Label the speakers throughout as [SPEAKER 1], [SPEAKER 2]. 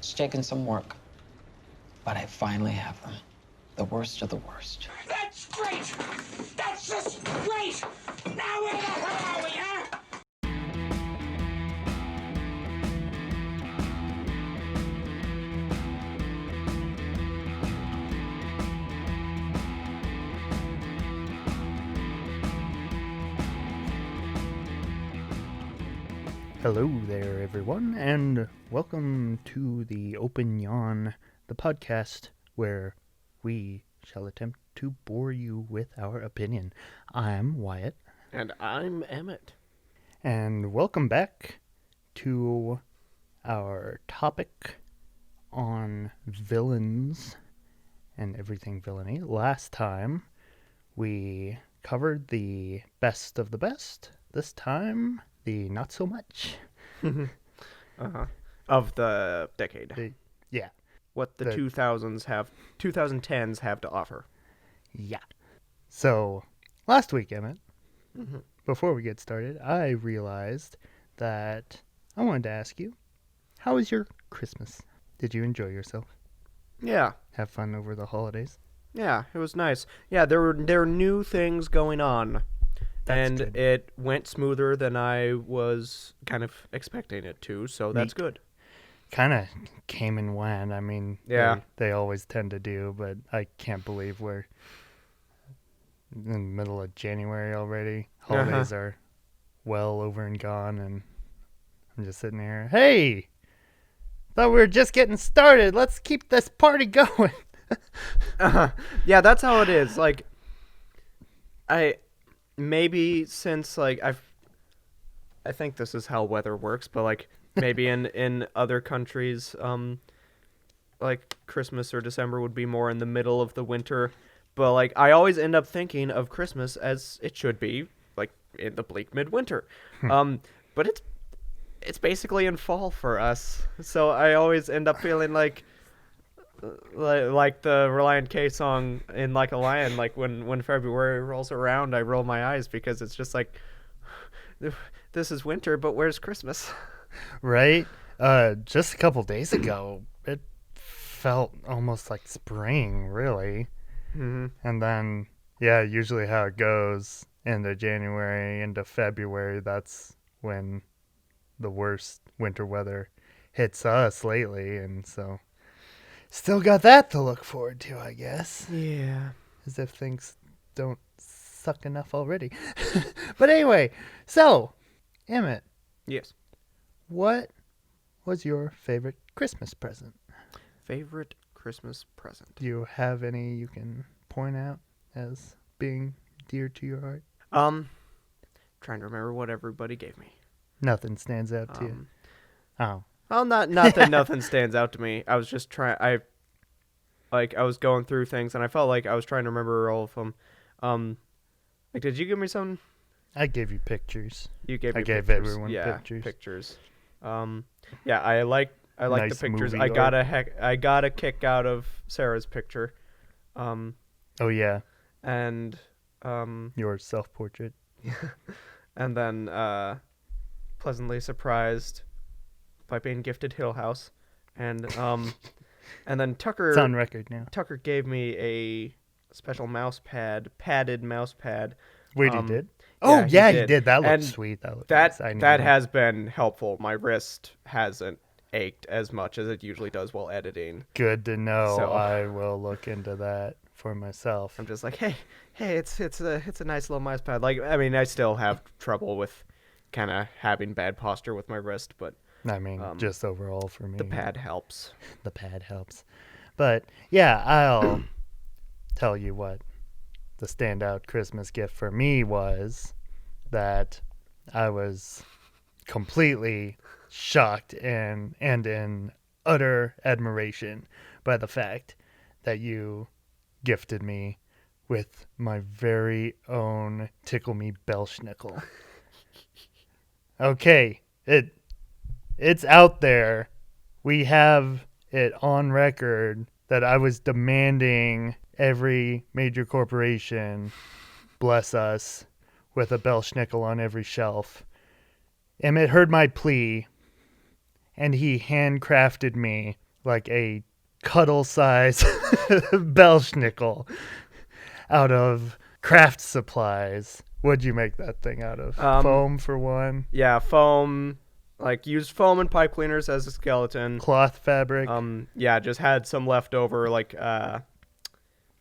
[SPEAKER 1] It's taken some work, but I finally have them. The worst of the worst.
[SPEAKER 2] That's great! That's just great! Now where the hell are we, huh?
[SPEAKER 3] Hello there, everyone, and welcome to the Open Yawn, the podcast where we shall attempt to bore you with our opinion. I'm Wyatt.
[SPEAKER 4] And I'm Emmett.
[SPEAKER 3] And welcome back to our topic on villains and everything villainy. Last time, we covered the best of the best. This time, the not so much.
[SPEAKER 4] Of the decade.
[SPEAKER 3] Yeah.
[SPEAKER 4] What the 2010s have to offer.
[SPEAKER 3] Yeah. So, last week, Emmett, before we get started, I realized that I wanted to ask you, how was your Christmas? Did you enjoy yourself?
[SPEAKER 4] Yeah.
[SPEAKER 3] Have fun over the holidays?
[SPEAKER 4] Yeah, it was nice. Yeah, there were new things going on.
[SPEAKER 3] That's good.
[SPEAKER 4] It went smoother than I was kind of expecting it to, so that's good.
[SPEAKER 3] Kind of came and went. I mean,
[SPEAKER 4] Yeah.
[SPEAKER 3] they always tend to do, but I can't believe we're in the middle of January already. Holidays are well over and gone, and I'm just sitting here. Hey, thought we were just getting started. Let's keep this party going.
[SPEAKER 4] Yeah, that's how it is. Like, maybe since, like, I think this is how weather works, but, like, maybe in other countries, like, Christmas or December would be more in the middle of the winter. But, like, I always end up thinking of Christmas as it should be, like, in the bleak midwinter. But it's basically in fall for us. So I always end up feeling like the Reliant K song in Like a Lion, like when February rolls around, I roll my eyes because it's just like, this is winter, but where's Christmas?
[SPEAKER 3] Right? Just a couple days ago, it felt almost like spring, really.
[SPEAKER 4] Mm-hmm.
[SPEAKER 3] And then, yeah, usually how it goes into January, into February, that's when the worst winter weather hits us lately. And so, still got that to look forward to, I guess.
[SPEAKER 4] Yeah.
[SPEAKER 3] As if things don't suck enough already. But anyway, so, Emmett,
[SPEAKER 4] Yes.
[SPEAKER 3] what was your favorite Christmas present?
[SPEAKER 4] Favorite Christmas present?
[SPEAKER 3] Do you have any you can point out as being dear to your heart?
[SPEAKER 4] Trying to remember what everybody gave me.
[SPEAKER 3] Nothing stands out to you. Oh.
[SPEAKER 4] Well, not that nothing stands out to me. I was just I was going through things and I felt like I was trying to remember all of them. Like, did you give me some?
[SPEAKER 3] I gave you pictures.
[SPEAKER 4] You gave me
[SPEAKER 3] I gave
[SPEAKER 4] pictures.
[SPEAKER 3] everyone pictures.
[SPEAKER 4] Pictures. Yeah, I like
[SPEAKER 3] Nice
[SPEAKER 4] the pictures.
[SPEAKER 3] movie
[SPEAKER 4] I got a kick out of Sarah's picture.
[SPEAKER 3] Oh yeah,
[SPEAKER 4] And
[SPEAKER 3] your self-portrait.
[SPEAKER 4] and then pleasantly surprised by being gifted Hill House. And then Tucker
[SPEAKER 3] It's on record now.
[SPEAKER 4] Tucker gave me a special padded mouse pad.
[SPEAKER 3] Wait, he did? Oh yeah, he did. That
[SPEAKER 4] And
[SPEAKER 3] looked sweet. That looked
[SPEAKER 4] That
[SPEAKER 3] nice.
[SPEAKER 4] that has been helpful. My wrist hasn't ached as much as it usually does while editing.
[SPEAKER 3] Good to know.
[SPEAKER 4] So-
[SPEAKER 3] I will look into that for myself.
[SPEAKER 4] I'm just like, hey, it's a nice little mouse pad. Like, I mean, I still have trouble with kind of having bad posture with my wrist, but
[SPEAKER 3] I mean, just overall for me.
[SPEAKER 4] the pad helps.
[SPEAKER 3] The pad helps. But yeah, I'll tell you what the standout Christmas gift for me was, that I was completely shocked and in utter admiration by the fact that you gifted me with my very own Tickle Me Belschnickel. Okay, it's out there. We have it on record that I was demanding every major corporation bless us with a Belschnickel on every shelf. Emmett heard my plea, and he handcrafted me like a cuddle size Belschnickel out of craft supplies. What'd you make that thing out of? Foam for one?
[SPEAKER 4] Yeah, foam. Like, used foam and pipe cleaners as a skeleton.
[SPEAKER 3] Cloth fabric?
[SPEAKER 4] Yeah, just had some leftover, like, kind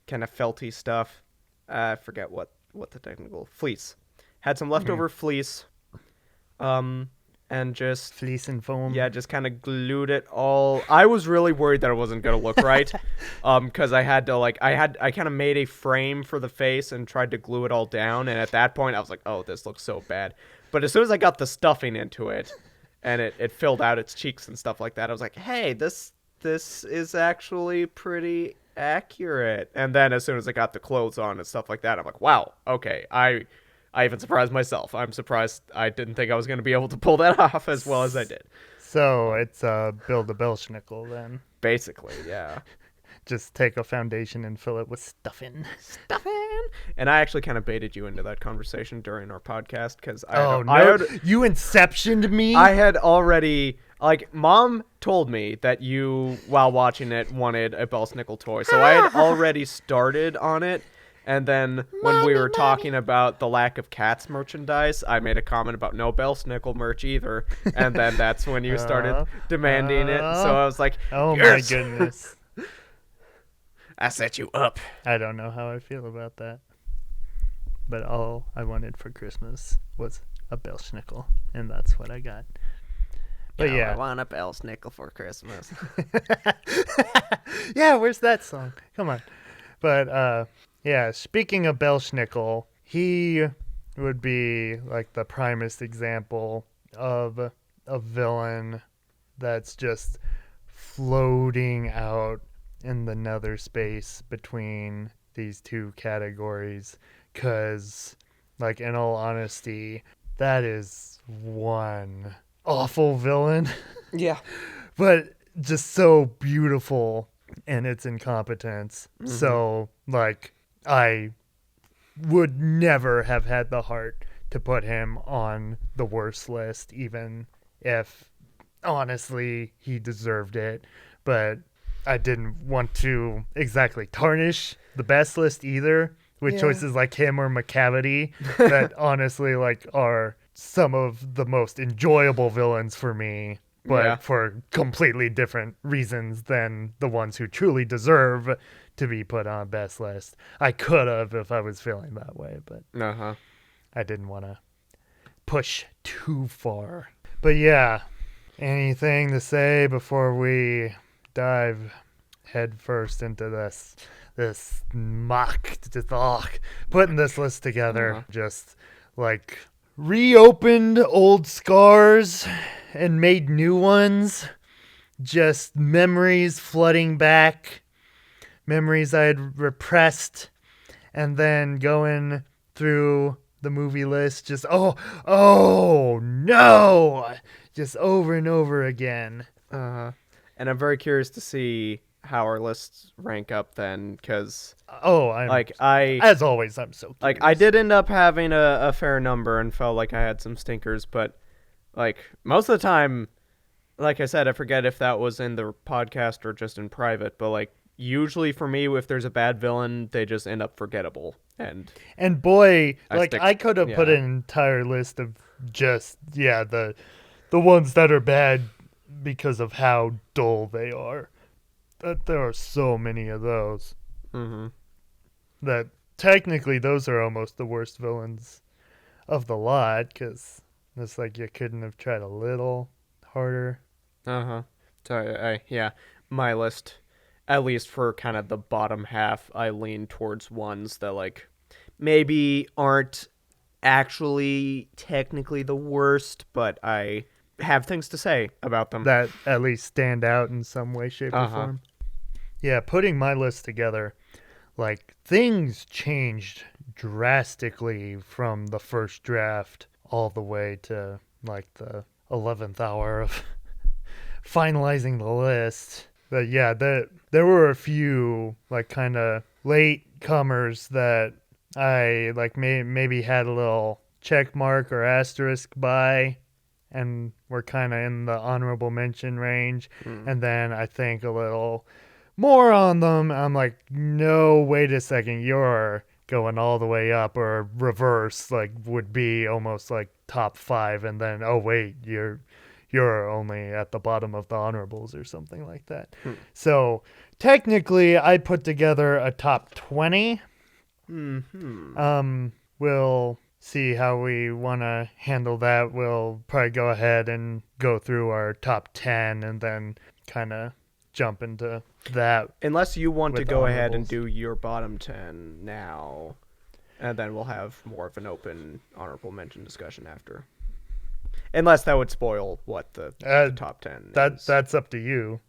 [SPEAKER 4] of felty stuff. I forget what the technical... Fleece. Had some leftover fleece. And just...
[SPEAKER 3] Fleece and foam?
[SPEAKER 4] Yeah, just kind of glued it all. I was really worried that it wasn't going to look right. Because I had to, like... I kind of made a frame for the face and tried to glue it all down. And at that point, I was like, oh, this looks so bad. But as soon as I got the stuffing into it... and it filled out its cheeks and stuff like that, I was like, hey, this is actually pretty accurate. And then as soon as I got the clothes on and stuff like that, I'm like, wow, okay. I even surprised myself. I'm surprised I didn't think I was going to be able to pull that off as well as I did.
[SPEAKER 3] So it's build a Belschnickel then.
[SPEAKER 4] Basically, yeah.
[SPEAKER 3] Just take a foundation and fill it with stuffing.
[SPEAKER 4] And I actually kind of baited you into that conversation during our podcast because
[SPEAKER 3] you inceptioned me?
[SPEAKER 4] I had already, like, Mom told me that you, while watching it, wanted a Belschnickel toy. So I had already started on it. And then when we were talking about the lack of Cats merchandise, I made a comment about no Belschnickel merch either. And then that's when you started demanding it. So I was like,
[SPEAKER 3] oh
[SPEAKER 4] yes!
[SPEAKER 3] my goodness.
[SPEAKER 4] I set you up.
[SPEAKER 3] I don't know how I feel about that. But all I wanted for Christmas was a Belschnickel, and that's what I got. But yeah.
[SPEAKER 4] I want a Belschnickel for Christmas.
[SPEAKER 3] Yeah, where's that song? Come on. But yeah, speaking of Belschnickel, he would be like the primest example of a villain that's just floating out in the nether space between these two categories, because, like, in all honesty, that is one awful villain.
[SPEAKER 4] Yeah.
[SPEAKER 3] But just so beautiful in its incompetence. Mm-hmm. So, like, I would never have had the heart to put him on the worst list, even if, honestly, he deserved it. But I didn't want to exactly tarnish the best list either with choices like him or McCavity that honestly, like, are some of the most enjoyable villains for me, but for completely different reasons than the ones who truly deserve to be put on best list. I could have if I was feeling that way, but I didn't want to push too far. But yeah, anything to say before we dive head first into this mock, putting this list together, just like reopened old scars and made new ones, just memories flooding back, memories I had repressed, and then going through the movie list, just oh no, just over and over again.
[SPEAKER 4] And I'm very curious to see how our lists rank up then, because
[SPEAKER 3] as always, I'm so curious.
[SPEAKER 4] Like, I did end up having a fair number and felt like I had some stinkers, but like most of the time, like I said, I forget if that was in the podcast or just in private, but like usually for me, if there's a bad villain, they just end up forgettable. And
[SPEAKER 3] boy, I could have put an entire list of just the ones that are bad because of how dull they are. That there are so many of those. Mm-hmm. That technically those are almost the worst villains of the lot, because it's like you couldn't have tried a little harder.
[SPEAKER 4] So my list, at least for kind of the bottom half, I lean towards ones that like maybe aren't actually technically the worst, but I have things to say about them
[SPEAKER 3] that at least stand out in some way, shape, or form. Yeah, putting my list together, like, things changed drastically from the first draft all the way to like the 11th hour of finalizing the list. But yeah, there were a few like kind of late comers that I like maybe had a little check mark or asterisk by. and we're kind of in the honorable mention range. And then I think a little more on them. I'm like, no, wait a second, you're going all the way up, or reverse, like would be almost like top 5, and then oh wait, you're only at the bottom of the honorables or something like that. So technically, I put together a top 20. We'll see how we want to handle that. We'll probably go ahead and go through our top 10 and then kind of jump into that.
[SPEAKER 4] Unless you want to
[SPEAKER 3] with
[SPEAKER 4] go ahead and
[SPEAKER 3] honorables.
[SPEAKER 4] do your bottom 10 now, and then we'll have more of an open honorable mention discussion after. Unless that would spoil what the top 10 is.
[SPEAKER 3] That's up to you.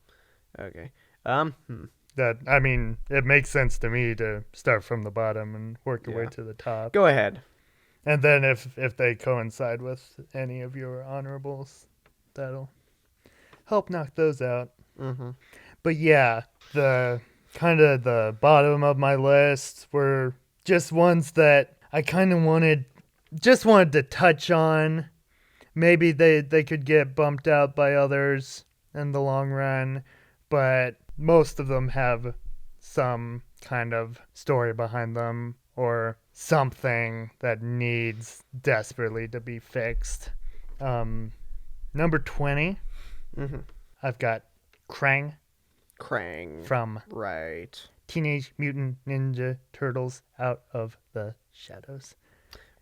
[SPEAKER 4] Okay.
[SPEAKER 3] That, I mean, it makes sense to me to start from the bottom and work your way
[SPEAKER 4] Yeah.
[SPEAKER 3] to the top.
[SPEAKER 4] Go ahead.
[SPEAKER 3] And then if they coincide with any of your honorables, that'll help knock those out. But yeah, the kind of the bottom of my list were just ones that I kind of wanted to touch on. Maybe they could get bumped out by others in the long run, but most of them have some kind of story behind them or something that needs desperately to be fixed. Number 20, I've got Krang from
[SPEAKER 4] Right.
[SPEAKER 3] Teenage Mutant Ninja Turtles Out of the Shadows.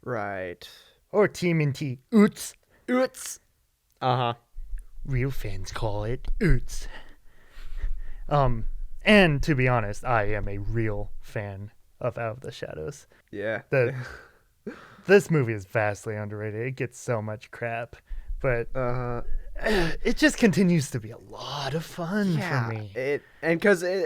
[SPEAKER 4] Right.
[SPEAKER 3] Or TMNT Oots.
[SPEAKER 4] Oots. Uh-huh.
[SPEAKER 3] Real fans call it Oots. And to be honest, I am a real fan of Out of the Shadows.
[SPEAKER 4] Yeah.
[SPEAKER 3] This movie is vastly underrated. It gets so much crap, but it just continues to be a lot of fun for me.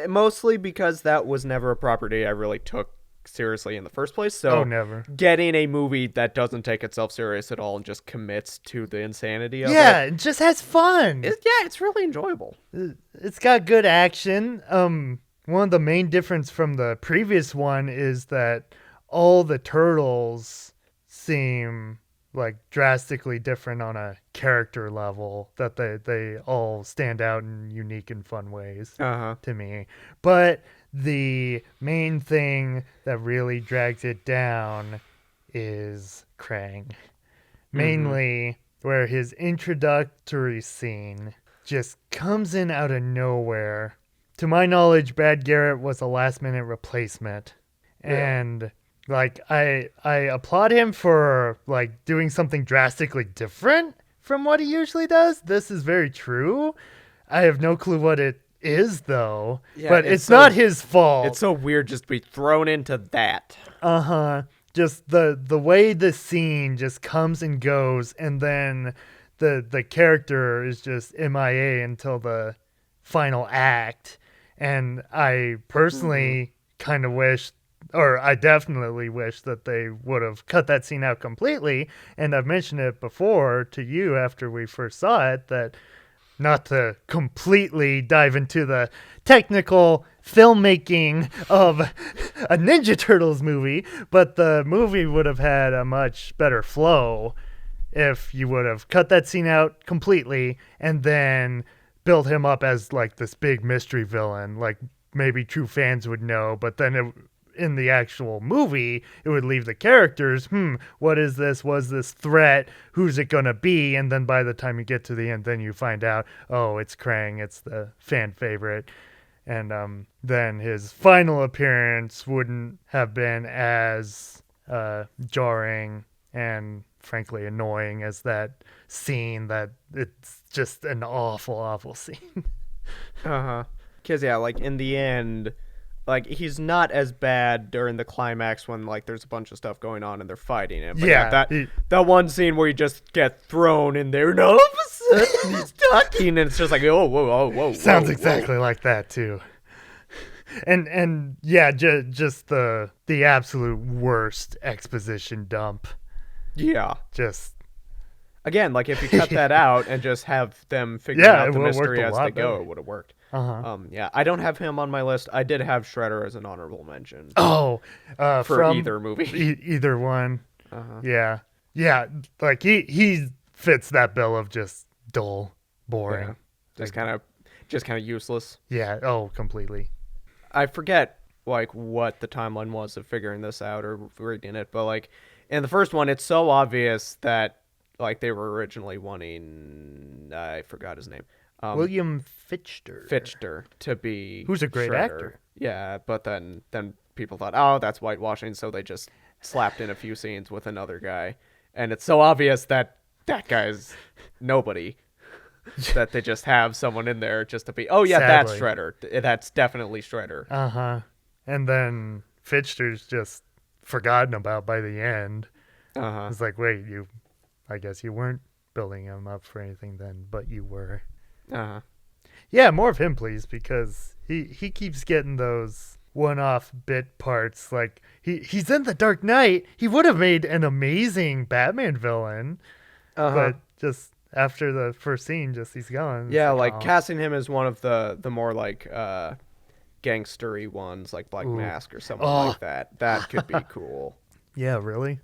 [SPEAKER 4] Mostly because that was never a property I really took seriously in the first place. So
[SPEAKER 3] never.
[SPEAKER 4] Getting a movie that doesn't take itself serious at all and just commits to the insanity of
[SPEAKER 3] It just has fun.
[SPEAKER 4] it's really enjoyable.
[SPEAKER 3] It's got good action. One of the main difference from the previous one is that all the turtles seem like drastically different on a character level, that they all stand out in unique and fun ways to me. But the main thing that really drags it down is Krang. Mainly where his introductory scene just comes in out of nowhere. To my knowledge, Brad Garrett was a last-minute replacement. And like I applaud him for like doing something drastically different from what he usually does. This is very true. I have no clue what it is though.
[SPEAKER 4] Yeah,
[SPEAKER 3] but it's not his fault.
[SPEAKER 4] It's so weird just to be thrown into that.
[SPEAKER 3] Just the way the scene just comes and goes, and then the character is just MIA until the final act. And I personally kind of wish, or I definitely wish, that they would have cut that scene out completely. And I've mentioned it before to you after we first saw it, that not to completely dive into the technical filmmaking of a Ninja Turtles movie, but the movie would have had a much better flow if you would have cut that scene out completely and then built him up as like this big mystery villain, like maybe true fans would know, but then in the actual movie, it would leave the characters, what is this? Was this threat? Who's it gonna be? And then by the time you get to the end, then you find out, oh, it's Krang, it's the fan favorite. And then his final appearance wouldn't have been as jarring and frankly annoying as that scene. That it's just an awful, awful scene.
[SPEAKER 4] Because like in the end, like he's not as bad during the climax when like there's a bunch of stuff going on and they're fighting him. But that one scene where you just get thrown in there and all of a sudden he's talking and it's just like, whoa.
[SPEAKER 3] Sounds exactly like that too. And yeah, just the absolute worst exposition dump.
[SPEAKER 4] Yeah.
[SPEAKER 3] Just
[SPEAKER 4] again, like if you cut that out and just have them figure out the mystery as they go, it would have worked. I don't have him on my list. I did have Shredder as an honorable mention.
[SPEAKER 3] For
[SPEAKER 4] either movie.
[SPEAKER 3] Either one. Yeah. Like he's fits that bill of just dull, boring.
[SPEAKER 4] Yeah. Just kind of useless.
[SPEAKER 3] Yeah. Oh, completely.
[SPEAKER 4] I forget like what the timeline was of figuring this out or reading it, but like in the first one, it's so obvious that like they were originally wanting, I forgot his name,
[SPEAKER 3] William Fichtner.
[SPEAKER 4] to be
[SPEAKER 3] Who's a great
[SPEAKER 4] Shredder.
[SPEAKER 3] actor.
[SPEAKER 4] Yeah, but then people thought, oh, that's whitewashing, so they just slapped in a few scenes with another guy, and it's so obvious that that guy's nobody. That they just have someone in there just to be, oh yeah,
[SPEAKER 3] Sadly.
[SPEAKER 4] that's Shredder. That's definitely Shredder.
[SPEAKER 3] Uh-huh. And then Fichtner's just forgotten about by the end.
[SPEAKER 4] Uh-huh.
[SPEAKER 3] It's like, wait, I guess you weren't building him up for anything then, but you were.
[SPEAKER 4] Uh-huh.
[SPEAKER 3] Yeah, more of him, please, because he keeps getting those one-off bit parts. Like, he's in The Dark Knight. He would have made an amazing Batman villain,
[SPEAKER 4] Uh-huh.
[SPEAKER 3] but just after the first scene, just he's gone. It's
[SPEAKER 4] Yeah, like
[SPEAKER 3] oh.
[SPEAKER 4] casting him as one of the more like gangstery ones, like Black
[SPEAKER 3] Ooh.
[SPEAKER 4] Mask or something
[SPEAKER 3] Oh.
[SPEAKER 4] like that. That could be cool.
[SPEAKER 3] Yeah, really?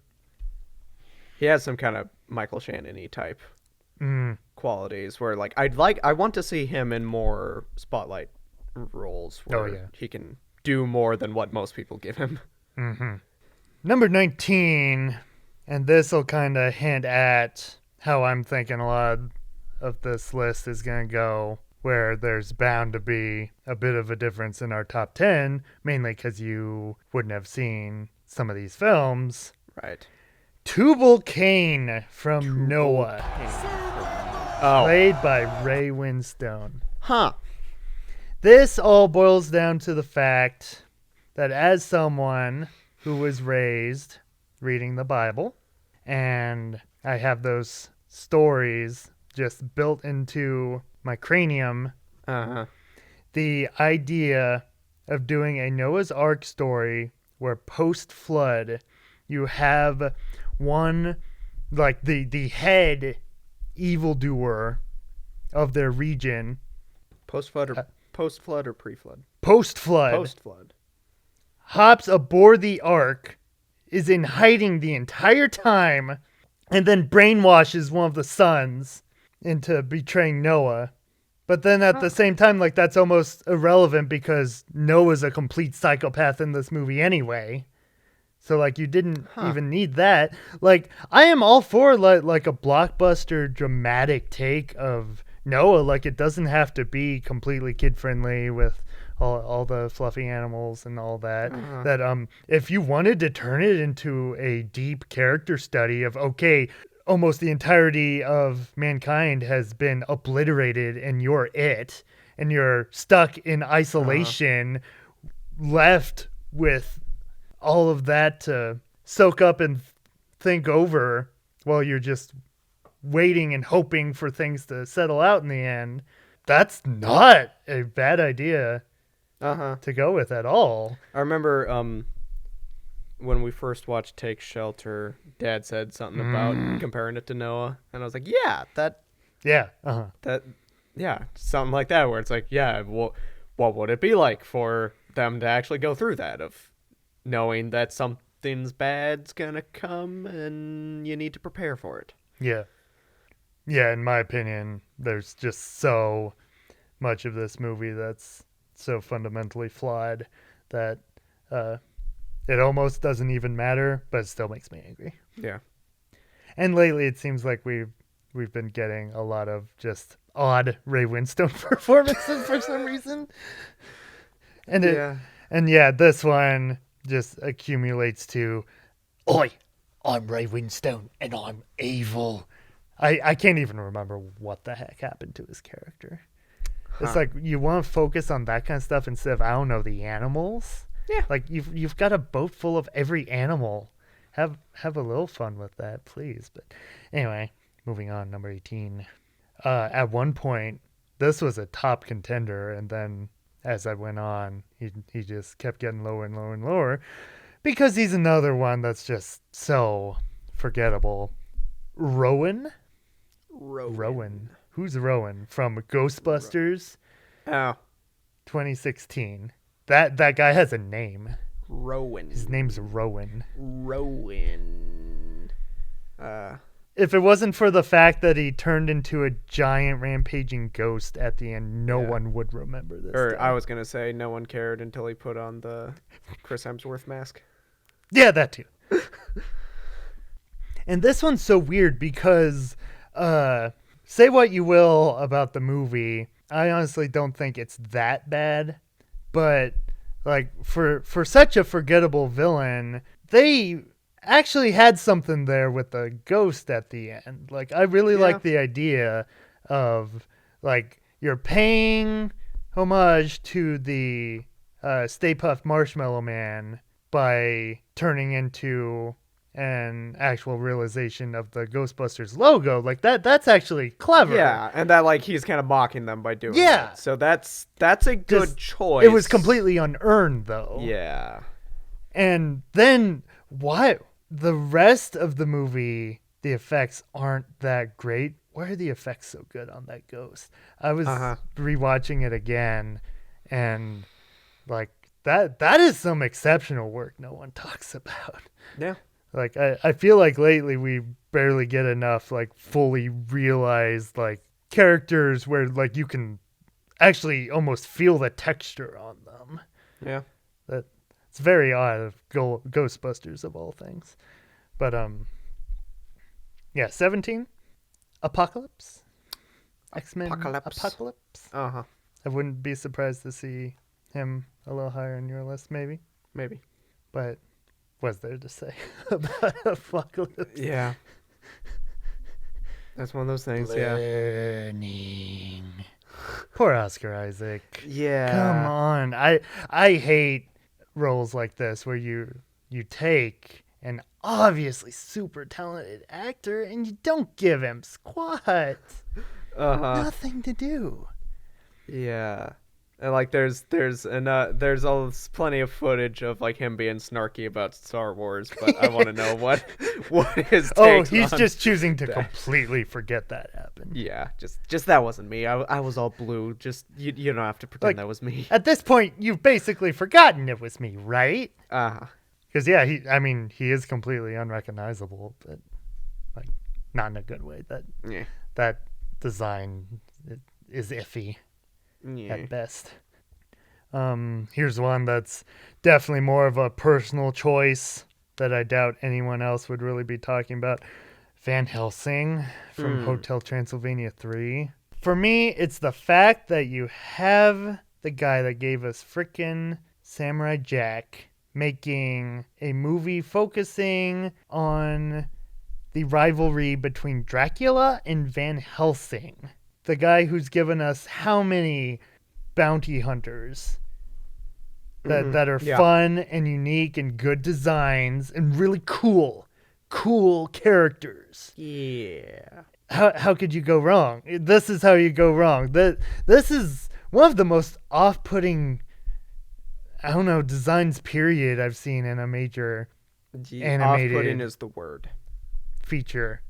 [SPEAKER 4] He has some kind of Michael Shannon-y type
[SPEAKER 3] Mm.
[SPEAKER 4] qualities where like I want to see him in more spotlight roles where
[SPEAKER 3] yeah.
[SPEAKER 4] he can do more than what most people give him.
[SPEAKER 3] Mm-hmm. Number 19, and this will kind of hint at how I'm thinking a lot of this list is going to go, where there's bound to be a bit of a difference in our top 10, mainly because you wouldn't have seen some of these films.
[SPEAKER 4] Right.
[SPEAKER 3] Tubal Cain from Noah,
[SPEAKER 4] Oh.
[SPEAKER 3] played by Ray Winstone.
[SPEAKER 4] Huh.
[SPEAKER 3] This all boils down to the fact that as someone who was raised reading the Bible, and I have those stories just built into my cranium,
[SPEAKER 4] Uh-huh.
[SPEAKER 3] the idea of doing a Noah's Ark story where post-flood you have one, like the head evildoer of their region,
[SPEAKER 4] Post-flood or pre-flood?
[SPEAKER 3] post-flood,
[SPEAKER 4] Post-flood.
[SPEAKER 3] hops aboard the Ark, is in hiding the entire time, and then brainwashes one of the sons into betraying Noah. But then at the same time, like, that's almost irrelevant because Noah's a complete psychopath in this movie anyway. So, like, you didn't even need that. Like, I am all for, like a blockbuster dramatic take of Noah. Like, it doesn't have to be completely kid-friendly with all the fluffy animals and all that. That if you wanted to turn it into a deep character study of, okay, almost the entirety of mankind has been obliterated and you're it, and you're stuck in isolation, left with all of that to soak up and think over while you're just waiting and hoping for things to settle out in the end. That's not a bad idea
[SPEAKER 4] Uh-huh.
[SPEAKER 3] to go with at all.
[SPEAKER 4] I remember when we first watched Take Shelter, Dad said something about comparing it to Noah, and I was like, yeah,
[SPEAKER 3] Yeah.
[SPEAKER 4] something like that, where it's like, yeah, well, what would it be like for them to actually go through that, of knowing that something's bad's gonna come and you need to prepare for it?
[SPEAKER 3] Yeah. Yeah, in my opinion, there's just so much of this movie that's so fundamentally flawed that it almost doesn't even matter, but it still makes me angry.
[SPEAKER 4] Yeah.
[SPEAKER 3] And lately it seems like we've been getting a lot of just odd Ray Winstone performances for some reason. And this one just accumulates to, "Oi, I'm Ray Winstone and I'm evil." I can't even remember what the heck happened to his character. It's like you want to focus on that kind of stuff instead of, I don't know, the animals.
[SPEAKER 4] Yeah.
[SPEAKER 3] Like you've got a boat full of every animal. Have a little fun with that, please. But anyway, moving on, number 18. At one point, this was a top contender, and then as I went on, he just kept getting lower and lower and lower because he's another one that's just so forgettable. Rowan. Who's Rowan? From Ghostbusters
[SPEAKER 4] Oh,
[SPEAKER 3] 2016. That guy has a name.
[SPEAKER 4] Rowan.
[SPEAKER 3] His name's Rowan.
[SPEAKER 4] Rowan.
[SPEAKER 3] if it wasn't for the fact that he turned into a giant rampaging ghost at the end, no one would remember this.
[SPEAKER 4] Or
[SPEAKER 3] day.
[SPEAKER 4] I was gonna say no one cared until he put on the Chris Hemsworth mask.
[SPEAKER 3] Yeah, that too. And this one's so weird because, say what you will about the movie, I honestly don't think it's that bad. But like for such a forgettable villain, they actually had something there with the ghost at the end. Like I really like the idea of like you're paying homage to the Stay Puft Marshmallow Man by turning into an actual realization of the Ghostbusters logo. Like that's actually clever.
[SPEAKER 4] Yeah, and that like he's kind of mocking them by doing
[SPEAKER 3] Yeah.
[SPEAKER 4] it. So that's a good
[SPEAKER 3] Just-
[SPEAKER 4] choice.
[SPEAKER 3] It was completely unearned though.
[SPEAKER 4] Yeah.
[SPEAKER 3] And then why the rest of the movie, the effects aren't that great. Why are the effects so good on that ghost? I was rewatching it again, and like that is some exceptional work no one talks about.
[SPEAKER 4] Yeah.
[SPEAKER 3] Like I feel like lately we barely get enough like fully realized like characters where like you can actually almost feel the texture on them.
[SPEAKER 4] Yeah.
[SPEAKER 3] That it's very odd of Ghostbusters of all things. But yeah, 17 Apocalypse. X-Men Apocalypse.
[SPEAKER 4] Uh-huh.
[SPEAKER 3] I wouldn't be surprised to see him a little higher on your list maybe.
[SPEAKER 4] Maybe.
[SPEAKER 3] But what's there to say about Apocalypse?
[SPEAKER 4] Yeah. That's one of those things, yeah.
[SPEAKER 1] Learning.
[SPEAKER 3] Poor Oscar Isaac.
[SPEAKER 4] Yeah.
[SPEAKER 3] Come on. I hate roles like this where you take an obviously super talented actor and you don't give him squat. Nothing to do.
[SPEAKER 4] Yeah. And like there's plenty of footage of like him being snarky about Star Wars, but I want to know what his takes
[SPEAKER 3] he's
[SPEAKER 4] on
[SPEAKER 3] just choosing to
[SPEAKER 4] that.
[SPEAKER 3] completely forget that happened.
[SPEAKER 4] Yeah, just that wasn't me. I was all blue. Just you don't have to pretend
[SPEAKER 3] Like,
[SPEAKER 4] that was me.
[SPEAKER 3] At this point, you've basically forgotten it was me, right?
[SPEAKER 4] Uh-huh.
[SPEAKER 3] Because yeah, he is completely unrecognizable, but like not in a good way.
[SPEAKER 4] Yeah.
[SPEAKER 3] That design is iffy
[SPEAKER 4] Yeah.
[SPEAKER 3] at best. Here's one that's definitely more of a personal choice that I doubt anyone else would really be talking about. Van Helsing from Hotel Transylvania 3. For me, it's the fact that you have the guy that gave us frickin' Samurai Jack making a movie focusing on the rivalry between Dracula and Van Helsing. The guy who's given us how many bounty hunters that are fun and unique and good designs and really cool characters.
[SPEAKER 4] Yeah.
[SPEAKER 3] How could you go wrong? This is how you go wrong. This is one of the most off-putting, I don't know, designs period I've seen in a major animated
[SPEAKER 4] Off-putting is the word.
[SPEAKER 3] feature.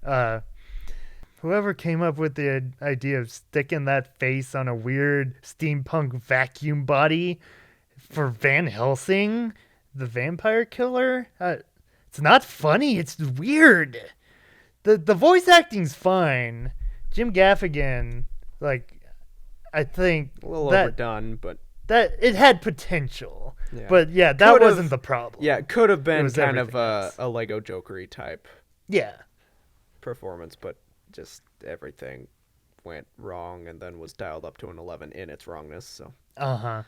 [SPEAKER 3] Whoever came up with the idea of sticking that face on a weird steampunk vacuum body for Van Helsing, the vampire killer, it's not funny. It's weird. The voice acting's fine. Jim Gaffigan, like, I think
[SPEAKER 4] A little
[SPEAKER 3] that
[SPEAKER 4] overdone, but
[SPEAKER 3] it had potential.
[SPEAKER 4] Yeah.
[SPEAKER 3] But yeah, that
[SPEAKER 4] Could've-
[SPEAKER 3] wasn't the problem.
[SPEAKER 4] yeah, it could have been
[SPEAKER 3] was
[SPEAKER 4] kind of
[SPEAKER 3] everything
[SPEAKER 4] a Lego Jokery type
[SPEAKER 3] Yeah.
[SPEAKER 4] performance, but just everything went wrong and then was dialed up to an 11 in its wrongness. So
[SPEAKER 3] Uh-huh.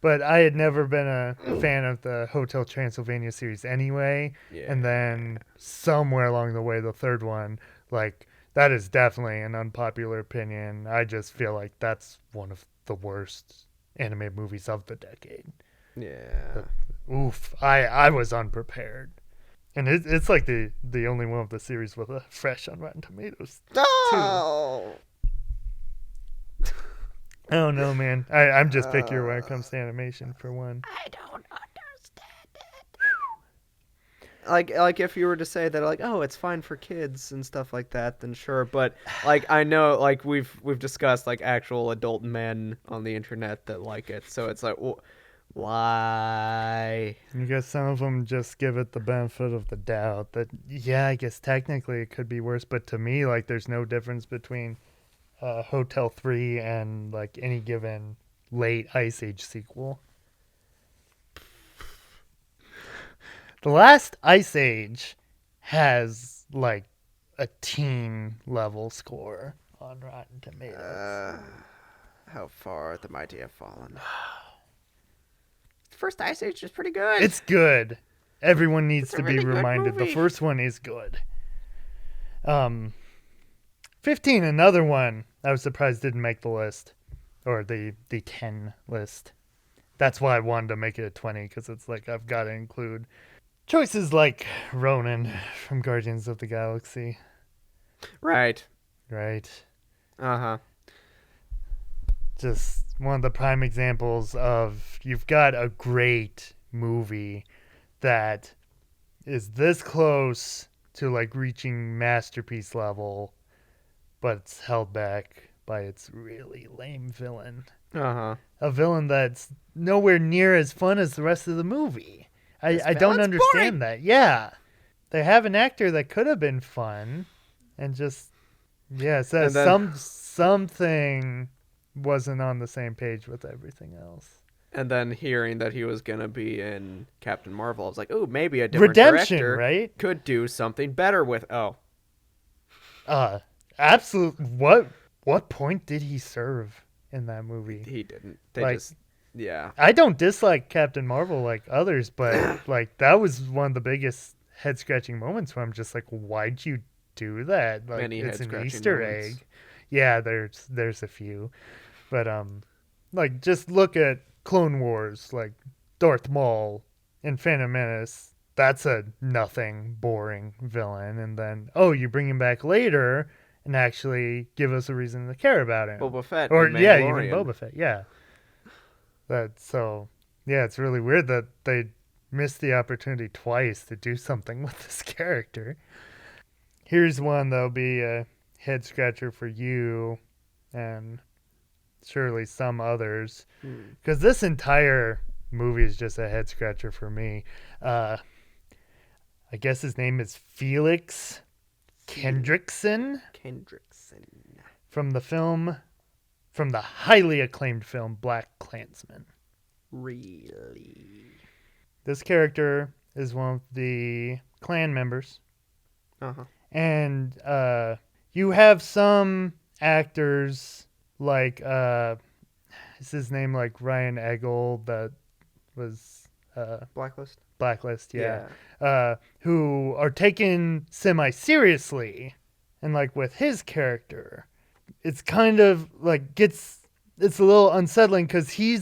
[SPEAKER 3] But I had never been a fan of the Hotel Transylvania series anyway.
[SPEAKER 4] Yeah.
[SPEAKER 3] And then somewhere along the way, the third one, like, that is definitely an unpopular opinion. I just feel like that's one of the worst animated movies of the decade.
[SPEAKER 4] yeah,
[SPEAKER 3] Oof. I was unprepared. And it's like the only one of the series with a fresh on Rotten Tomatoes.
[SPEAKER 4] oh,
[SPEAKER 3] I don't know, man. I'm just pickier when it comes to animation, for one.
[SPEAKER 2] I don't understand it.
[SPEAKER 4] like if you were to say that like, oh, it's fine for kids and stuff like that, then sure. But like I know like we've discussed like actual adult men on the internet that like it, so it's like Why?
[SPEAKER 3] I guess some of them just give it the benefit of the doubt that, yeah, I guess technically it could be worse, but to me, like, there's no difference between Hotel 3 and, like, any given late Ice Age sequel. The last Ice Age has, like, a teen level score on Rotten Tomatoes.
[SPEAKER 4] How far the mighty have fallen. First Ice Age is pretty good.
[SPEAKER 3] It's good. Everyone needs
[SPEAKER 4] It's a
[SPEAKER 3] to be
[SPEAKER 4] really good
[SPEAKER 3] reminded the
[SPEAKER 4] movie.
[SPEAKER 3] first one is good. 15, another one I was surprised didn't make the list. Or the 10 list. That's why I wanted to make it a 20, because it's like I've got to include choices like Ronan from Guardians of the Galaxy.
[SPEAKER 4] Right.
[SPEAKER 3] Right?
[SPEAKER 4] Uh-huh.
[SPEAKER 3] Just one of the prime examples of you've got a great movie that is this close to like reaching masterpiece level, but it's held back by its really lame villain.
[SPEAKER 4] Uh-huh.
[SPEAKER 3] A villain that's nowhere near as fun as the rest of the movie. I don't
[SPEAKER 4] villain's
[SPEAKER 3] understand that. Yeah. They have an actor that could have been fun and just, yeah, so
[SPEAKER 4] And then-
[SPEAKER 3] something wasn't on the same page with everything else.
[SPEAKER 4] And then hearing that he was going to be in Captain Marvel, I was like, oh, maybe a different
[SPEAKER 3] Redemption,
[SPEAKER 4] director
[SPEAKER 3] right?
[SPEAKER 4] could do something better with... Oh.
[SPEAKER 3] Absolute. What point did he serve in that movie?
[SPEAKER 4] He didn't. They
[SPEAKER 3] Like-
[SPEAKER 4] just... Yeah.
[SPEAKER 3] I don't dislike Captain Marvel like others, but like that was one of the biggest head scratching moments where I'm just like, why'd you do that? Like
[SPEAKER 4] Many
[SPEAKER 3] it's an
[SPEAKER 4] head-scratching
[SPEAKER 3] Easter
[SPEAKER 4] moments.
[SPEAKER 3] egg. Yeah, there's a few. But like just look at Clone Wars, like Darth Maul in Phantom Menace. That's a nothing, boring villain, and then you bring him back later and actually give us a reason to care about him.
[SPEAKER 4] Boba Fett.
[SPEAKER 3] Or
[SPEAKER 4] in
[SPEAKER 3] yeah, even
[SPEAKER 4] Mandalorian.
[SPEAKER 3] Boba Fett. Yeah. It's really weird that they missed the opportunity twice to do something with this character. Here's one that'll be a head scratcher for you and surely some others, because this entire movie is just a head scratcher for me. I guess his name is Felix Kendrickson
[SPEAKER 4] Kendrickson.
[SPEAKER 3] from the highly acclaimed film Black Klansman.
[SPEAKER 4] Really?
[SPEAKER 3] This character is one of the Klan members,
[SPEAKER 4] Uh-huh.
[SPEAKER 3] and you have some actors like is his name like Ryan Eggle that was
[SPEAKER 4] Blacklist?
[SPEAKER 3] Blacklist, who are taken semi-seriously, and like with his character, it's kind of like it's a little unsettling because he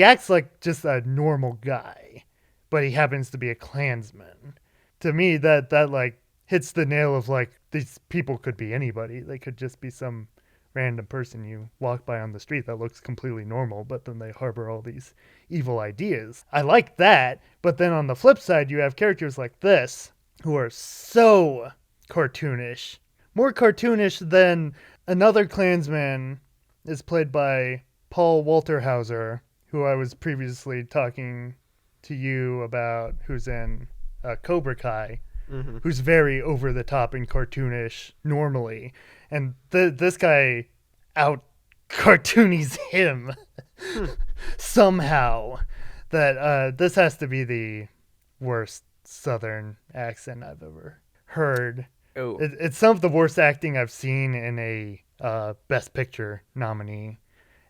[SPEAKER 3] acts like just a normal guy, but he happens to be a Klansman. To me, that like hits the nail of like these people could be anybody. They could just be some random person you walk by on the street that looks completely normal, but then they harbor all these evil ideas. I like that, but then on the flip side, you have characters like this who are so cartoonish. More cartoonish than another Klansman is played by Paul Walterhauser, who I was previously talking to you about, who's in Cobra Kai, who's very over the top and cartoonish normally. And this guy out cartoonies him somehow. That this has to be the worst Southern accent I've ever heard.
[SPEAKER 4] Oh.
[SPEAKER 3] It's some of the worst acting I've seen in a Best Picture nominee,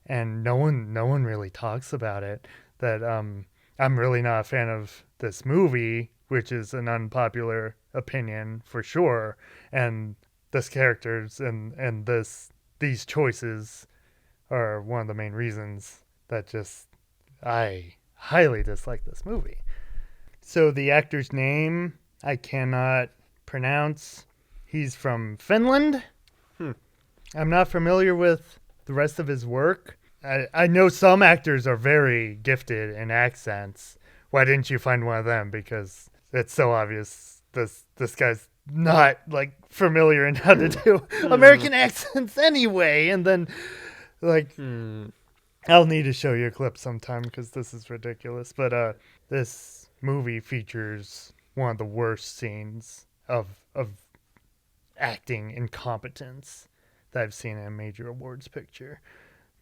[SPEAKER 3] and no one really talks about it. That I'm really not a fan of this movie, which is an unpopular opinion for sure. And this characters and these choices are one of the main reasons that just I highly dislike this movie. So the actor's name I cannot pronounce. He's from Finland. I'm not familiar with the rest of his work. I know some actors are very gifted in accents. Why didn't you find one of them? Because it's so obvious this guy's not like familiar in how to do American accents anyway. And then like I'll need to show you a clip sometime because this is ridiculous. But this movie features one of the worst scenes of acting incompetence that I've seen in a major awards picture.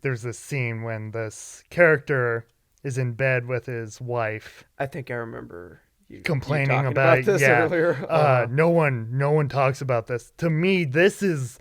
[SPEAKER 3] There's this scene when this character is in bed with his wife,
[SPEAKER 4] I think I remember you
[SPEAKER 3] complaining
[SPEAKER 4] talking
[SPEAKER 3] about
[SPEAKER 4] this earlier.
[SPEAKER 3] no one talks about this. To me, this is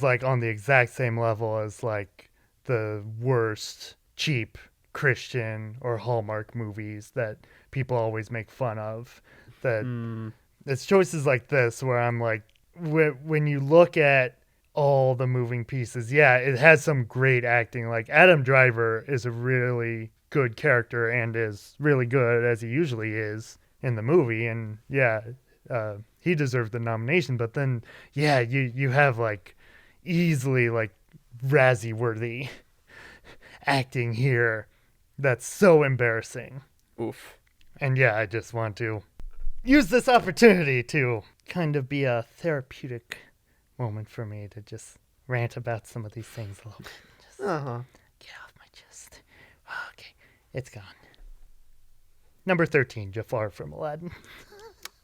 [SPEAKER 3] like on the exact same level as like the worst cheap Christian or Hallmark movies that people always make fun of. That it's choices like this where I'm like, when you look at all the moving pieces, yeah, it has some great acting. Like Adam Driver is a really good character and is really good as he usually is in the movie, and yeah, he deserved the nomination. But then, yeah, you have like easily like Razzie worthy acting here that's so embarrassing.
[SPEAKER 4] Oof.
[SPEAKER 3] And yeah, I just want to use this opportunity to kind of be a therapeutic moment for me to just rant about some of these things a little bit. Just get off my chest. Okay, it's gone. Number 13, Jafar from Aladdin.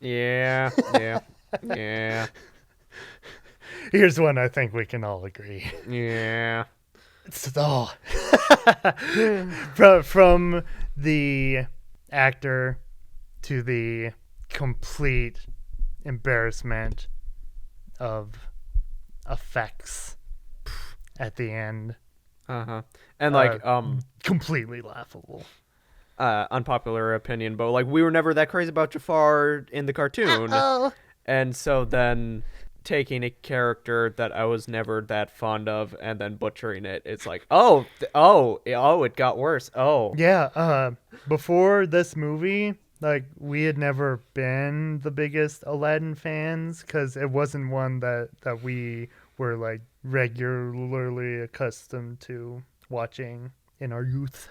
[SPEAKER 4] Yeah. Yeah.
[SPEAKER 3] Here's one I think we can all agree.
[SPEAKER 4] Yeah.
[SPEAKER 3] It's all from the actor to the complete embarrassment of effects at the end.
[SPEAKER 4] And like
[SPEAKER 3] Completely laughable.
[SPEAKER 4] Unpopular opinion, but like we were never that crazy about Jafar in the cartoon. And so then taking a character that I was never that fond of and then butchering it, it's like, it got worse.
[SPEAKER 3] Yeah, before this movie, like we had never been the biggest Aladdin fans because it wasn't one that we were like regularly accustomed to watching in our youth.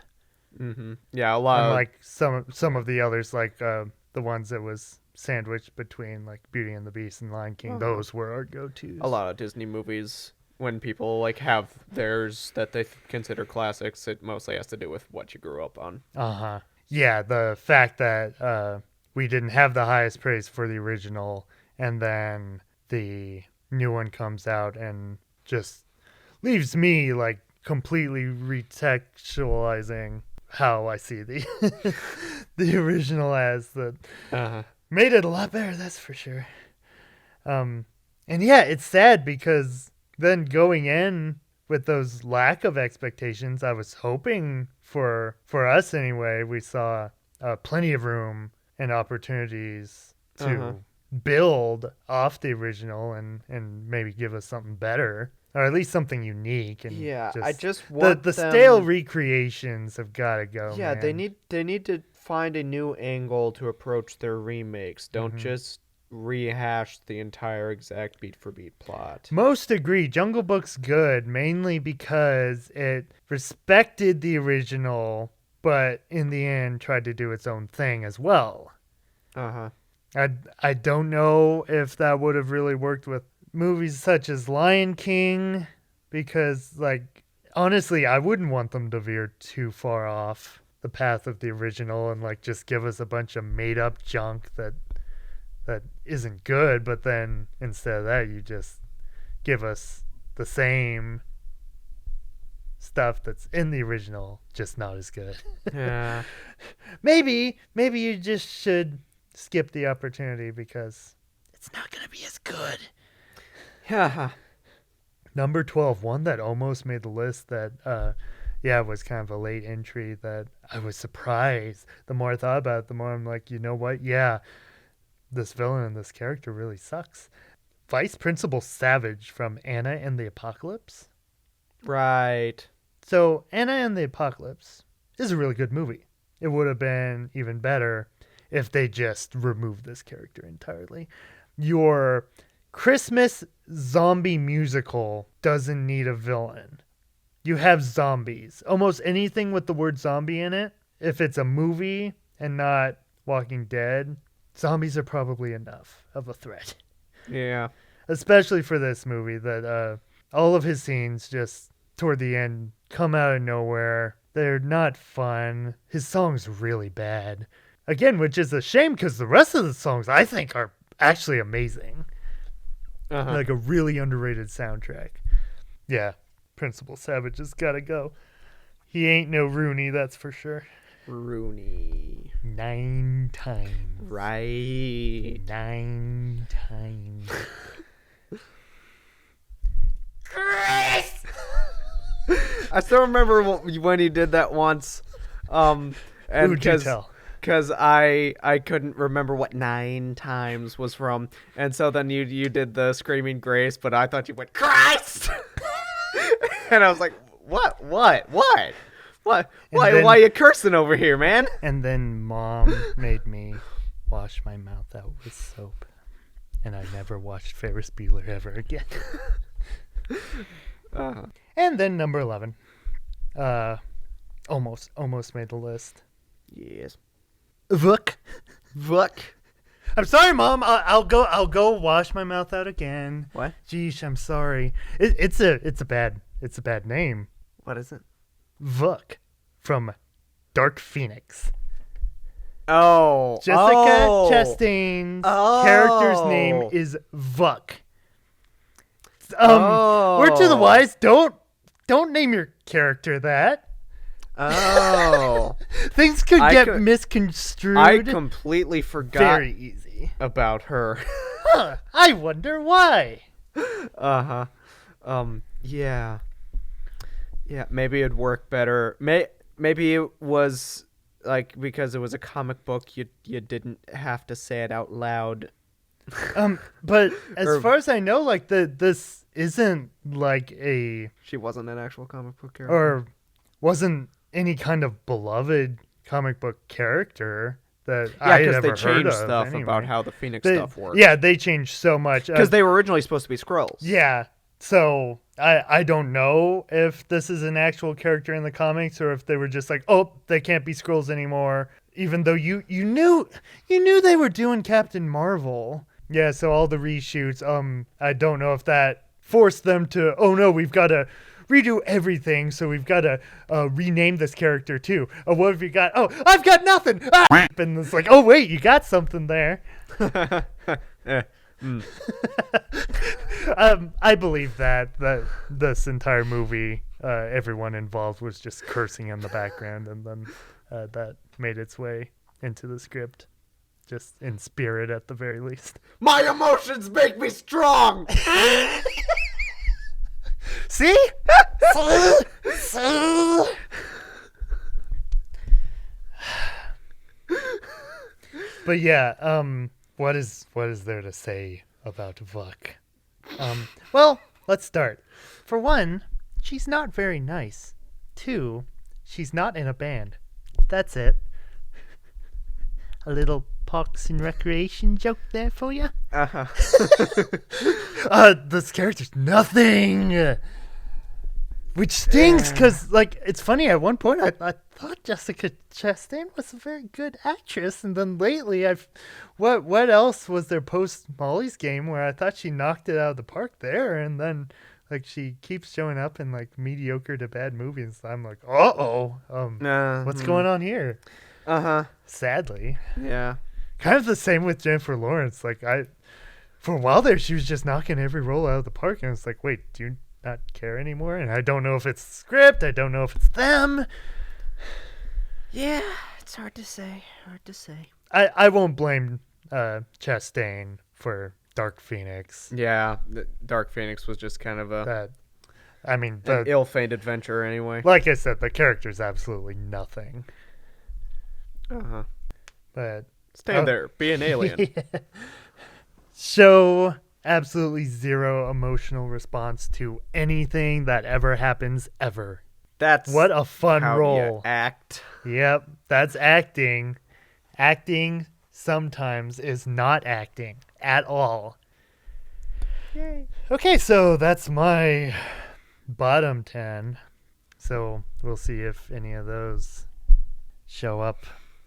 [SPEAKER 4] Yeah, a lot of
[SPEAKER 3] Unlike some of the others, like the ones that was sandwiched between like Beauty and the Beast and Lion King, those were our go-tos.
[SPEAKER 4] a lot of Disney movies, when people like have theirs that they consider classics, it mostly has to do with what you grew up on.
[SPEAKER 3] Yeah, the fact that we didn't have the highest praise for the original, and then the new one comes out and just leaves me like completely retextualizing how I see the the original as that. Made it a lot better, that's for sure. And yeah, it's sad because then going in with those lack of expectations, I was hoping for us anyway, we saw plenty of room and opportunities to build off the original and maybe give us something better. Or at least something unique. And
[SPEAKER 4] Yeah, I just want
[SPEAKER 3] the
[SPEAKER 4] them...
[SPEAKER 3] stale recreations have got to go.
[SPEAKER 4] Yeah,
[SPEAKER 3] man.
[SPEAKER 4] they need to find a new angle to approach their remakes. Don't just rehash the entire exact beat for beat plot.
[SPEAKER 3] Most agree. Jungle Book's good, mainly because it respected the original, but in the end tried to do its own thing as well. I don't know if that would have really worked with movies such as Lion King, because, like, honestly, I wouldn't want them to veer too far off the path of the original and, like, just give us a bunch of made-up junk that isn't good, but then instead of that, you just give us the same stuff that's in the original, just not as good.
[SPEAKER 4] Yeah.
[SPEAKER 3] Maybe you just should skip the opportunity because it's not going to be as good.
[SPEAKER 4] Yeah.
[SPEAKER 3] Number 12, one that almost made the list that, was kind of a late entry that I was surprised. The more I thought about it, the more I'm like, you know what? Yeah, this villain and this character really sucks. Vice Principal Savage from Anna and the Apocalypse.
[SPEAKER 4] Right.
[SPEAKER 3] So, Anna and the Apocalypse is a really good movie. It would have been even better if they just removed this character entirely. Your Christmas zombie musical doesn't need a villain. You have zombies. Almost anything with the word zombie in it, if it's a movie and not Walking Dead, zombies are probably enough of a threat.
[SPEAKER 4] Yeah.
[SPEAKER 3] Especially for this movie, that all of his scenes just toward the end come out of nowhere. They're not fun. His song's really bad. Again, which is a shame because the rest of the songs I think are actually amazing. Like a really underrated soundtrack. Yeah, Principal Savage has got to go. He ain't no Rooney, that's for sure.
[SPEAKER 4] Rooney.
[SPEAKER 3] 9 times.
[SPEAKER 4] Right.
[SPEAKER 3] 9 times.
[SPEAKER 2] Chris!
[SPEAKER 4] I still remember when he did that once. And
[SPEAKER 3] Who do tell?
[SPEAKER 4] Because I couldn't remember what 9 times was from. And so then you did the Screaming Grace, but I thought you went, Christ! And I was like, what? Why are you cursing over here, man?
[SPEAKER 3] And then Mom made me wash my mouth out with soap. And I never watched Ferris Bueller ever again. And then number 11. Almost made the list.
[SPEAKER 4] Yes.
[SPEAKER 3] Vuk.
[SPEAKER 4] Vuck.
[SPEAKER 3] I'm sorry, Mom. I'll go wash my mouth out again.
[SPEAKER 4] What?
[SPEAKER 3] Geesh, I'm sorry. It's a bad name.
[SPEAKER 4] What is it?
[SPEAKER 3] Vuk from Dark Phoenix.
[SPEAKER 4] Oh.
[SPEAKER 3] Jessica Chastain's character's name is Vuk. Word to the wise, don't name your character that.
[SPEAKER 4] Oh.
[SPEAKER 3] Things could get misconstrued.
[SPEAKER 4] I completely forgot
[SPEAKER 3] very easy.
[SPEAKER 4] about her.
[SPEAKER 3] Huh, I wonder why.
[SPEAKER 4] Uh-huh. Yeah. Yeah, maybe it'd work better. Maybe it was like because it was a comic book, you didn't have to say it out loud.
[SPEAKER 3] But as far as I know, like this isn't like
[SPEAKER 4] She wasn't an actual comic book character.
[SPEAKER 3] or wasn't any kind of beloved comic book character that I had ever
[SPEAKER 4] they
[SPEAKER 3] heard
[SPEAKER 4] changed
[SPEAKER 3] of
[SPEAKER 4] stuff
[SPEAKER 3] anyway.
[SPEAKER 4] about how the Phoenix
[SPEAKER 3] They-
[SPEAKER 4] stuff worked.
[SPEAKER 3] Yeah, they changed so much.
[SPEAKER 4] Because they were originally supposed to be Skrulls.
[SPEAKER 3] Yeah, so I don't know if this is an actual character in the comics or if they were just like, oh, they can't be Skrulls anymore. Even though you knew they were doing Captain Marvel. Yeah, so all the reshoots. I don't know if that forced them to. Oh no, we've got to redo everything. So we've got to rename this character too. Oh, what have you got? Oh, I've got nothing. Ah! And it's like, oh wait, you got something there. I believe that this entire movie, everyone involved was just cursing in the background, and then that made its way into the script, just in spirit at the very least.
[SPEAKER 4] My emotions make me strong.
[SPEAKER 3] See? But yeah, what is there to say about Vuk? Well, let's start. For one, she's not very nice. 2, she's not in a band. That's it. A little Parks and Recreation joke there for you.
[SPEAKER 4] Uh-huh.
[SPEAKER 3] This character's nothing. Which stings, because, like, it's funny, at one point I thought Jessica Chastain was a very good actress, and then lately what else was there post Molly's Game where I thought she knocked it out of the park there, and then, like, she keeps showing up in, like, mediocre to bad movies. I'm like, what's going on here?
[SPEAKER 4] Uh-huh.
[SPEAKER 3] Sadly.
[SPEAKER 4] Yeah.
[SPEAKER 3] Kind of the same with Jennifer Lawrence. Like, for a while there, she was just knocking every role out of the park, and it's like, wait, do you not care anymore? And I don't know if it's the script, I don't know if it's them.
[SPEAKER 4] Yeah, it's hard to say.
[SPEAKER 3] I won't blame Chastain for Dark Phoenix.
[SPEAKER 4] Yeah, Dark Phoenix was just kind of
[SPEAKER 3] An
[SPEAKER 4] ill-fated venture anyway.
[SPEAKER 3] like I said, the character's absolutely nothing.
[SPEAKER 4] Uh-huh.
[SPEAKER 3] But
[SPEAKER 4] Stand there, be an alien.
[SPEAKER 3] show absolutely zero emotional response to anything that ever happens ever.
[SPEAKER 4] That's
[SPEAKER 3] What a fun
[SPEAKER 4] how
[SPEAKER 3] role.
[SPEAKER 4] you act.
[SPEAKER 3] Yep, that's acting. Acting sometimes is not acting at all.
[SPEAKER 4] Yay.
[SPEAKER 3] Okay, so that's my bottom 10. So we'll see if any of those show up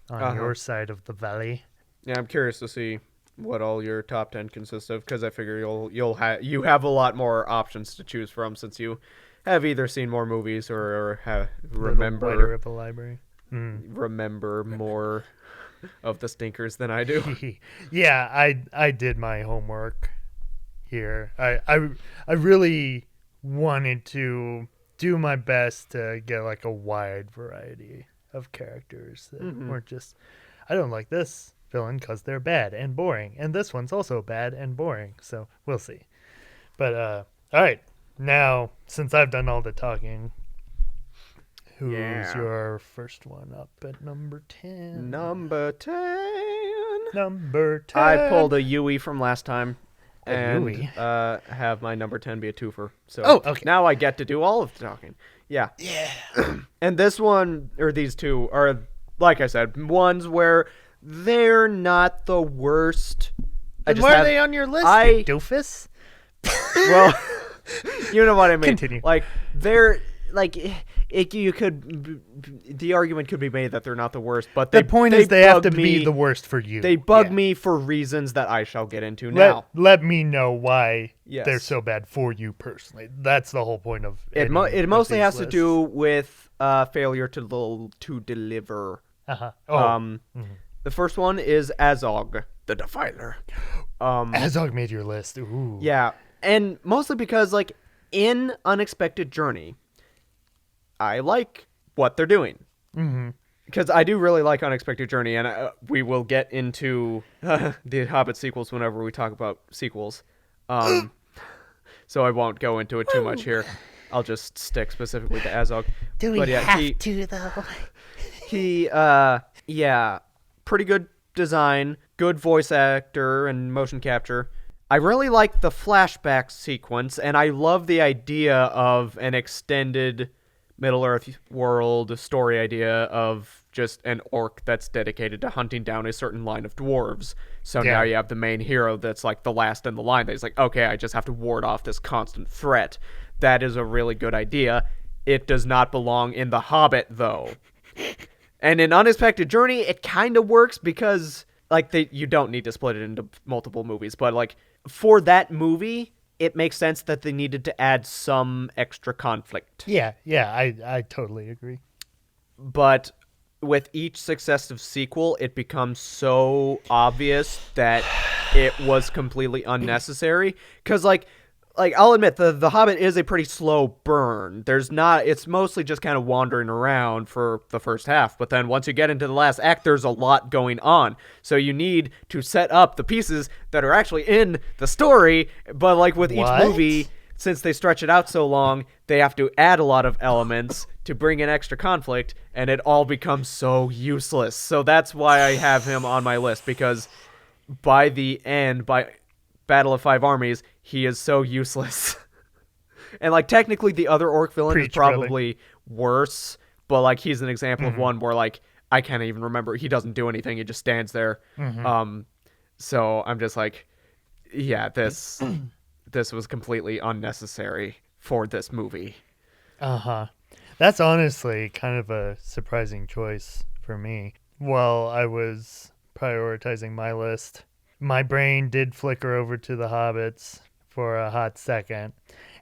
[SPEAKER 3] on your side of the valley.
[SPEAKER 4] Yeah, I'm curious to see what all your top 10 consists of, because I figure you have a lot more options to choose from since you have either seen more movies or have
[SPEAKER 3] Little wider
[SPEAKER 4] remember
[SPEAKER 3] of a library.
[SPEAKER 4] remember more of the stinkers than I do.
[SPEAKER 3] Yeah, I did my homework here. I really wanted to do my best to get like a wide variety of characters that weren't just, I don't like this villain because they're bad and boring, and this one's also bad and boring. So we'll see. But all right, now since I've done all the talking, who's your first one up at number 10?
[SPEAKER 4] Number 10.
[SPEAKER 3] Number 10.
[SPEAKER 4] I pulled a Yui from last time.
[SPEAKER 3] A
[SPEAKER 4] And
[SPEAKER 3] Yui?
[SPEAKER 4] have my number 10 be a twofer. So
[SPEAKER 3] okay.
[SPEAKER 4] Now I get to do all of the talking. Yeah.
[SPEAKER 3] Yeah.
[SPEAKER 4] And this one, or these two, are, like I said, ones where they're not the worst.
[SPEAKER 3] And why are they on your list, you doofus?
[SPEAKER 4] Well, you know what I mean.
[SPEAKER 3] Continue.
[SPEAKER 4] Like, they're, like, you could, the argument could be made that they're not the worst, but
[SPEAKER 3] The point is they have to
[SPEAKER 4] bug
[SPEAKER 3] be
[SPEAKER 4] me-
[SPEAKER 3] the worst for you.
[SPEAKER 4] They bug
[SPEAKER 3] Yeah.
[SPEAKER 4] me for reasons that I shall get into now.
[SPEAKER 3] Let me know why
[SPEAKER 4] Yes.
[SPEAKER 3] they're so bad for you personally. That's the whole point of
[SPEAKER 4] It
[SPEAKER 3] any of
[SPEAKER 4] mostly
[SPEAKER 3] these
[SPEAKER 4] has to
[SPEAKER 3] lists.
[SPEAKER 4] do with failure to deliver.
[SPEAKER 3] Uh-huh. Oh,
[SPEAKER 4] The first one is Azog, the Defiler.
[SPEAKER 3] Azog made your list. Ooh.
[SPEAKER 4] Yeah, and mostly because, like, in Unexpected Journey, I like what they're doing. Because I do really like Unexpected Journey, and we will get into the Hobbit sequels whenever we talk about sequels. So I won't go into it too much here. I'll just stick specifically to Azog.
[SPEAKER 3] Do we
[SPEAKER 4] But yeah,
[SPEAKER 3] have to, though?
[SPEAKER 4] Yeah, pretty good design, good voice actor and motion capture. I really like the flashback sequence, and I love the idea of an extended Middle-earth world story idea of just an orc that's dedicated to hunting down a certain line of dwarves. So
[SPEAKER 3] Yeah.
[SPEAKER 4] now you have the main hero that's like the last in the line. That's like, okay, I just have to ward off this constant threat. That is a really good idea. It does not belong in The Hobbit, though. And in Unexpected Journey, it kind of works because, like, you don't need to split it into multiple movies, but, like, for that movie, it makes sense that they needed to add some extra conflict.
[SPEAKER 3] Yeah, I totally agree.
[SPEAKER 4] But with each successive sequel, it becomes so obvious that it was completely unnecessary. Because, like I'll admit, the Hobbit is a pretty slow burn. It's mostly just kind of wandering around for the first half. But then once you get into the last act, there's a lot going on. So you need to set up the pieces that are actually in the story. But, like, with each movie, since they stretch it out so long, they have to add a lot of elements to bring in extra conflict, and it all becomes so useless. So that's why I have him on my list, because by the end, by Battle of Five Armies, he is so useless. And, like, technically the other orc villain is probably worse, but, like, he's an example of one where, like, I can't even remember. He doesn't do anything. He just stands there. So I'm just like, yeah, this was completely unnecessary for this movie.
[SPEAKER 3] Uh-huh. That's honestly kind of a surprising choice for me. While I was prioritizing my list, my brain did flicker over to the Hobbits for a hot second.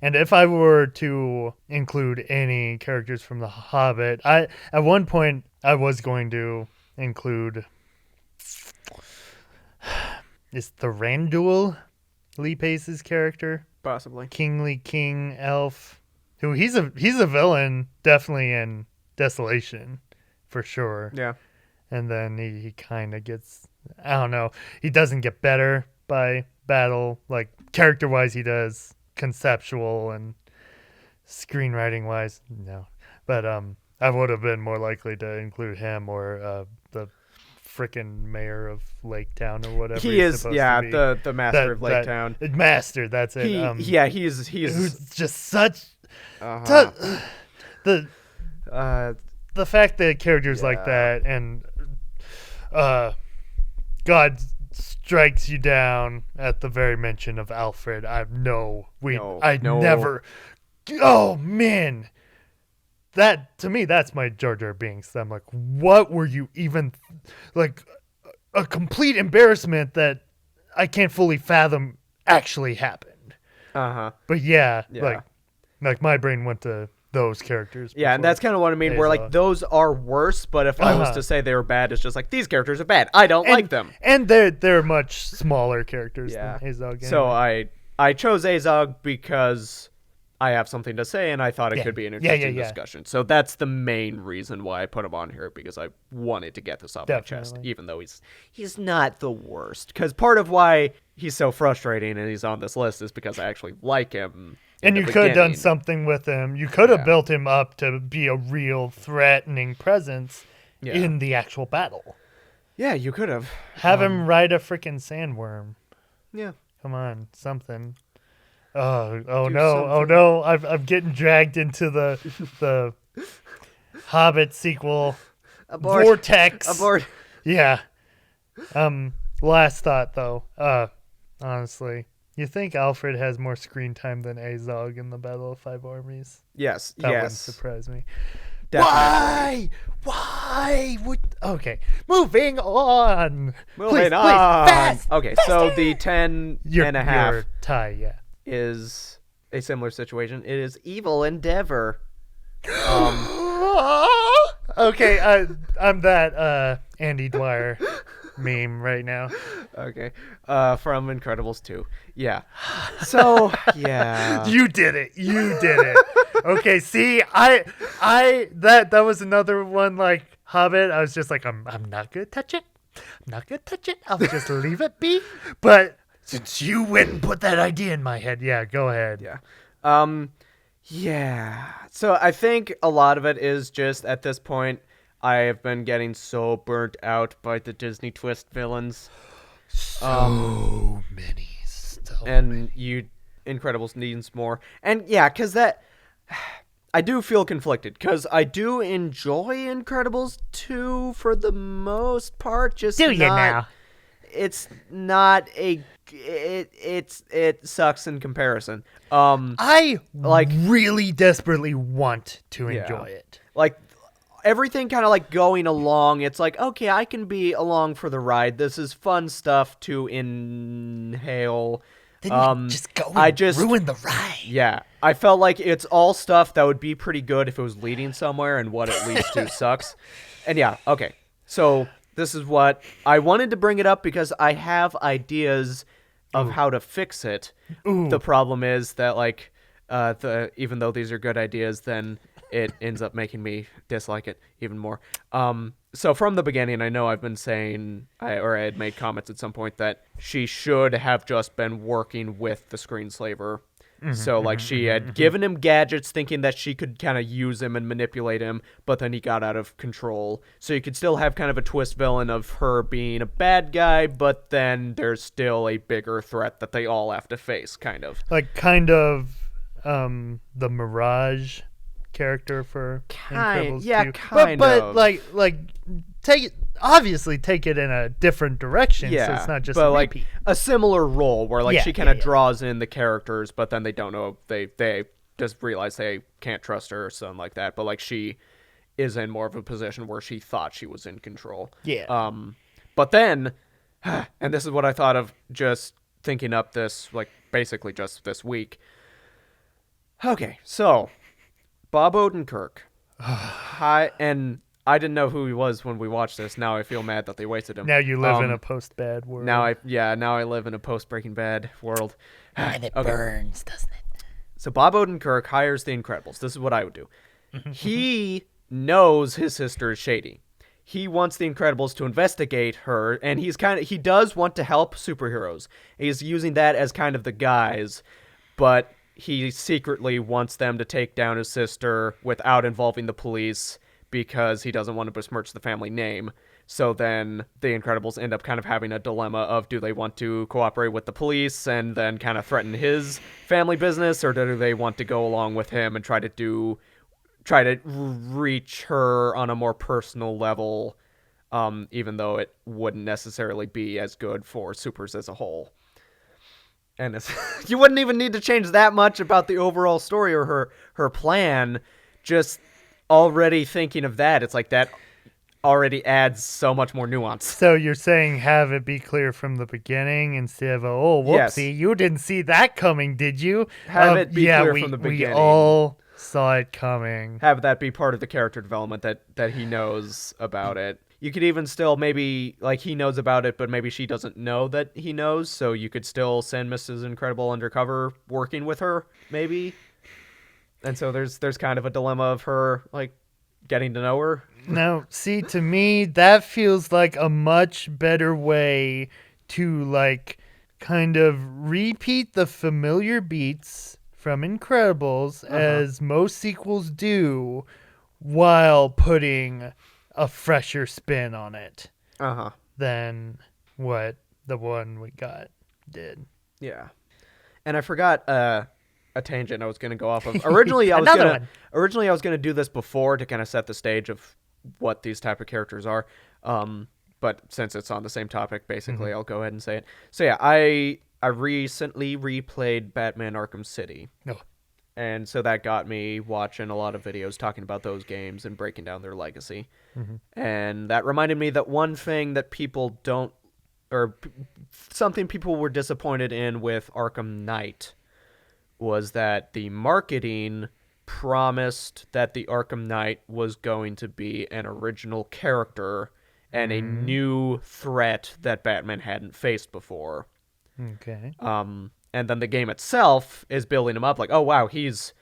[SPEAKER 3] And if I were to include any characters from the Hobbit, at one point I was going to include is the Randuil Lee Pace's character,
[SPEAKER 4] Possibly.
[SPEAKER 3] kingly king elf, who he's a villain definitely in Desolation for sure.
[SPEAKER 4] Yeah.
[SPEAKER 3] And then he kind of gets, I don't know, he doesn't get better by battle, like character-wise he does, conceptual and screenwriting-wise, no. But I would have been more likely to include him or the frickin' mayor of Lake Town or whatever
[SPEAKER 4] He
[SPEAKER 3] he's
[SPEAKER 4] is,
[SPEAKER 3] supposed
[SPEAKER 4] yeah,
[SPEAKER 3] to be.
[SPEAKER 4] the master of Lake Town.
[SPEAKER 3] Master, that's it.
[SPEAKER 4] He's
[SPEAKER 3] who's just such...
[SPEAKER 4] uh-huh.
[SPEAKER 3] The fact that characters like
[SPEAKER 4] Yeah.
[SPEAKER 3] that and God strikes you down at the very mention of Alfred. Never. Oh man, that to me that's my Jar Jar Binks. I'm like, what were you even like? A complete embarrassment that I can't fully fathom actually happened.
[SPEAKER 4] Uh-huh.
[SPEAKER 3] But yeah,
[SPEAKER 4] Yeah.
[SPEAKER 3] like Like my brain went to those characters.
[SPEAKER 4] Yeah, and
[SPEAKER 3] before
[SPEAKER 4] that's kind of what I mean, where like
[SPEAKER 3] Azog.
[SPEAKER 4] those are worse, but if I was to say they were bad, it's just like these characters are bad. I don't like them.
[SPEAKER 3] And they're much smaller characters
[SPEAKER 4] Yeah.
[SPEAKER 3] than Azog.
[SPEAKER 4] So
[SPEAKER 3] anyway.
[SPEAKER 4] I chose Azog because I have something to say, and I thought it could be an interesting discussion. So that's the main reason why I put him on here, because I wanted to get this off my chest, even though he's not the worst. Because part of why he's so frustrating and he's on this list is because I actually like him.
[SPEAKER 3] And you could have done something with him. You could have built him up to be a real threatening presence in the actual battle.
[SPEAKER 4] Yeah, you could have.
[SPEAKER 3] Have him ride a freaking sandworm.
[SPEAKER 4] Yeah.
[SPEAKER 3] Come on, something. Oh no! I'm getting dragged into the Hobbit sequel.
[SPEAKER 4] Abort.
[SPEAKER 3] Vortex.
[SPEAKER 4] Abort.
[SPEAKER 3] Yeah. Last thought though. Honestly, you think Alfred has more screen time than Azog in the Battle of Five Armies?
[SPEAKER 4] Yes.
[SPEAKER 3] That wouldn't surprise me.
[SPEAKER 4] Definitely.
[SPEAKER 3] Why? Okay, moving on.
[SPEAKER 4] Please,
[SPEAKER 3] fast.
[SPEAKER 4] Okay, so the 10 and a half
[SPEAKER 3] your tie, yeah.
[SPEAKER 4] is a similar situation. It is Evil Endeavor.
[SPEAKER 3] Okay, I'm that Andy Dwyer meme right now.
[SPEAKER 4] Okay, from Incredibles 2. Yeah. So yeah.
[SPEAKER 3] You did it. Okay, see, that was another one like Hobbit. I was just like, I'm not gonna touch it. I'll just leave it be. But since you went and put that idea in my head, yeah, go ahead.
[SPEAKER 4] Yeah. Yeah. So I think a lot of it is just at this point, I have been getting so burnt out by the Disney twist villains.
[SPEAKER 3] So many.
[SPEAKER 4] And Incredibles needs more. And yeah, because I do feel conflicted, because I do enjoy Incredibles 2 for the most part. Just
[SPEAKER 3] do you now?
[SPEAKER 4] It's not it sucks in comparison.
[SPEAKER 3] I really desperately want to enjoy it.
[SPEAKER 4] Like everything kind of like going along. It's like, okay, I can be along for the ride. This is fun stuff to inhale.
[SPEAKER 3] Then just go and ruin the ride.
[SPEAKER 4] Yeah. I felt like it's all stuff that would be pretty good if it was leading somewhere, and what it leads to sucks. And yeah, okay. So this is what I wanted to bring it up, because I have ideas of how to fix it.
[SPEAKER 3] Ooh.
[SPEAKER 4] The problem is that like even though these are good ideas, then it ends up making me dislike it even more. So from the beginning, I know I've been saying, I had made comments at some point that she should have just been working with the screenslaver. So like she had given him gadgets thinking that she could kind of use him and manipulate him, but then he got out of control. So you could still have kind of a twist villain of her being a bad guy, but then there's still a bigger threat that they all have to face, kind of.
[SPEAKER 3] Like the Mirage character for Incredibles 2. But like take it in a different direction, so it's not just
[SPEAKER 4] but
[SPEAKER 3] a
[SPEAKER 4] like
[SPEAKER 3] repeat.
[SPEAKER 4] a similar role where like she kind of draws in the characters, but then they don't know, they just realize they can't trust her or something like that. But like she is in more of a position where she thought she was in control. But then, and this is what I thought of just thinking up this, like basically just this week. Okay, so Bob Odenkirk. And I didn't know who he was when we watched this. Now I feel mad that they wasted him.
[SPEAKER 3] Now you live in a post-Bad world.
[SPEAKER 4] Now I live in a post-Breaking Bad world.
[SPEAKER 1] And it burns, doesn't it?
[SPEAKER 4] So Bob Odenkirk hires the Incredibles. This is what I would do. He knows his sister is shady. He wants the Incredibles to investigate her, and he does want to help superheroes. He's using that as kind of the guise, but he secretly wants them to take down his sister without involving the police because he doesn't want to besmirch the family name. So then the Incredibles end up kind of having a dilemma of, do they want to cooperate with the police and then kind of threaten his family business, or do they want to go along with him and try to reach her on a more personal level, even though it wouldn't necessarily be as good for supers as a whole. And you wouldn't even need to change that much about the overall story or her plan. Just already thinking of that, it's like that already adds so much more nuance.
[SPEAKER 3] So you're saying have it be clear from the beginning instead of, oh, whoopsie,
[SPEAKER 4] Yes.
[SPEAKER 3] you didn't see that coming, did you?
[SPEAKER 4] Have it be clear from the
[SPEAKER 3] We
[SPEAKER 4] beginning.
[SPEAKER 3] all saw it coming.
[SPEAKER 4] Have that be part of the character development that he knows about it. You could even still maybe, like, he knows about it, but maybe she doesn't know that he knows, so you could still send Mrs. Incredible undercover working with her, maybe. And so there's kind of a dilemma of her, like, getting to know her.
[SPEAKER 3] Now, see, to me, that feels like a much better way to, like, kind of repeat the familiar beats from Incredibles, as most sequels do, while putting a fresher spin on it than what the one we got did.
[SPEAKER 4] Yeah. And I forgot a tangent I was going to go off of. Originally, I was going to do this before to kind of set the stage of what these type of characters are. But since it's on the same topic, basically, I'll go ahead and say it. So yeah, I recently replayed Batman Arkham City.
[SPEAKER 3] Oh.
[SPEAKER 4] And so that got me watching a lot of videos talking about those games and breaking down their legacy. And that reminded me that one thing that people don't, or something people were disappointed in with Arkham Knight was that the marketing promised that the Arkham Knight was going to be an original character and a new threat that Batman hadn't faced before.
[SPEAKER 3] Okay.
[SPEAKER 4] And then the game itself is building him up like, oh wow, he's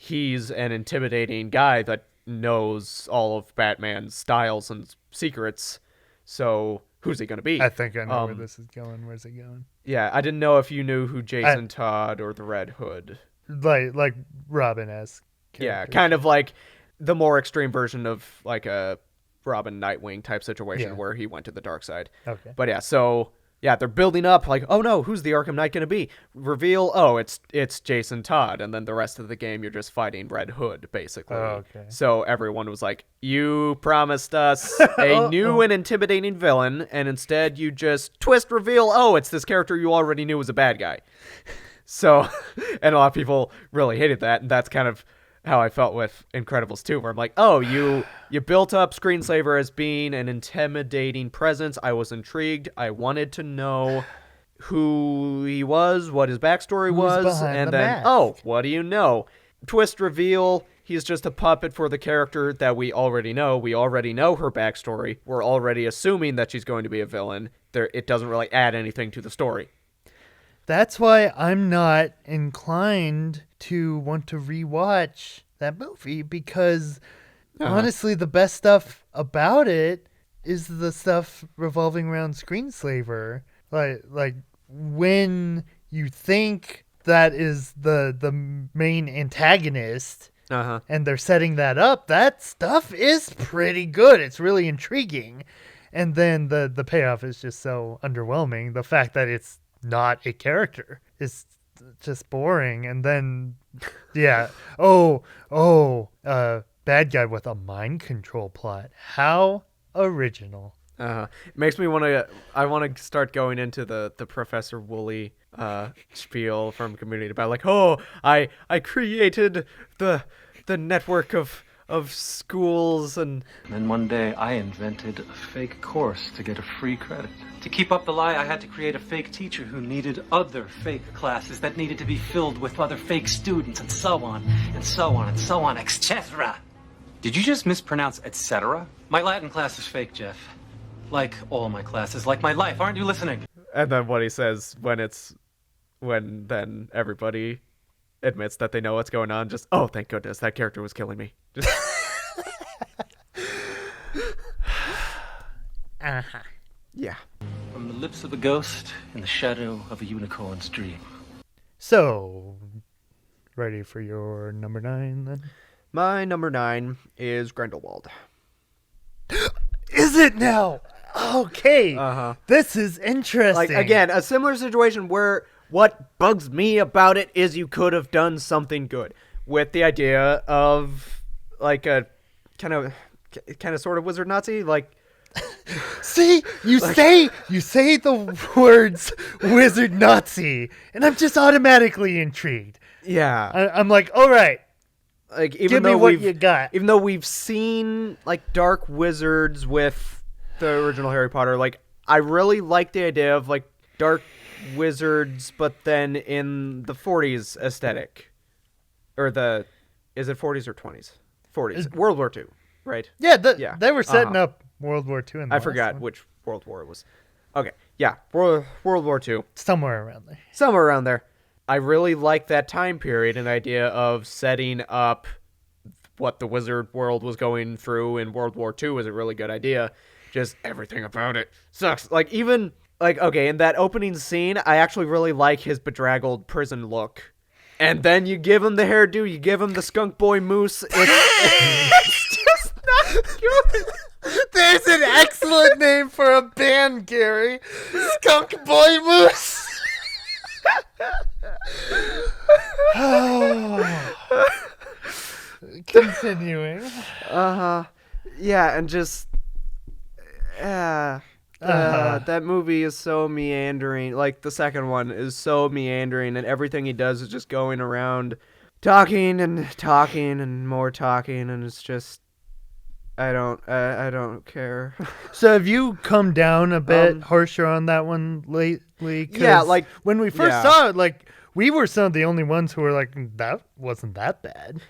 [SPEAKER 4] an intimidating guy that knows all of Batman's styles and secrets. So who's he gonna be?
[SPEAKER 3] I think I know where this is going. Where's it going?
[SPEAKER 4] Yeah, I didn't know if you knew who Jason Todd or the Red Hood.
[SPEAKER 3] Like Robin-esque.
[SPEAKER 4] Yeah, kind of like the more extreme version of like a Robin Nightwing type situation where he went to the dark side.
[SPEAKER 3] Okay.
[SPEAKER 4] But yeah, so yeah, they're building up like, oh no, who's the Arkham Knight going to be? Reveal, oh, it's Jason Todd, and then the rest of the game you're just fighting Red Hood basically.
[SPEAKER 3] Oh, okay.
[SPEAKER 4] So everyone was like, you promised us a new and intimidating villain, and instead you just twist reveal, oh, it's this character you already knew was a bad guy. So, and a lot of people really hated that, and that's kind of how I felt with Incredibles 2, where I'm like, oh, you built up Screenslaver as being an intimidating presence. I was intrigued. I wanted to know who he was, what his backstory was, and then,
[SPEAKER 3] mask?
[SPEAKER 4] oh, what do you know? Twist reveal, he's just a puppet for the character that we already know. We already know her backstory. We're already assuming that she's going to be a villain. It doesn't really add anything to the story.
[SPEAKER 3] That's why I'm not inclined to want to rewatch that movie, because honestly, the best stuff about it is the stuff revolving around Screenslaver. Like when you think that is the main antagonist, and they're setting that up, that stuff is pretty good. It's really intriguing. And then the payoff is just so underwhelming. The fact that it's not a character is just boring. And then bad guy with a mind control plot. How original.
[SPEAKER 4] It makes me want to start going into the Professor Woolley spiel from Community about like, oh, I created the network of schools, and
[SPEAKER 5] then one day I invented a fake course to get a free credit. To keep up the lie, I had to create a fake teacher who needed other fake classes that needed to be filled with other fake students, and so on, and so on, and so on, etc. Did you just mispronounce etc.? My Latin class is fake, Jeff. Like all my classes, like my life. Aren't you listening?
[SPEAKER 4] And then what he says when then everybody admits that they know what's going on, just, oh, thank goodness, that character was killing me. Just... Yeah.
[SPEAKER 5] From the lips of a ghost in the shadow of a unicorn's dream.
[SPEAKER 3] So, ready for your number 9 then?
[SPEAKER 4] My number 9 is Grindelwald.
[SPEAKER 3] Is it now? Okay. This is interesting.
[SPEAKER 4] Like, again, a similar situation where what bugs me about it is you could have done something good with the idea of like a kind of sort of wizard Nazi, like.
[SPEAKER 3] See, you say the words wizard Nazi, and I'm just automatically intrigued.
[SPEAKER 4] Yeah.
[SPEAKER 3] I'm like, all right,
[SPEAKER 4] like even
[SPEAKER 3] Give me
[SPEAKER 4] though
[SPEAKER 3] what
[SPEAKER 4] we've
[SPEAKER 3] you got.
[SPEAKER 4] even though we've seen like dark wizards with the original Harry Potter, like I really like the idea of like dark wizards, but then in the 40s aesthetic, or is it 40s or 20s? 40s, World War II, right?
[SPEAKER 3] Yeah,
[SPEAKER 4] Yeah.
[SPEAKER 3] they were setting up World War II in the
[SPEAKER 4] I
[SPEAKER 3] last
[SPEAKER 4] forgot
[SPEAKER 3] one.
[SPEAKER 4] which World War it was. Okay, yeah, World War II,
[SPEAKER 3] Somewhere around there.
[SPEAKER 4] somewhere around there. I really like that time period and idea of setting up what the wizard world was going through in World War II was a really good idea. Just everything about it sucks. Like even like okay, in that opening scene, I actually really like his bedraggled prison look. And then you give him the hairdo, you give him the skunk boy moose. It's just not good.
[SPEAKER 3] There's an excellent name for a band, Gary. Skunk Boy Moose. Continuing.
[SPEAKER 4] Yeah, and just that movie is so meandering. Like the second one is so meandering, and everything he does is just going around talking and talking and more talking, and it's just I don't care.
[SPEAKER 3] So have you come down a bit harsher on that one lately? 'Cause
[SPEAKER 4] Yeah, like
[SPEAKER 3] when we first saw it, like we were some of the only ones who were like, that wasn't that bad.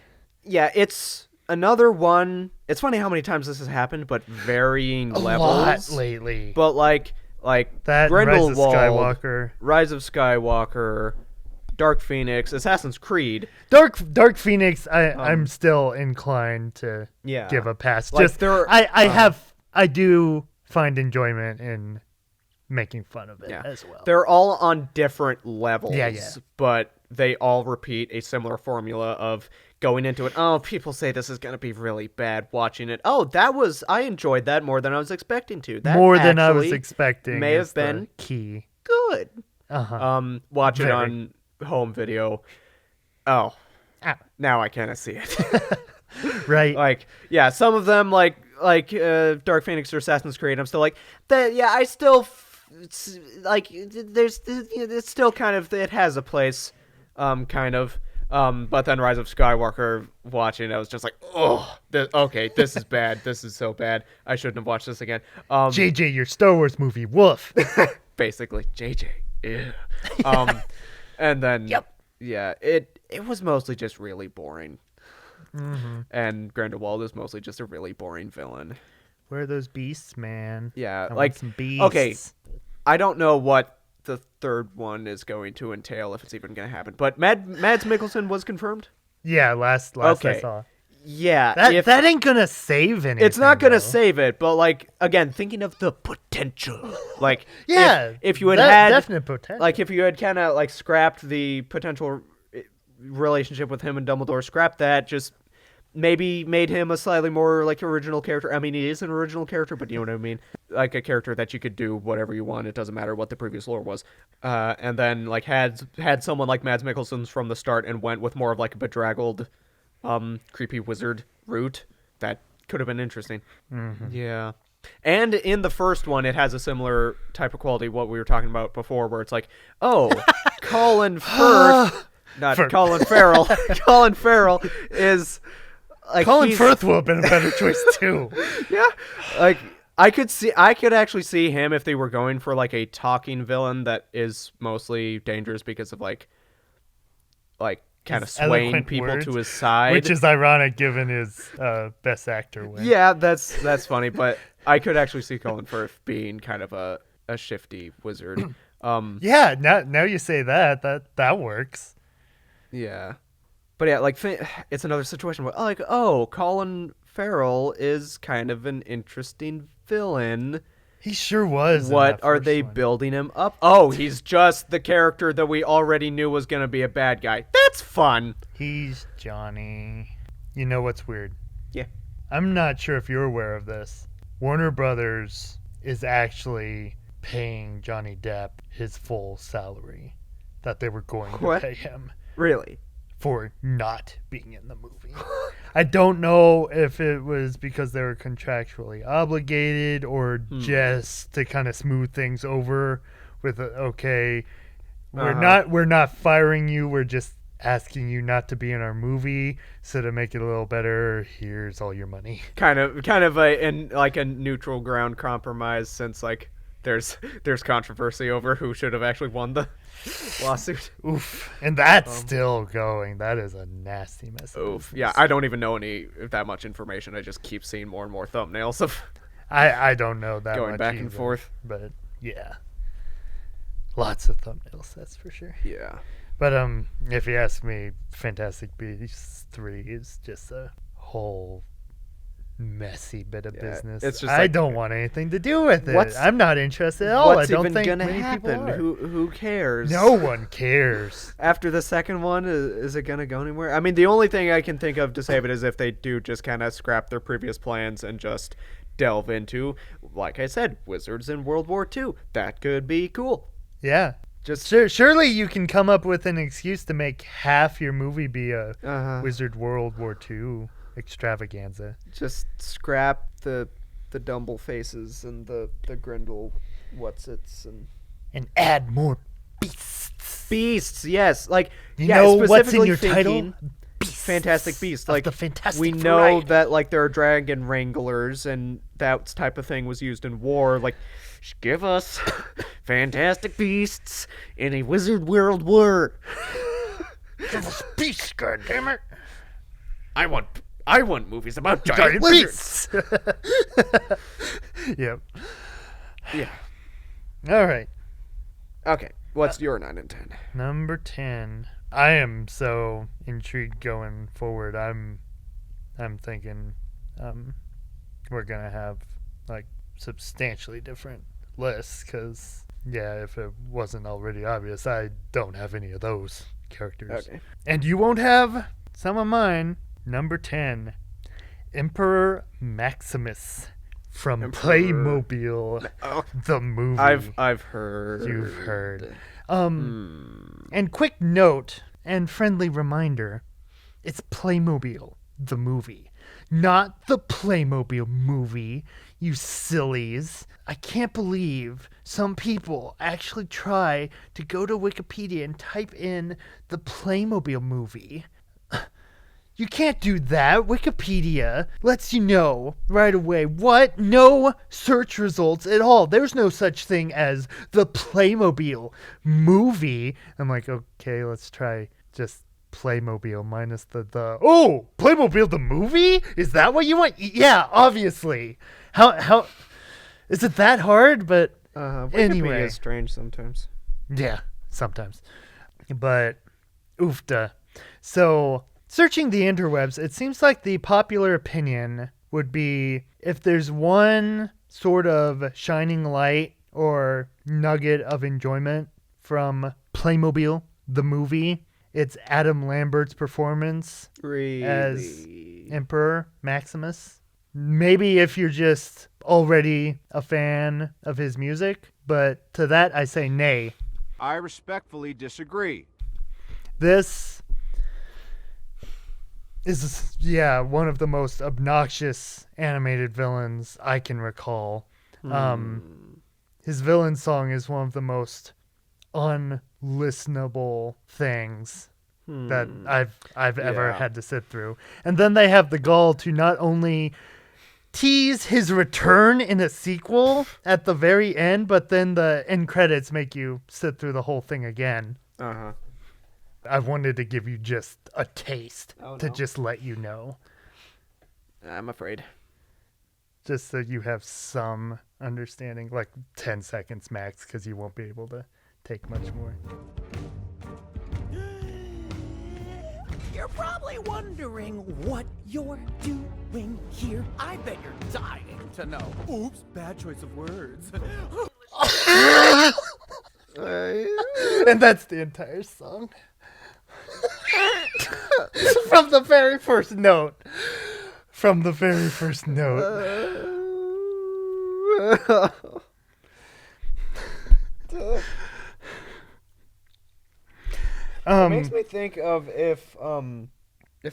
[SPEAKER 4] Yeah, it's another one. It's funny how many times this has happened, but varying levels.
[SPEAKER 3] Lot lately.
[SPEAKER 4] But like
[SPEAKER 3] That
[SPEAKER 4] Grindelwald,
[SPEAKER 3] Rise
[SPEAKER 4] Rise
[SPEAKER 3] of Skywalker.
[SPEAKER 4] of Skywalker, Dark Phoenix, Assassin's Creed.
[SPEAKER 3] Dark Phoenix, I'm still inclined to
[SPEAKER 4] Yeah.
[SPEAKER 3] give a pass.
[SPEAKER 4] Like,
[SPEAKER 3] Just
[SPEAKER 4] there-
[SPEAKER 3] I do find enjoyment in making fun of it as well.
[SPEAKER 4] They're all on different levels.
[SPEAKER 3] Yeah.
[SPEAKER 4] But they all repeat a similar formula of going into it. Oh, people say this is going to be really bad. Watching it. Oh, I enjoyed that more than I was expecting to. That
[SPEAKER 3] More than I was
[SPEAKER 4] actually
[SPEAKER 3] expecting.
[SPEAKER 4] may
[SPEAKER 3] is
[SPEAKER 4] have been
[SPEAKER 3] the key.
[SPEAKER 4] good. Watch it
[SPEAKER 3] Very.
[SPEAKER 4] on home video. Oh,
[SPEAKER 3] Ah.
[SPEAKER 4] now I kind of see it.
[SPEAKER 3] Right.
[SPEAKER 4] Like, yeah, some of them like Dark Phoenix or Assassin's Creed. I'm still like that. Yeah, I still it's still kind of, it has a place, kind of. But then Rise of Skywalker, watching, I was just like, oh, this is bad. This is so bad. I shouldn't have watched this again.
[SPEAKER 3] JJ, your Star Wars movie, woof.
[SPEAKER 4] Basically, JJ. Ew. And then, yeah, it was mostly just really boring.
[SPEAKER 3] Mm-hmm.
[SPEAKER 4] And Grindelwald is mostly just a really boring villain.
[SPEAKER 3] Where are those beasts, man?
[SPEAKER 4] Yeah,
[SPEAKER 3] I
[SPEAKER 4] like
[SPEAKER 3] want some beasts.
[SPEAKER 4] okay, I don't know what the third one is going to entail, if it's even going to happen. But Mads Mikkelsen was confirmed.
[SPEAKER 3] Yeah, last I
[SPEAKER 4] Okay.
[SPEAKER 3] saw.
[SPEAKER 4] Yeah,
[SPEAKER 3] That ain't gonna save anything.
[SPEAKER 4] it's not going to
[SPEAKER 3] though.
[SPEAKER 4] save it. But like again, thinking of the potential, like
[SPEAKER 3] Yeah,
[SPEAKER 4] if you had
[SPEAKER 3] definite potential.
[SPEAKER 4] like if you had kind of like scrapped the potential relationship with him and Dumbledore, scrapped that, just maybe made him a slightly more like original character. I mean, he is an original character, but you know what I mean? Like a character that you could do whatever you want. It doesn't matter what the previous lore was. And then like had someone like Mads Mikkelsen's from the start and went with more of like a bedraggled, creepy wizard route. That could have been interesting.
[SPEAKER 3] Mm-hmm.
[SPEAKER 4] Yeah. And in the first one, it has a similar type of quality, what we were talking about before, where it's like, oh, Colin Firth, not Colin Farrell. Colin Farrell is like
[SPEAKER 3] Colin Firth would have been a better choice too.
[SPEAKER 4] Yeah, like I could actually see him if they were going for like a talking villain that is mostly dangerous because of like kind of
[SPEAKER 3] His
[SPEAKER 4] swaying
[SPEAKER 3] eloquent
[SPEAKER 4] people
[SPEAKER 3] words,
[SPEAKER 4] to his side,
[SPEAKER 3] which is ironic given his Best Actor win.
[SPEAKER 4] yeah, that's funny. But I could actually see Colin Firth being kind of a shifty wizard.
[SPEAKER 3] Yeah, now you say that works.
[SPEAKER 4] Yeah, but yeah, like it's another situation where like, oh, Colin Farrell is kind of an interesting villain.
[SPEAKER 3] He sure was. in
[SPEAKER 4] What
[SPEAKER 3] that
[SPEAKER 4] are
[SPEAKER 3] first
[SPEAKER 4] they
[SPEAKER 3] one.
[SPEAKER 4] building him up? Oh, he's just the character that we already knew was gonna be a bad guy. That's fun.
[SPEAKER 3] He's Johnny. You know what's weird?
[SPEAKER 4] Yeah.
[SPEAKER 3] I'm not sure if you're aware of this. Warner Brothers is actually paying Johnny Depp his full salary that they were going to
[SPEAKER 4] What?
[SPEAKER 3] pay him
[SPEAKER 4] Really?
[SPEAKER 3] for not being in the movie. I don't know if it was because they were contractually obligated or just to kind of smooth things over with we're not firing you, we're just asking you not to be in our movie, so to make it a little better, here's all your money.
[SPEAKER 4] Kind of a neutral ground compromise, since like there's controversy over who should have actually won the lawsuit.
[SPEAKER 3] Oof. And that's still going. That is a nasty mess.
[SPEAKER 4] Oof. Yeah, I don't even know that much information. I just keep seeing more and more thumbnails of
[SPEAKER 3] I don't know that
[SPEAKER 4] going
[SPEAKER 3] much
[SPEAKER 4] back
[SPEAKER 3] either,
[SPEAKER 4] and forth.
[SPEAKER 3] but yeah, lots of thumbnails, that's for sure.
[SPEAKER 4] Yeah.
[SPEAKER 3] But if you ask me, Fantastic Beasts 3 is just a whole messy bit of business.
[SPEAKER 4] It's just
[SPEAKER 3] I
[SPEAKER 4] like,
[SPEAKER 3] don't want anything to do with it.
[SPEAKER 4] what's-
[SPEAKER 3] I'm not interested at all. I
[SPEAKER 4] What's
[SPEAKER 3] don't
[SPEAKER 4] even
[SPEAKER 3] think
[SPEAKER 4] gonna
[SPEAKER 3] many
[SPEAKER 4] happen?
[SPEAKER 3] people are.
[SPEAKER 4] Who cares?
[SPEAKER 3] No one cares.
[SPEAKER 4] After the second one, is it gonna go anywhere? I mean, the only thing I can think of to save it is if they do just kind of scrap their previous plans and just delve into, like I said, wizards in World War II. That could be cool.
[SPEAKER 3] Yeah.
[SPEAKER 4] Just
[SPEAKER 3] Surely you can come up with an excuse to make half your movie be a Wizard World War II extravaganza.
[SPEAKER 4] just scrap the Dumble faces and the Grendel whatsits
[SPEAKER 3] And add more beasts.
[SPEAKER 4] beasts. Yes, like
[SPEAKER 3] You know what's in
[SPEAKER 4] specifically
[SPEAKER 3] your title?
[SPEAKER 4] thinking Fantastic Beasts.
[SPEAKER 3] Of
[SPEAKER 4] Like
[SPEAKER 3] the Fantastic
[SPEAKER 4] we know
[SPEAKER 3] Variety.
[SPEAKER 4] that like there are dragon wranglers and that type of thing was used in war. Like, give us Fantastic Beasts in a Wizard World War.
[SPEAKER 3] Give us beasts, goddammit.
[SPEAKER 4] I want movies about
[SPEAKER 3] Giant
[SPEAKER 4] lizards.
[SPEAKER 3] beasts. Yep.
[SPEAKER 4] Yeah.
[SPEAKER 3] All right.
[SPEAKER 4] Okay. What's your 9 and 10?
[SPEAKER 3] Number 10. I am so intrigued going forward. I'm thinking we're going to have like substantially different lists cuz yeah, if it wasn't already obvious, I don't have any of those characters.
[SPEAKER 4] Okay.
[SPEAKER 3] And you won't have some of mine. Number 10. Emperor Maximus from Playmobil, the movie.
[SPEAKER 4] I've heard.
[SPEAKER 3] You've heard. And quick note and friendly reminder, it's Playmobil, the movie, not the Playmobil movie, you sillies. I can't believe some people actually try to go to Wikipedia and type in the Playmobil movie. You can't do that. Wikipedia lets you know right away. What? No search results at all. There's no such thing as the Playmobil movie. I'm like, okay, let's try just Playmobil minus the. Oh, Playmobil the movie? Is that what you want? Yeah, obviously. How is it that hard? But
[SPEAKER 4] Wikipedia
[SPEAKER 3] anyway,
[SPEAKER 4] is strange sometimes.
[SPEAKER 3] yeah, sometimes. But oofta. So, searching the interwebs, it seems like the popular opinion would be if there's one sort of shining light or nugget of enjoyment from Playmobil, the movie, it's Adam Lambert's performance
[SPEAKER 4] Really?
[SPEAKER 3] as Emperor Maximus. Maybe if you're just already a fan of his music, but to that I say nay.
[SPEAKER 6] I respectfully disagree.
[SPEAKER 3] This is, yeah, one of the most obnoxious animated villains I can recall. His villain song is one of the most unlistenable things that I've ever had to sit through. And then they have the gall to not only tease his return in a sequel at the very end, but then the end credits make you sit through the whole thing again.
[SPEAKER 4] Uh-huh.
[SPEAKER 3] I wanted to give you just a taste to
[SPEAKER 4] no.
[SPEAKER 3] just let you know,
[SPEAKER 4] I'm afraid.
[SPEAKER 3] just so you have some understanding, like 10 seconds max, because you won't be able to take much more.
[SPEAKER 2] You're probably wondering what you're doing here. I bet you're dying to know. Oops, bad choice of words.
[SPEAKER 3] And that's the entire song. From the very first note. From the very first note.
[SPEAKER 4] It makes me think of if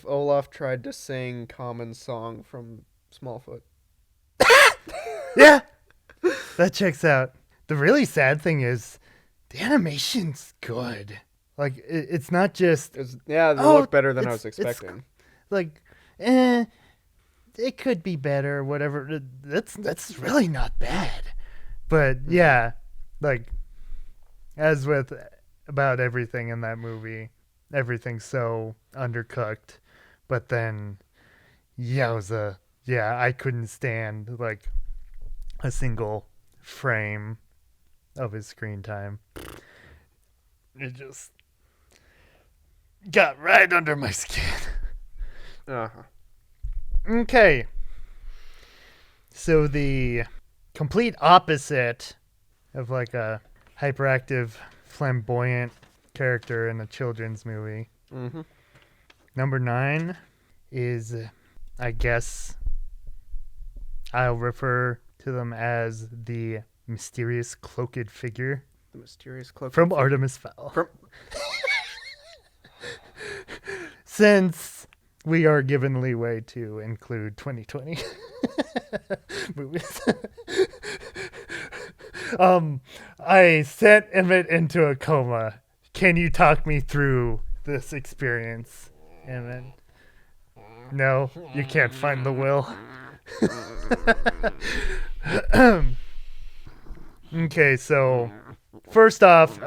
[SPEAKER 4] Olaf tried to sing Common's song from Smallfoot.
[SPEAKER 3] Yeah, that checks out. The really sad thing is the animation's good. Like it's not just
[SPEAKER 4] They look better than I was expecting.
[SPEAKER 3] like, it could be better, whatever. That's really not bad. But yeah, like as with about everything in that movie, everything's so undercooked. But then, yowza, yeah, I couldn't stand like a single frame of his screen time. It just got right under my skin.
[SPEAKER 4] Uh-huh.
[SPEAKER 3] Okay. So the complete opposite of like a hyperactive, flamboyant character in a children's movie.
[SPEAKER 4] Mm-hmm.
[SPEAKER 3] Number 9 is, I guess, I'll refer to them as the mysterious cloaked figure
[SPEAKER 4] The mysterious cloak
[SPEAKER 3] from Artemis Fowl.
[SPEAKER 4] From-
[SPEAKER 3] Since we are given leeway to include 2020 movies. I sent Emmett into a coma. Can you talk me through this experience, Emmett? No, you can't find the will. Okay, so first off,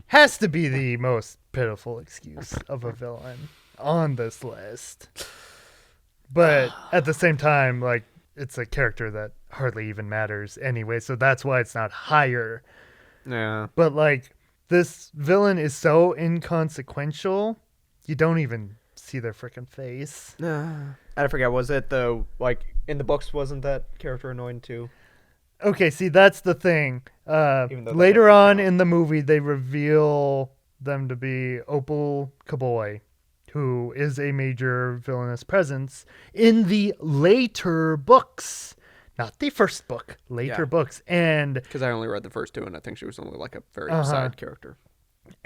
[SPEAKER 3] has to be the most pitiful excuse of a villain on this list. But at the same time, like, it's a character that hardly even matters anyway, so that's why it's not higher.
[SPEAKER 4] Yeah.
[SPEAKER 3] But like, this villain is so inconsequential, you don't even see their freaking face.
[SPEAKER 4] I forget, was it like in the books, wasn't that character annoying too?
[SPEAKER 3] Okay, see, that's the thing.
[SPEAKER 4] Even though they
[SPEAKER 3] Later
[SPEAKER 4] definitely
[SPEAKER 3] on
[SPEAKER 4] count.
[SPEAKER 3] in the movie, they reveal them to be Opal Kaboy, who is a major villainous presence in the later books. Not the first book, later
[SPEAKER 4] Yeah.
[SPEAKER 3] books. And
[SPEAKER 4] Because I only read the first 2, and I think she was only like a very side character.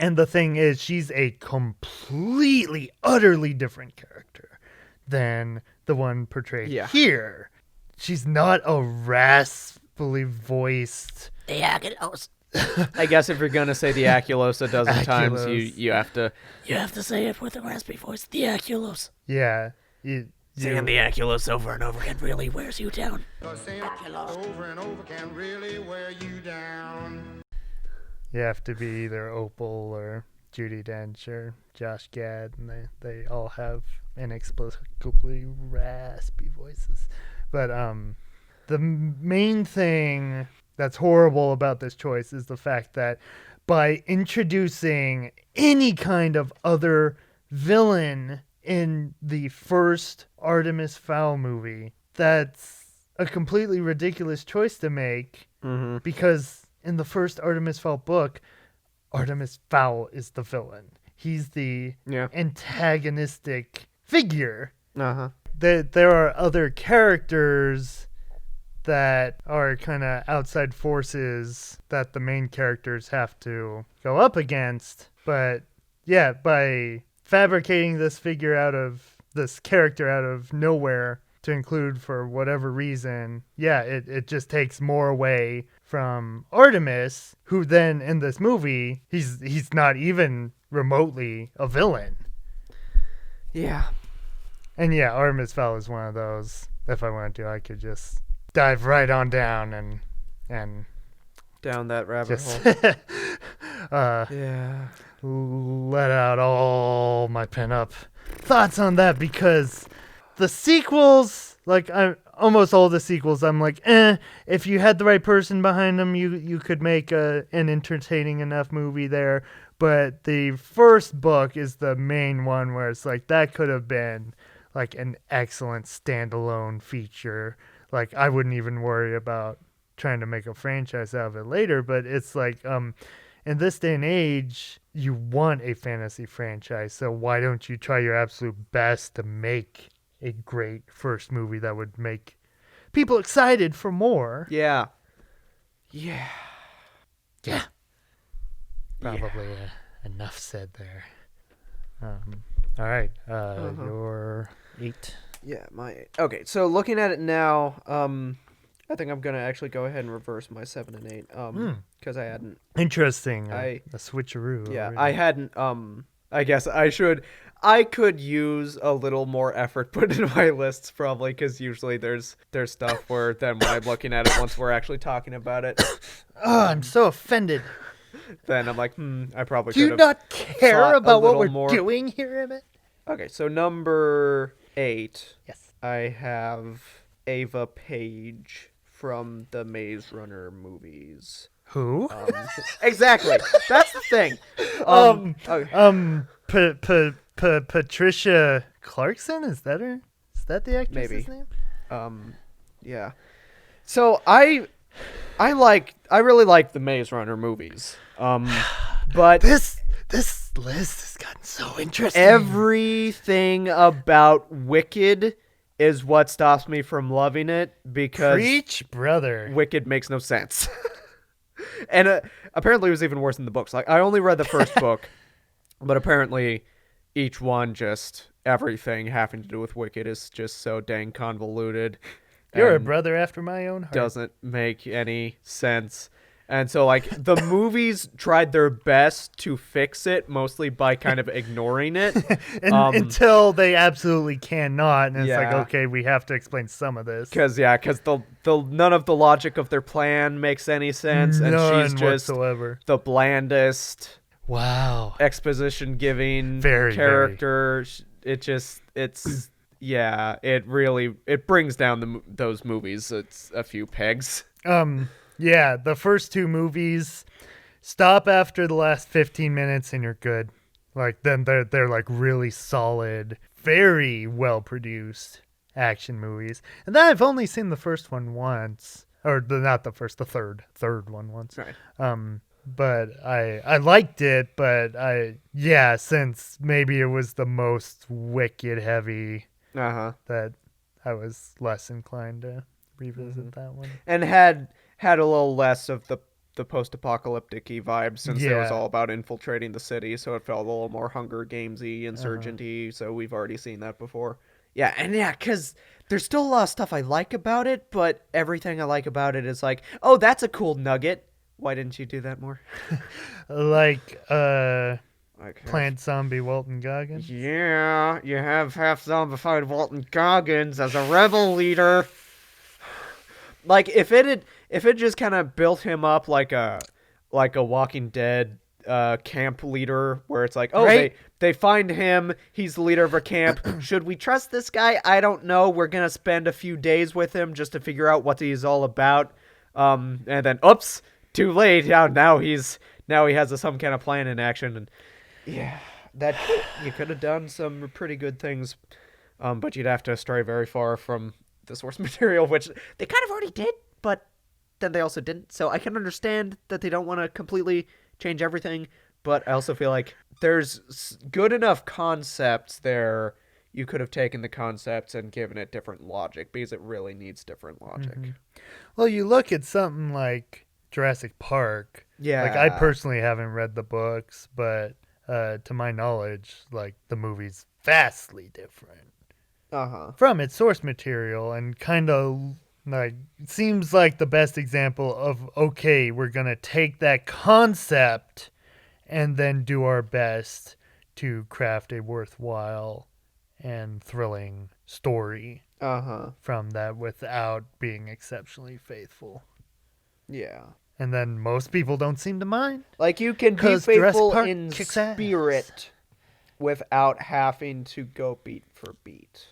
[SPEAKER 3] the thing is, she's a completely, utterly different character than the one portrayed here. She's not a raspily voiced...
[SPEAKER 4] I guess if you're gonna say the Aculos a dozen times,
[SPEAKER 3] Aculos.
[SPEAKER 4] you have to.
[SPEAKER 7] You have to say it with a raspy voice. The Aculos.
[SPEAKER 3] Yeah.
[SPEAKER 7] Saying the Aculos over and over again really wears you down.
[SPEAKER 6] Over and over can really wear you down.
[SPEAKER 3] You have to be either Opal or Judi Dench or Josh Gad, and they all have inexplicably raspy voices. But the main thing that's horrible about this choice is the fact that by introducing any kind of other villain in the first Artemis Fowl movie, that's a completely ridiculous choice to make, because in the first Artemis Fowl book, Artemis Fowl is the villain. He's the antagonistic figure.
[SPEAKER 4] Uh-huh.
[SPEAKER 3] There are other characters that are kind of outside forces that the main characters have to go up against. But yeah, by fabricating this character out of nowhere to include for whatever reason, it just takes more away from Artemis, who then in this movie, he's not even remotely a villain.
[SPEAKER 4] Yeah.
[SPEAKER 3] And yeah, Artemis Fowl is one of those. If I wanted to, I could just dive right on down and
[SPEAKER 4] Down that rabbit
[SPEAKER 3] just
[SPEAKER 4] hole. Yeah.
[SPEAKER 3] let out all my pent-up thoughts on that, because the sequels, like almost all the sequels, I'm like, if you had the right person behind them, you could make an entertaining enough movie there. But the first book is the main one where it's like, that could have been like an excellent standalone feature. Like, I wouldn't even worry about trying to make a franchise out of it later, but it's like, in this day and age, you want a fantasy franchise, so why don't you try your absolute best to make a great first movie that would make people excited for more?
[SPEAKER 4] Yeah.
[SPEAKER 3] Probably enough said there. All right, your 8.
[SPEAKER 4] Yeah, okay, so looking at it now, I think I'm gonna actually go ahead and reverse my 7 and 8. Because I hadn't.
[SPEAKER 3] Interesting.
[SPEAKER 4] I-
[SPEAKER 3] A switcheroo.
[SPEAKER 4] Yeah,
[SPEAKER 3] already.
[SPEAKER 4] I hadn't. I guess I should. I could use a little more effort put into my lists probably, because usually there's stuff where then when I'm looking at it once we're actually talking about it,
[SPEAKER 3] Oh, I'm so offended.
[SPEAKER 4] then I'm like, I probably
[SPEAKER 3] Do
[SPEAKER 4] could
[SPEAKER 3] you
[SPEAKER 4] have.
[SPEAKER 3] not care
[SPEAKER 4] thought a
[SPEAKER 3] about what
[SPEAKER 4] little
[SPEAKER 3] we're
[SPEAKER 4] more.
[SPEAKER 3] doing here, Emmett?
[SPEAKER 4] Okay, so number 8,
[SPEAKER 3] Yes.
[SPEAKER 4] I have Ava Page from the Maze Runner movies.
[SPEAKER 3] Who?
[SPEAKER 4] Exactly. That's the thing. Okay.
[SPEAKER 3] Patricia Clarkson? Is that her? Is that the actress's
[SPEAKER 4] Maybe.
[SPEAKER 3] name?
[SPEAKER 4] Yeah. So I really like the Maze Runner movies. But
[SPEAKER 3] This list has gotten so interesting.
[SPEAKER 4] everything about Wicked is what stops me from loving it, because
[SPEAKER 3] Preach, brother.
[SPEAKER 4] Wicked makes no sense. And apparently it was even worse in the books. Like, I only read the first book, but apparently each one, just everything having to do with Wicked is just so dang convoluted.
[SPEAKER 3] You're a
[SPEAKER 4] and
[SPEAKER 3] brother after my own heart.
[SPEAKER 4] doesn't make any sense. And so, like, the movies tried their best to fix it, mostly by kind of ignoring it.
[SPEAKER 3] Until they absolutely cannot, and it's like,
[SPEAKER 4] Yeah.
[SPEAKER 3] okay, we have to explain some of this.
[SPEAKER 4] Because the none of the logic of their plan makes any sense, and
[SPEAKER 3] None
[SPEAKER 4] she's just
[SPEAKER 3] whatsoever.
[SPEAKER 4] the blandest
[SPEAKER 3] Wow.
[SPEAKER 4] exposition giving
[SPEAKER 3] Very,
[SPEAKER 4] character. It brings down those movies a few pegs.
[SPEAKER 3] Yeah, the first two movies, stop after the last 15 minutes and you're good. Like, then they're like really solid, very well produced action movies. And then I've only seen the first one once, or not the first, the third one once.
[SPEAKER 4] Right.
[SPEAKER 3] But I liked it, but since maybe it was the most Wicked heavy, that I was less inclined to revisit that one.
[SPEAKER 4] And had a little less of the post-apocalyptic-y vibes, since it was
[SPEAKER 3] Yeah.
[SPEAKER 4] all about infiltrating the city, so it felt a little more Hunger Games-y, insurgent-y, so we've already seen that before. Yeah, and because there's still a lot of stuff I like about it, but everything I like about it is like, oh, that's a cool nugget. Why didn't you do that more?
[SPEAKER 3] Like,
[SPEAKER 4] Like,
[SPEAKER 3] Plant Zombie Walton Goggins.
[SPEAKER 4] yeah, you have half zombified Walton Goggins as a rebel leader. Like, if it just kind of built him up like a Walking Dead camp leader, where it's like, oh,
[SPEAKER 3] Right.
[SPEAKER 4] they find him, he's the leader of a camp. Should we trust this guy? I don't know. We're gonna spend a few days with him just to figure out what he's all about. And then, oops, too late. Now he has some kind of plan in action, and yeah, that you could have done some pretty good things, but you'd have to stray very far from the source material, which they kind of already did, but then they also didn't. So I can understand that they don't want to completely change everything, but I also feel like there's good enough concepts there. You could have taken the concepts and given it different logic, because it really needs different logic.
[SPEAKER 3] Well, you look at something like Jurassic Park.
[SPEAKER 4] Yeah.
[SPEAKER 3] Like, I personally haven't read the books, but to my knowledge, like, the movie's vastly different from its source material, and kind of like seems like the best example of, okay, we're gonna take that concept and then do our best to craft a worthwhile and thrilling story from that without being exceptionally faithful.
[SPEAKER 4] Yeah.
[SPEAKER 3] And then most people don't seem to mind.
[SPEAKER 4] Like, you can be
[SPEAKER 3] 'Cause Jurassic
[SPEAKER 4] faithful
[SPEAKER 3] Park
[SPEAKER 4] in
[SPEAKER 3] kicks ass.
[SPEAKER 4] spirit without having to go beat for beat.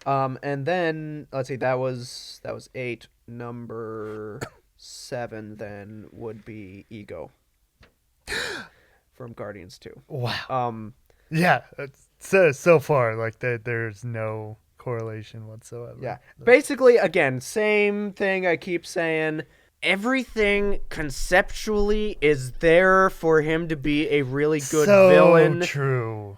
[SPEAKER 4] And then let's see, that was 8. Number 7 then would be Ego from Guardians 2.
[SPEAKER 3] Wow. Yeah. So far, like, there's no correlation whatsoever.
[SPEAKER 4] Yeah. Basically, again, same thing I keep saying. Everything conceptually is there for him to be a really good villain.
[SPEAKER 3] True.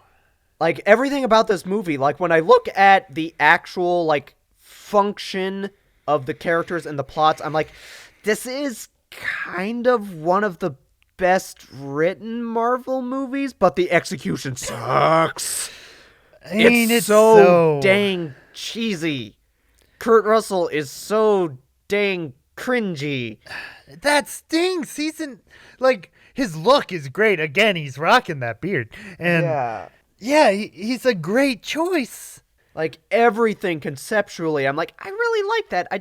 [SPEAKER 4] Like, everything about this movie, like, when I look at the actual, like, function of the characters and the plots, I'm like, this is kind of one of the best written Marvel movies, but the execution sucks.
[SPEAKER 3] I mean,
[SPEAKER 4] it's so dang cheesy. Kurt Russell is so dang cringy.
[SPEAKER 3] That stinks. His look is great. Again, he's rocking that beard. And he's a great choice.
[SPEAKER 4] Like everything conceptually, I'm like, I really like that. I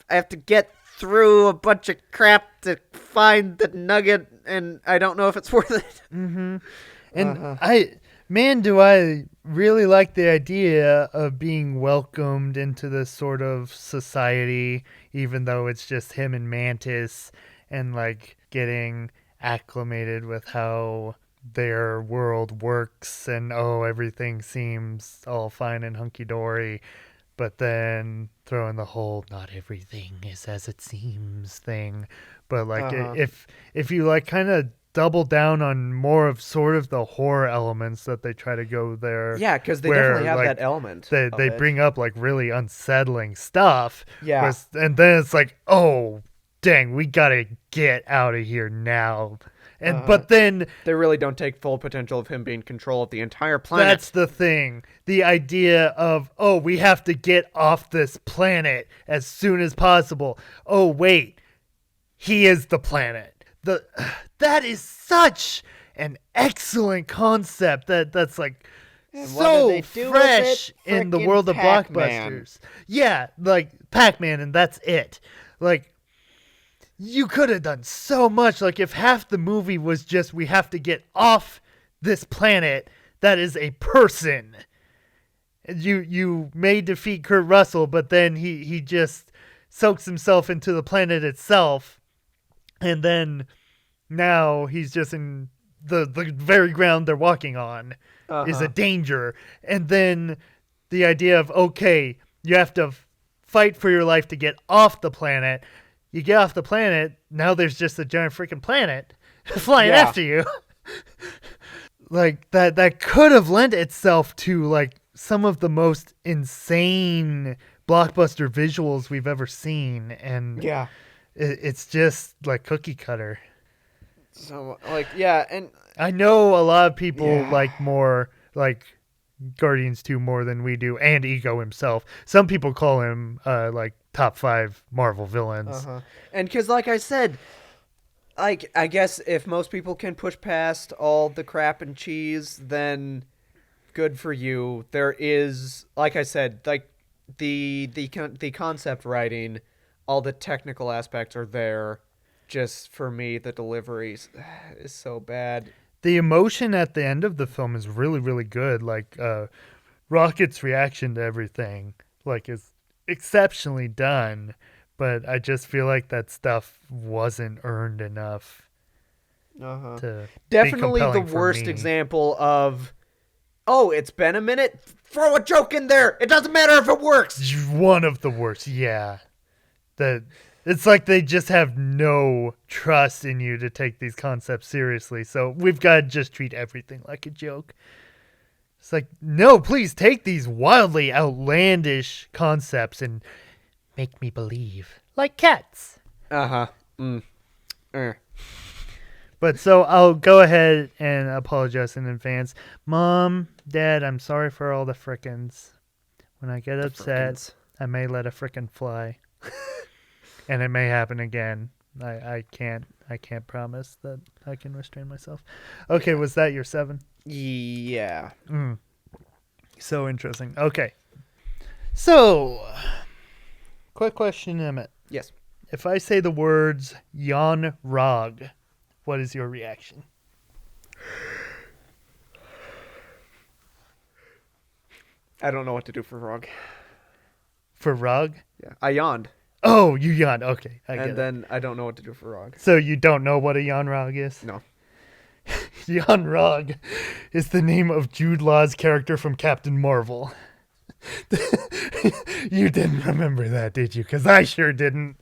[SPEAKER 4] have to get through a bunch of crap to find the nugget, and I don't know if it's worth it.
[SPEAKER 3] Mm-hmm. And do I really like the idea of being welcomed into this sort of society, even though it's just him and Mantis, and like getting acclimated with how their world works, and everything seems all fine and hunky-dory, but then throwing the whole not everything is as it seems thing. But like if you like kind of double down on more of sort of the horror elements that they try to go there.
[SPEAKER 4] Yeah, because they definitely have that element.
[SPEAKER 3] They bring up like really unsettling stuff.
[SPEAKER 4] Yeah.
[SPEAKER 3] And then it's like, oh, dang, we gotta get out of here now. And but then
[SPEAKER 4] they really don't take full potential of him being in control of the entire planet.
[SPEAKER 3] That's the thing. The idea of, we have to get off this planet as soon as possible. Oh, wait. He is the planet. That is such an excellent concept that's like so fresh in the world of blockbusters. Yeah, like Pac-Man, and that's it. Like, you could have done so much. Like, if half the movie was just, we have to get off this planet that is a person. You may defeat Kurt Russell, but then he just soaks himself into the planet itself. And then now he's just in the very ground they're walking on is a danger. And then the idea of, okay, you have to fight for your life to get off the planet. You get off the planet, now there's just a giant freaking planet flying after you. Like, that could have lent itself to, like, some of the most insane blockbuster visuals we've ever seen. And it's just, like, cookie cutter.
[SPEAKER 4] So, like, yeah, and...
[SPEAKER 3] I know a lot of people like more, like, Guardians 2 more than we do, and Ego himself. Some people call him, like, top 5 Marvel villains.
[SPEAKER 4] And because, like I said, like, I guess if most people can push past all the crap and cheese, then good for you. There is, like I said, like, the concept writing, all the technical aspects are there. Just for me, the delivery is so bad.
[SPEAKER 3] The emotion at the end of the film is really, really good. Like, Rocket's reaction to everything, like, is exceptionally done, but I just feel like that stuff wasn't earned enough to
[SPEAKER 4] definitely
[SPEAKER 3] be
[SPEAKER 4] the worst example of, it's been a minute, throw a joke in there, it doesn't matter if it works.
[SPEAKER 3] One of the worst. It's like they just have no trust in you to take these concepts seriously, so we've got to just treat everything like a joke. It's like, no, please take these wildly outlandish concepts and make me believe. Like cats. But so I'll go ahead and apologize in advance. Mom, Dad, I'm sorry for all the frickin's. When I get upset, I may let a frickin' fly. And it may happen again. I can't promise that I can restrain myself. Okay, was that your 7?
[SPEAKER 4] Yeah.
[SPEAKER 3] So interesting. Okay. So, quick question, Emmett.
[SPEAKER 4] Yes.
[SPEAKER 3] If I say the words Yawn Rog, what is your reaction?
[SPEAKER 4] I don't know what to do for Rog.
[SPEAKER 3] For Rog?
[SPEAKER 4] Yeah. I yawned.
[SPEAKER 3] Oh, you yawned. Okay.
[SPEAKER 4] And then I don't know what to do for Rog.
[SPEAKER 3] So you don't know what a Yawn Rog is?
[SPEAKER 4] No.
[SPEAKER 3] Yawn Rog is the name of Jude Law's character from Captain Marvel. You didn't remember that, did you? Because I sure didn't.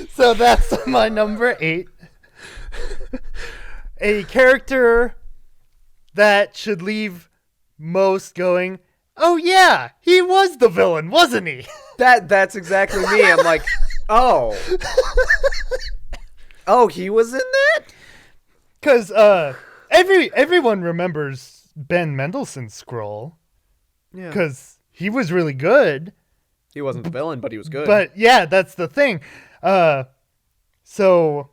[SPEAKER 3] So that's my number 8. A character that should leave most going, oh yeah, he was the villain, wasn't he?
[SPEAKER 4] That's exactly me. I'm like, oh, he was in that?
[SPEAKER 3] Because everyone remembers Ben Mendelsohn's scroll.
[SPEAKER 4] Yeah.
[SPEAKER 3] Because he was really good.
[SPEAKER 4] He wasn't the villain, but he was good.
[SPEAKER 3] But yeah, that's the thing. So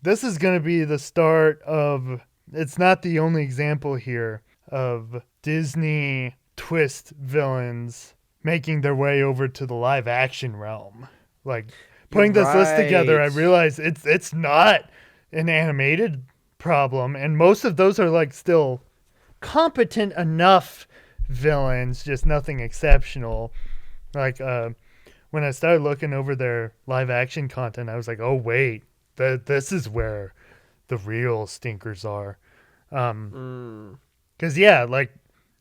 [SPEAKER 3] this is going to be the start of, it's not the only example here of Disney twist villains making their way over to the live action realm. Like putting this list together, I realize it's not an animated problem, and most of those are like still competent enough villains, just nothing exceptional. Like when I started looking over their live action content, I was like, oh wait, this is where the real stinkers are. Because yeah, like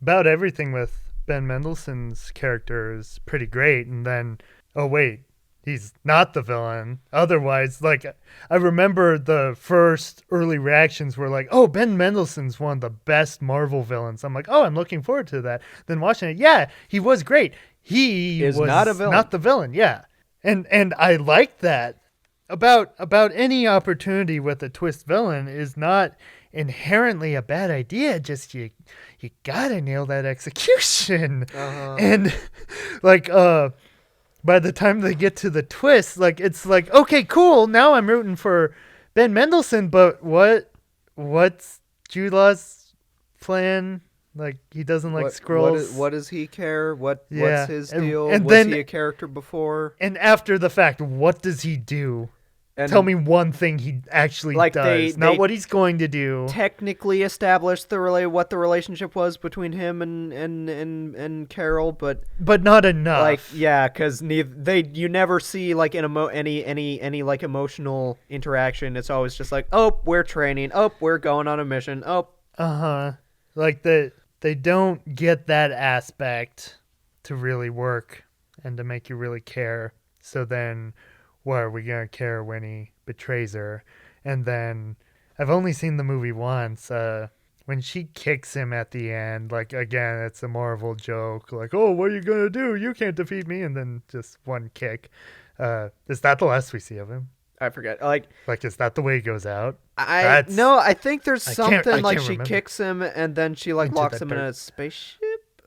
[SPEAKER 3] about everything with Ben Mendelsohn's character is pretty great, and then oh wait, he's not the villain. Otherwise, like I remember the first early reactions were like, oh, Ben Mendelsohn's one of the best Marvel villains. I'm like, oh, I'm looking forward to that. Then watching it, yeah, he was great. He was
[SPEAKER 4] not a villain.
[SPEAKER 3] Not the villain, yeah. And I liked that. About any opportunity with a twist villain is not inherently a bad idea. Just you gotta nail that execution. And like by the time they get to the twist, like it's like, okay, cool, now I'm rooting for Ben Mendelsohn, but what's Jude Law's plan? Like he doesn't like scrolls.
[SPEAKER 4] What does he care? What's his
[SPEAKER 3] And-
[SPEAKER 4] deal?
[SPEAKER 3] and
[SPEAKER 4] Was
[SPEAKER 3] then-
[SPEAKER 4] he a character before?
[SPEAKER 3] And after the fact, what does he do?
[SPEAKER 4] And
[SPEAKER 3] Tell me one thing he actually
[SPEAKER 4] Like,
[SPEAKER 3] does,
[SPEAKER 4] they-
[SPEAKER 3] not
[SPEAKER 4] they
[SPEAKER 3] what he's going to do.
[SPEAKER 4] technically established what the relationship was between him and Carol, but
[SPEAKER 3] But not enough.
[SPEAKER 4] like yeah, because you never see like any like emotional interaction. It's always just like, oh, we're training, oh, we're going on a mission, oh.
[SPEAKER 3] Like they don't get that aspect to really work and to make you really care. So then what are we going to care when he betrays her? And then I've only seen the movie once. When she kicks him at the end, like again, it's a Marvel joke. Like, oh, what are you going to do? You can't defeat me. And then just one kick. Is that the last we see of him?
[SPEAKER 4] I forget. Like,
[SPEAKER 3] is that the way he goes out?
[SPEAKER 4] I think there's
[SPEAKER 3] I
[SPEAKER 4] something
[SPEAKER 3] can't
[SPEAKER 4] like she
[SPEAKER 3] remember.
[SPEAKER 4] kicks him and then she like
[SPEAKER 3] Into
[SPEAKER 4] locks
[SPEAKER 3] the
[SPEAKER 4] him in
[SPEAKER 3] dirt.
[SPEAKER 4] a spaceship.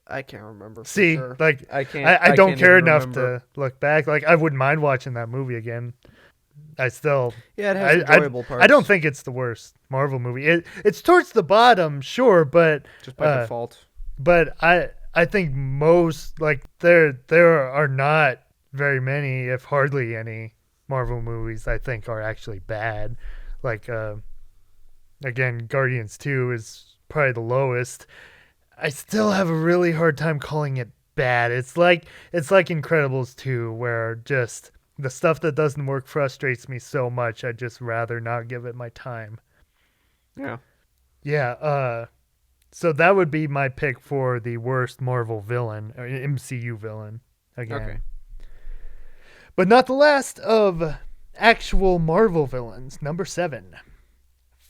[SPEAKER 4] I can't remember. For
[SPEAKER 3] See,
[SPEAKER 4] sure.
[SPEAKER 3] like
[SPEAKER 4] I can't.
[SPEAKER 3] I don't
[SPEAKER 4] can't
[SPEAKER 3] care
[SPEAKER 4] even
[SPEAKER 3] enough
[SPEAKER 4] remember.
[SPEAKER 3] to look back. Like I wouldn't mind watching that movie again. I still
[SPEAKER 4] Yeah, it has
[SPEAKER 3] I
[SPEAKER 4] enjoyable parts.
[SPEAKER 3] I don't think it's the worst Marvel movie. It's towards the bottom, sure, but
[SPEAKER 4] just by default.
[SPEAKER 3] But I think most, like there are not very many, if hardly any, Marvel movies I think are actually bad. Like again, Guardians 2 is probably the lowest. I still have a really hard time calling it bad. It's like Incredibles 2, where just the stuff that doesn't work frustrates me so much I'd just rather not give it my time.
[SPEAKER 4] Yeah.
[SPEAKER 3] Yeah, so that would be my pick for the worst Marvel villain, or MCU villain, again.
[SPEAKER 4] Okay.
[SPEAKER 3] But not the last of actual Marvel villains. Number 7,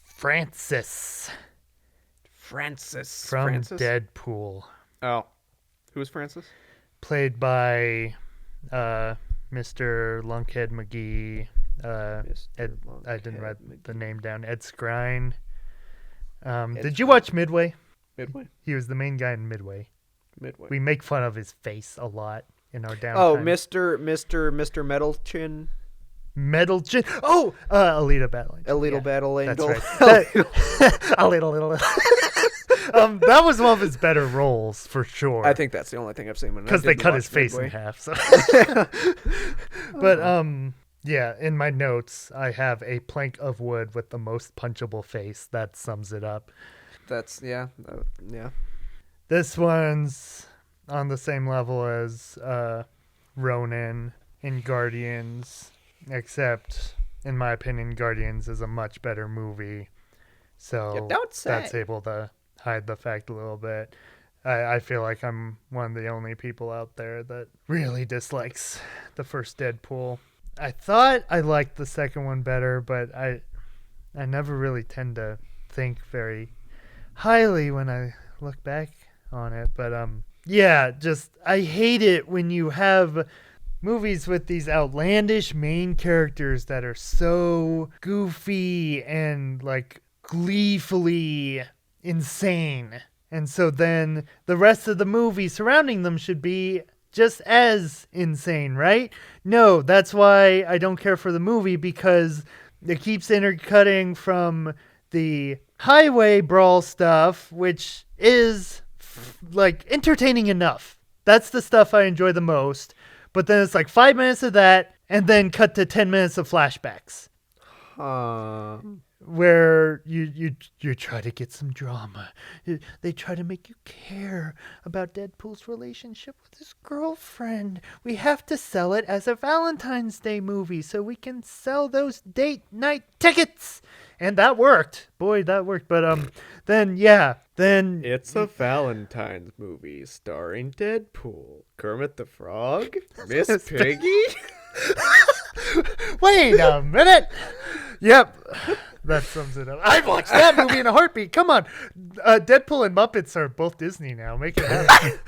[SPEAKER 3] Francis
[SPEAKER 4] Francis.
[SPEAKER 3] from
[SPEAKER 4] Francis?
[SPEAKER 3] Deadpool.
[SPEAKER 4] Oh. Who was Francis?
[SPEAKER 3] Played by Mr. Lunkhead McGee. Ed, I didn't write the name down. Ed Skrein. Did you watch Midway?
[SPEAKER 4] Midway.
[SPEAKER 3] He was the main guy in Midway. We make fun of his face a lot in our downtime.
[SPEAKER 4] Oh, Mr. Metal Chin.
[SPEAKER 3] Metal Chin. Oh, Alita Battle Angel.
[SPEAKER 4] Alita Battle Angel.
[SPEAKER 3] That's right. Alita. That was one of his better roles for sure.
[SPEAKER 4] I think that's the only thing I've seen.
[SPEAKER 3] Because they cut his face in half. So. But yeah, in my notes I have a plank of wood with the most punchable face. That sums it up.
[SPEAKER 4] That's yeah.
[SPEAKER 3] This one's on the same level as Ronin in Guardians, except in my opinion Guardians is a much better movie. So
[SPEAKER 4] You don't say.
[SPEAKER 3] that's able to hide the fact a little bit. I feel like I'm one of the only people out there that really dislikes the first Deadpool. I thought I liked the second one better, but I never really tend to think very highly when I look back on it. But yeah, just I hate it when you have movies with these outlandish main characters that are so goofy and like gleefully insane. And so then the rest of the movie surrounding them should be just as insane, right? No, that's why I don't care for the movie, because it keeps intercutting from the highway brawl stuff, which is like entertaining enough. That's the stuff I enjoy the most. But then it's like 5 minutes of that and then cut to 10 minutes of flashbacks. Where you try to get some drama. They try to make you care about Deadpool's relationship with his girlfriend. We have to sell it as a Valentine's Day movie so we can sell those date night tickets. And that worked. Boy, that worked. But then
[SPEAKER 4] It's a Valentine's movie starring Deadpool, Kermit the Frog, Miss Piggy.
[SPEAKER 3] Wait a minute. Yep. That sums it up. I've watched that movie in a heartbeat. Come on. Deadpool and Muppets are both Disney now. Make it happen.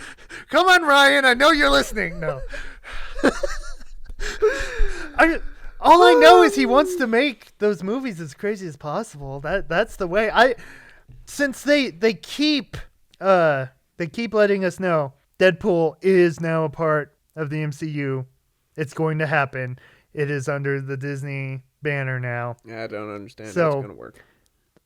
[SPEAKER 3] Come on, Ryan. I know you're listening. No. All I know is he wants to make those movies as crazy as possible. That's the way. Since they keep letting us know Deadpool is now a part of the MCU. It's going to happen. It is under the Disney banner now.
[SPEAKER 4] Yeah, I don't understand how it's going to work.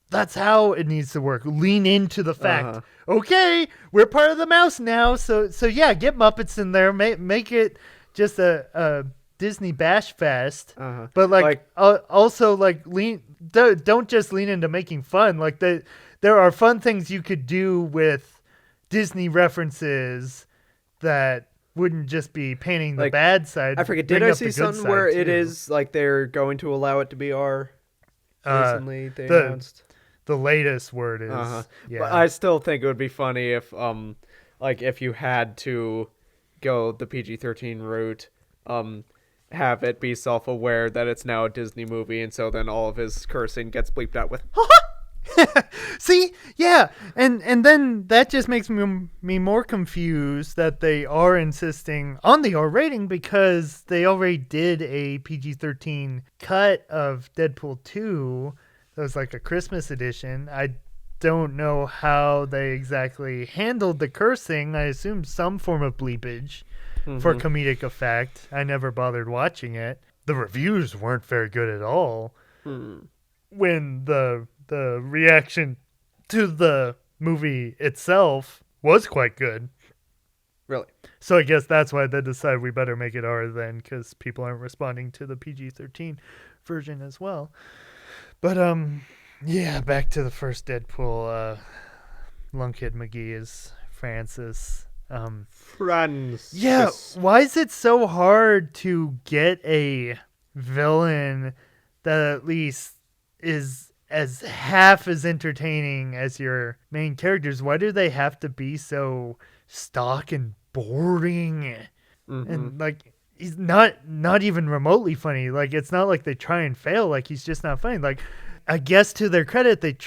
[SPEAKER 3] That's how it needs to work. Lean into the fact. Okay, we're part of the mouse now. So yeah, get Muppets in there. Make it just a Disney bash fest. But also don't just lean into making fun. Like there are fun things you could do with Disney references that wouldn't just be painting the bad side.
[SPEAKER 4] I forget. Did I see something where it is like they're going to allow it to be R? Recently, they announced.
[SPEAKER 3] The latest word is.
[SPEAKER 4] Yeah. But I still think it would be funny if, if you had to go the PG-13 route, have it be self-aware that it's now a Disney movie, and so then all of his cursing gets bleeped out with
[SPEAKER 3] See, yeah, and then that just makes me more confused that they are insisting on the R rating, because they already did a PG-13 cut of Deadpool 2. That was like a Christmas edition. I don't know how they exactly handled the cursing. I assume some form of bleepage for comedic effect. I never bothered watching it. The reviews weren't very good at all. When the reaction to the movie itself was quite good.
[SPEAKER 4] Really?
[SPEAKER 3] So I guess that's why they decided we better make it R then, because people aren't responding to the PG-13 version as well. But, yeah, back to the first Deadpool. Lunkhead McGee is Francis.
[SPEAKER 4] Francis.
[SPEAKER 3] Yeah, why is it so hard to get a villain that at least is as half as entertaining as your main characters? Why do they have to be so stock and boring? And like, he's not even remotely funny. Like, it's not like they try and fail. Like, he's just not funny. Like, I guess to their credit, they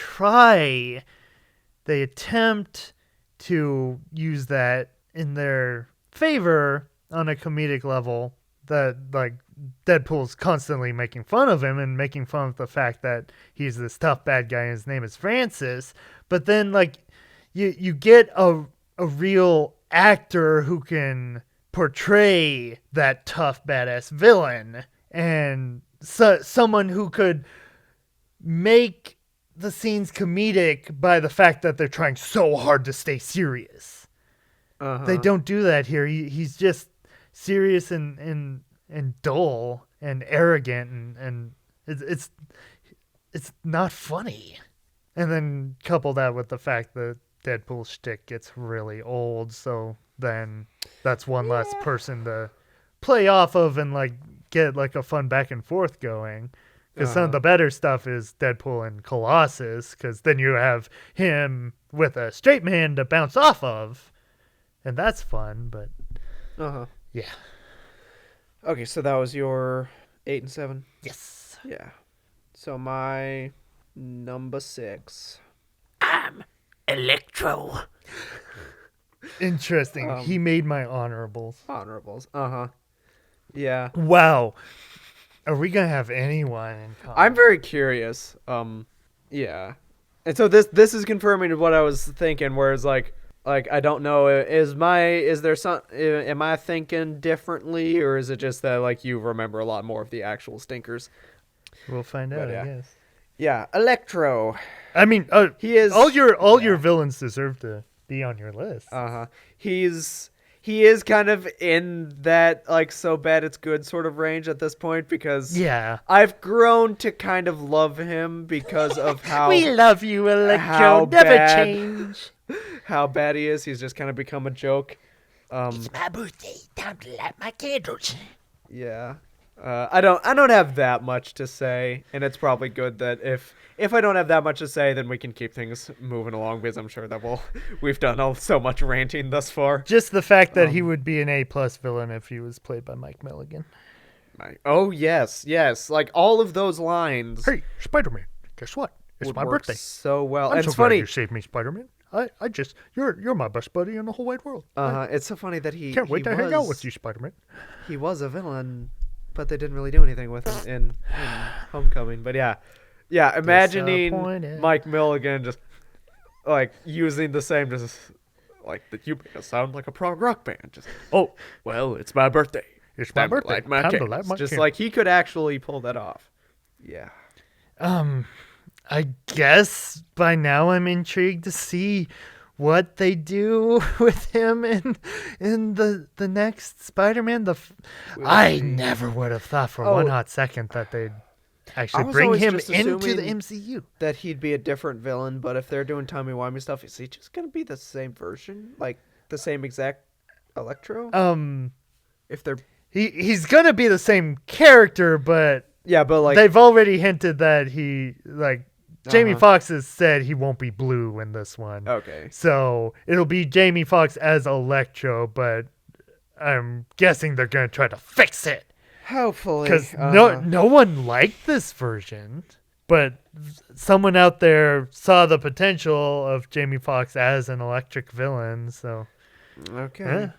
[SPEAKER 3] attempt to use that in their favor on a comedic level, that like Deadpool's constantly making fun of him and making fun of the fact that he's this tough bad guy and his name is Francis. But then like you get a real actor who can portray that tough badass villain, and someone who could make the scenes comedic by the fact that they're trying so hard to stay serious. They don't do that here. He's just serious and dull and arrogant, and it's not funny. And then couple that with the fact that Deadpool's shtick gets really old, so then that's one less person to play off of and like get like a fun back and forth going. Because some of the better stuff is Deadpool and Colossus, because then you have him with a straight man to bounce off of, and that's fun. But yeah.
[SPEAKER 4] Okay, so that was your 8 and 7?
[SPEAKER 3] Yes.
[SPEAKER 4] Yeah. So my number 6.
[SPEAKER 7] I'm Electro.
[SPEAKER 3] Interesting. He made my honorables.
[SPEAKER 4] Honorables. Yeah.
[SPEAKER 3] Wow. Are we gonna have anyone in common?
[SPEAKER 4] I'm very curious. Yeah. And so this is confirming what I was thinking, whereas like Like, I don't know. Is there some? Am I thinking differently, or is it just that like you remember a lot more of the actual stinkers?
[SPEAKER 3] We'll find out,
[SPEAKER 4] yeah.
[SPEAKER 3] I guess.
[SPEAKER 4] Yeah, Electro.
[SPEAKER 3] I mean,
[SPEAKER 4] He is
[SPEAKER 3] all your villains deserve to be on your list.
[SPEAKER 4] He is kind of in that like so bad it's good sort of range at this point because
[SPEAKER 3] Yeah.
[SPEAKER 4] I've grown to kind of love him because of how
[SPEAKER 3] We love you, Electro.
[SPEAKER 4] how
[SPEAKER 3] Never
[SPEAKER 4] bad-
[SPEAKER 3] change.
[SPEAKER 4] how bad he is. He's just kind of become a joke.
[SPEAKER 7] It's my birthday. Time to light my candles.
[SPEAKER 4] Yeah. I don't have that much to say, and it's probably good that if I don't have that much to say, then we can keep things moving along because I'm sure that we've done so much ranting thus far.
[SPEAKER 3] Just the fact that he would be an A+ villain if he was played by Mike Milligan.
[SPEAKER 4] Oh yes, like all of those lines.
[SPEAKER 3] Hey, Spider-Man, guess what? It's
[SPEAKER 4] would
[SPEAKER 3] my
[SPEAKER 4] work
[SPEAKER 3] birthday.
[SPEAKER 4] so well.
[SPEAKER 3] I'm
[SPEAKER 4] And
[SPEAKER 3] so
[SPEAKER 4] it's
[SPEAKER 3] glad
[SPEAKER 4] funny.
[SPEAKER 3] you saved me, Spider-Man. You're my best buddy in the whole wide world.
[SPEAKER 4] It's so funny that he
[SPEAKER 3] Can't wait
[SPEAKER 4] he
[SPEAKER 3] to hang out
[SPEAKER 4] was-
[SPEAKER 3] with you, Spider-Man.
[SPEAKER 4] He was a villain, but they didn't really do anything with him in Homecoming. But yeah, imagining
[SPEAKER 3] Disappointed.
[SPEAKER 4] Mike Milligan just like using the same, just like that you make us sound like a prog rock band. Just well, it's my birthday.
[SPEAKER 3] It's my
[SPEAKER 4] Time to
[SPEAKER 3] birthday.
[SPEAKER 4] light my
[SPEAKER 3] Time to
[SPEAKER 4] candles.
[SPEAKER 3] light my
[SPEAKER 4] Just
[SPEAKER 3] candles.
[SPEAKER 4] like he could actually pull that off. Yeah.
[SPEAKER 3] I guess by now I'm intrigued to see what they do with him in the next Spider-Man. I never would have thought for one hot second that they'd actually
[SPEAKER 4] was
[SPEAKER 3] bring
[SPEAKER 4] always
[SPEAKER 3] him
[SPEAKER 4] just
[SPEAKER 3] into the
[SPEAKER 4] assuming
[SPEAKER 3] MCU.
[SPEAKER 4] That he'd be a different villain, but if they're doing timey-wimey stuff, is he just gonna be the same version, like the same exact Electro? If they're
[SPEAKER 3] He's gonna be the same character, but
[SPEAKER 4] but like
[SPEAKER 3] they've already hinted that Jamie
[SPEAKER 4] Uh-huh.
[SPEAKER 3] Foxx has said he won't be blue in this one.
[SPEAKER 4] okay.
[SPEAKER 3] So it'll be Jamie Foxx as Electro, but I'm guessing they're gonna try to fix it
[SPEAKER 4] Hopefully,
[SPEAKER 3] because no one liked this version, but someone out there saw the potential of Jamie Foxx as an electric villain. So
[SPEAKER 4] okay.
[SPEAKER 3] yeah.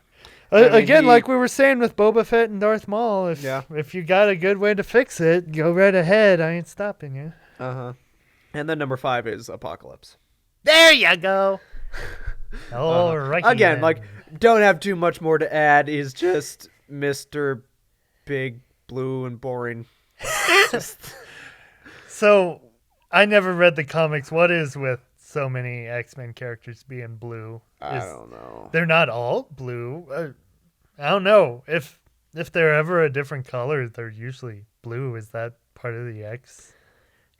[SPEAKER 4] I mean,
[SPEAKER 3] Again, like we were saying with Boba Fett and Darth Maul, if you got a good way to fix it, go right ahead. I ain't stopping you.
[SPEAKER 4] And then number 5 is Apocalypse.
[SPEAKER 3] There you go. All right.
[SPEAKER 4] Again, like don't have too much more to add. He's just Mr. Big, Blue, and Boring.
[SPEAKER 3] So, I never read the comics. What is with so many X-Men characters being blue?
[SPEAKER 4] I don't know.
[SPEAKER 3] They're not all blue. I don't know. If they're ever a different color, they're usually blue. Is that part of the X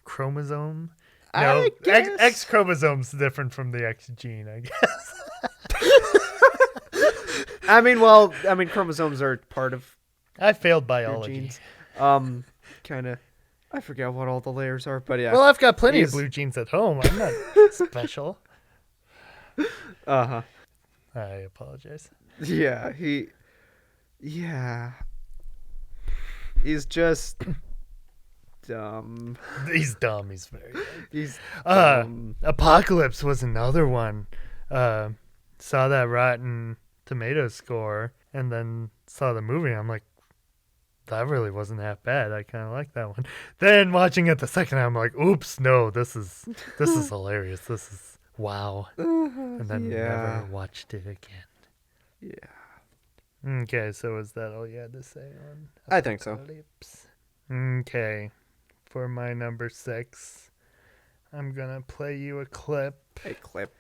[SPEAKER 3] chromosome? No,
[SPEAKER 4] I guess.
[SPEAKER 3] X chromosome's different from the X gene, I guess.
[SPEAKER 4] I mean, chromosomes are part of
[SPEAKER 3] I failed
[SPEAKER 4] your
[SPEAKER 3] biology.
[SPEAKER 4] genes. Kind of. I forget what all the layers are, but yeah.
[SPEAKER 3] Well, I've got plenty of
[SPEAKER 4] He's-
[SPEAKER 3] blue jeans at home. I'm not special.
[SPEAKER 4] Uh-huh.
[SPEAKER 3] I apologize.
[SPEAKER 4] Yeah, he's just dumb.
[SPEAKER 3] He's dumb. He's very dumb.
[SPEAKER 4] He's dumb.
[SPEAKER 3] Apocalypse was another one. Saw that Rotten Tomatoes score and then saw the movie. I'm like, that really wasn't that bad. I kind of like that one. Then watching it the second time, I'm like, oops, no, this is hilarious. This is wow. And then never watched it again.
[SPEAKER 4] Yeah.
[SPEAKER 3] Okay, so is that all you had to say on
[SPEAKER 4] I think so.
[SPEAKER 3] Apocalypse? Okay. For my number 6, I'm going to play you a clip.
[SPEAKER 4] Hey, clip.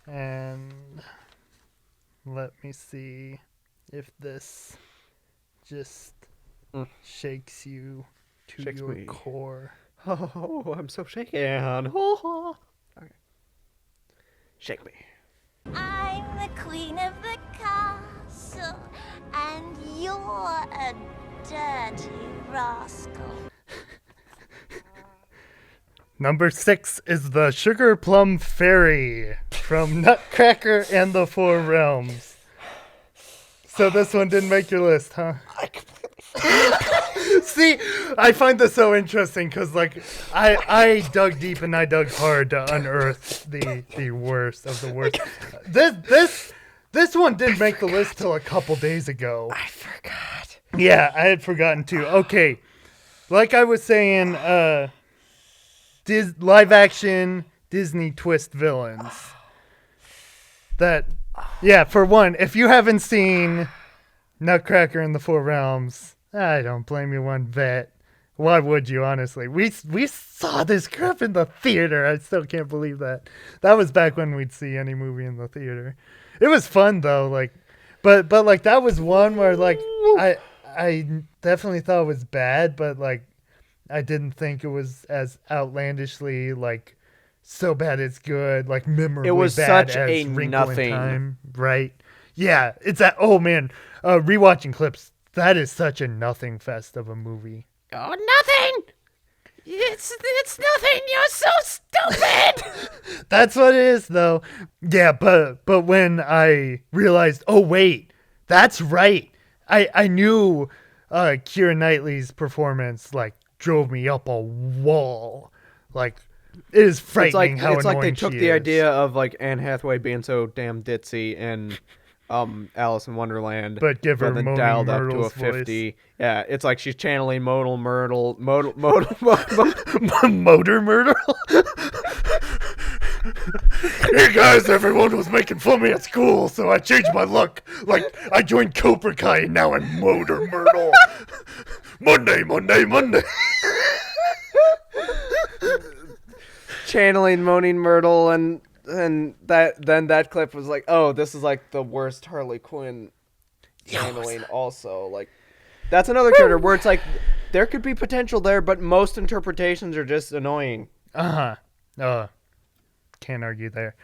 [SPEAKER 3] And let me see if this just shakes you to
[SPEAKER 4] Shakes
[SPEAKER 3] your
[SPEAKER 4] me.
[SPEAKER 3] core.
[SPEAKER 4] Oh, I'm so shaken. Okay. Shake me.
[SPEAKER 8] I'm the queen of the castle, and you're a dirty rascal.
[SPEAKER 3] Number 6 is the Sugar Plum Fairy from Nutcracker and the Four Realms. So this one didn't make your list, huh? See, I find this so interesting because, like, I dug deep and I dug hard to unearth the worst of the worst. This one didn't make the list till a couple days ago.
[SPEAKER 7] I forgot.
[SPEAKER 3] Yeah, I had forgotten too. Okay, like I was saying, live action Disney twist villains. Yeah, for one, if you haven't seen Nutcracker in the Four Realms, I don't blame you one bit. Why would you, honestly? We saw this crap in the theater. I still can't believe that. That was back when we'd see any movie in the theater. It was fun though, like, but like that was one where like I definitely thought it was bad, but like I didn't think it was as outlandishly like so bad it's good, like memorably
[SPEAKER 4] It was
[SPEAKER 3] bad
[SPEAKER 4] such
[SPEAKER 3] as
[SPEAKER 4] a
[SPEAKER 3] Wrinkle in
[SPEAKER 4] nothing.
[SPEAKER 3] Time, right? Yeah, it's that. Oh man, rewatching clips. That is such a nothing fest of a movie.
[SPEAKER 7] Oh, nothing! It's nothing. You're so stupid.
[SPEAKER 3] That's what it is, though. Yeah, but when I realized, oh wait, that's right. I knew Keira Knightley's performance like drove me up a wall. Like it is frightening how
[SPEAKER 4] it's like they
[SPEAKER 3] annoying
[SPEAKER 4] took
[SPEAKER 3] she
[SPEAKER 4] the
[SPEAKER 3] is.
[SPEAKER 4] idea of like Anne Hathaway being so damn ditzy and Alice in Wonderland,
[SPEAKER 3] But give her
[SPEAKER 4] then
[SPEAKER 3] Moaning
[SPEAKER 4] dialed up to a
[SPEAKER 3] Myrtle's voice.
[SPEAKER 4] 50. Yeah, it's like she's channeling Modal Myrtle.
[SPEAKER 3] Motor Myrtle. Hey guys, everyone was making fun of me at school, so I changed my look. Like I joined Cobra Kai and now I'm Motor Myrtle. Monday.
[SPEAKER 4] channeling Moaning Myrtle, and that clip was like, oh, this is like the worst Harley Quinn channeling. Also, like that's another character where it's like there could be potential there, but most interpretations are just annoying.
[SPEAKER 3] Can't argue there.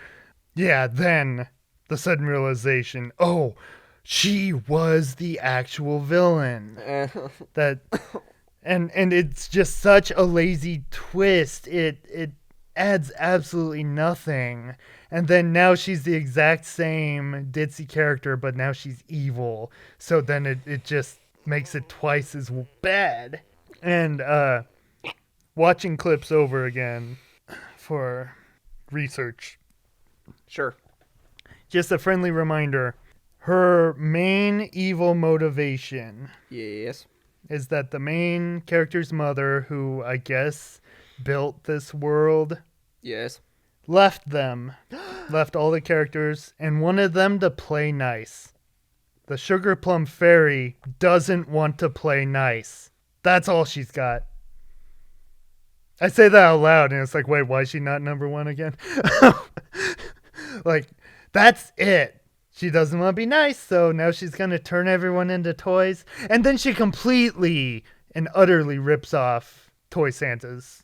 [SPEAKER 3] Yeah, then the sudden realization, oh, she was the actual villain. That and it's just such a lazy twist. It adds absolutely nothing. And then now she's the exact same ditzy character, but now she's evil. So then it just makes it twice as bad. And watching clips over again for research.
[SPEAKER 4] Sure.
[SPEAKER 3] Just a friendly reminder. Her main evil motivation
[SPEAKER 4] Yes.
[SPEAKER 3] is that the main character's mother, who I guess built this world,
[SPEAKER 4] Yes.
[SPEAKER 3] left all the characters, and wanted them to play nice. The Sugar Plum Fairy doesn't want to play nice. That's all she's got. I say that out loud, and it's like, wait, why is she not number one again? Like, that's it. She doesn't want to be nice, so now she's going to turn everyone into toys. And then she completely and utterly rips off Toy Santa's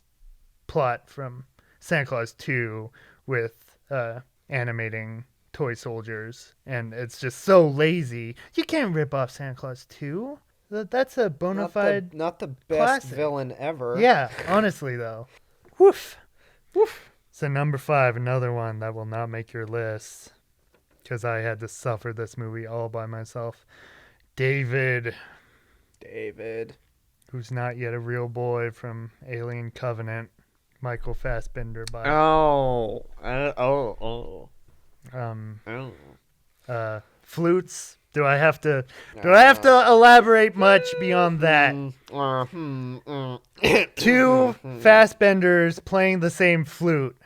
[SPEAKER 3] plot from Santa Claus 2 with animating toy soldiers. And it's just so lazy. You can't rip off Santa Claus 2. That's a bona fide
[SPEAKER 4] Not the best
[SPEAKER 3] classic.
[SPEAKER 4] villain ever.
[SPEAKER 3] Yeah, honestly, though. Woof. So number 5, another one that will not make your list, because I had to suffer this movie all by myself. David, who's not yet a real boy from Alien Covenant, Michael Fassbender by flutes. Do I have to elaborate much beyond that? Two Fassbenders playing the same flute.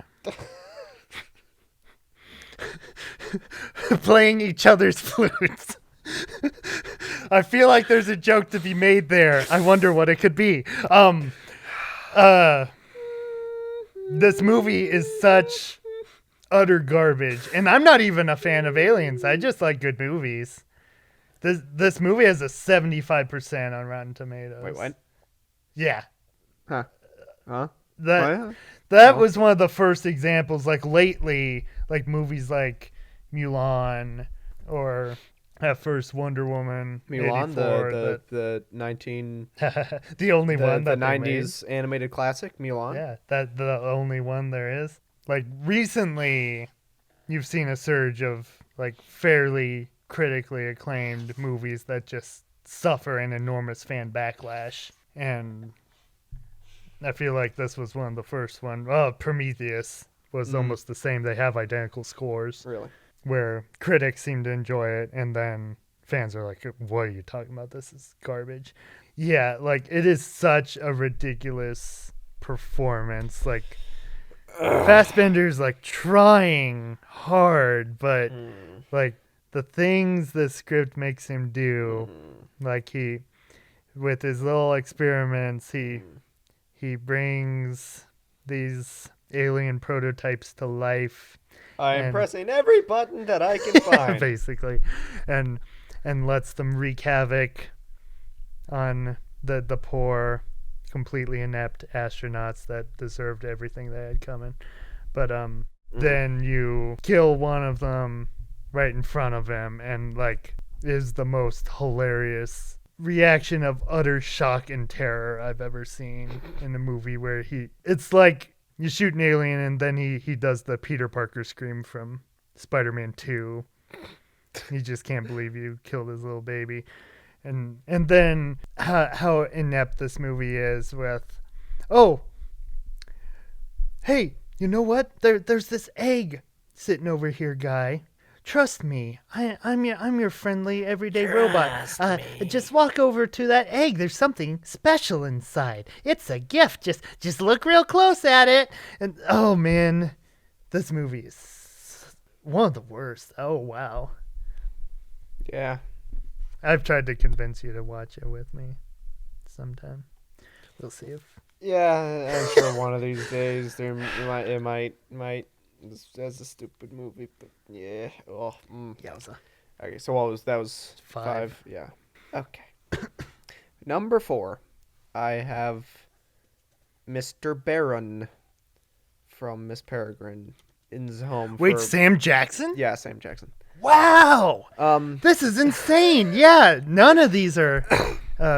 [SPEAKER 3] Playing each other's flutes. I feel like there's a joke to be made there. I wonder what it could be. This movie is such utter garbage, and I'm not even a fan of Aliens. I just like good movies. This movie has a 75% on Rotten Tomatoes.
[SPEAKER 4] Wait, what?
[SPEAKER 3] Yeah.
[SPEAKER 4] Huh?
[SPEAKER 3] That was one of the first examples, like lately, like movies like Mulan or at first Wonder Woman.
[SPEAKER 4] Mulan,
[SPEAKER 3] 84,
[SPEAKER 4] the 19
[SPEAKER 3] the only one
[SPEAKER 4] the
[SPEAKER 3] that they
[SPEAKER 4] 90s animated classic Mulan.
[SPEAKER 3] made. Yeah, that the only one there is. Like recently, you've seen a surge of like fairly critically acclaimed movies that just suffer an enormous fan backlash, and I feel like this was one of the first one. Prometheus was almost the same. They have identical scores.
[SPEAKER 4] Really?
[SPEAKER 3] Where critics seem to enjoy it, and then fans are like, what are you talking about? This is garbage. Yeah, like, it is such a ridiculous performance. Like, Fassbender's like trying hard, but like the things the script makes him do, like he, with his little experiments, he brings these alien prototypes to life.
[SPEAKER 4] I am
[SPEAKER 3] and-
[SPEAKER 4] pressing every button that I can find.
[SPEAKER 3] basically, and lets them wreak havoc on the poor, completely inept astronauts that deserved everything they had coming. But then you kill one of them right in front of him, and like is the most hilarious reaction of utter shock and terror I've ever seen in a movie, where it's like you shoot an alien and then he does the Peter Parker scream from Spider-Man 2. He just can't believe you killed his little baby. And then how inept this movie is with, oh, hey, you know what? There's this egg sitting over here, guy. Trust me, I'm your friendly everyday robot. Just walk over to that egg. There's something special inside. It's a gift. Just look real close at it. And oh man, this movie is one of the worst. Oh wow.
[SPEAKER 4] Yeah.
[SPEAKER 3] I've tried to convince you to watch it with me sometime. We'll see if.
[SPEAKER 4] Yeah, I'm sure one of these days it might. That's a stupid movie, but yeah. Oh,
[SPEAKER 3] Yowza.
[SPEAKER 4] Okay, so that was 5. Yeah. Okay. Number 4, I have Mr. Barron from Miss Peregrine's Home.
[SPEAKER 3] Wait, Sam Jackson?
[SPEAKER 4] Yeah, Sam Jackson.
[SPEAKER 3] Wow. This is insane. Yeah, none of these are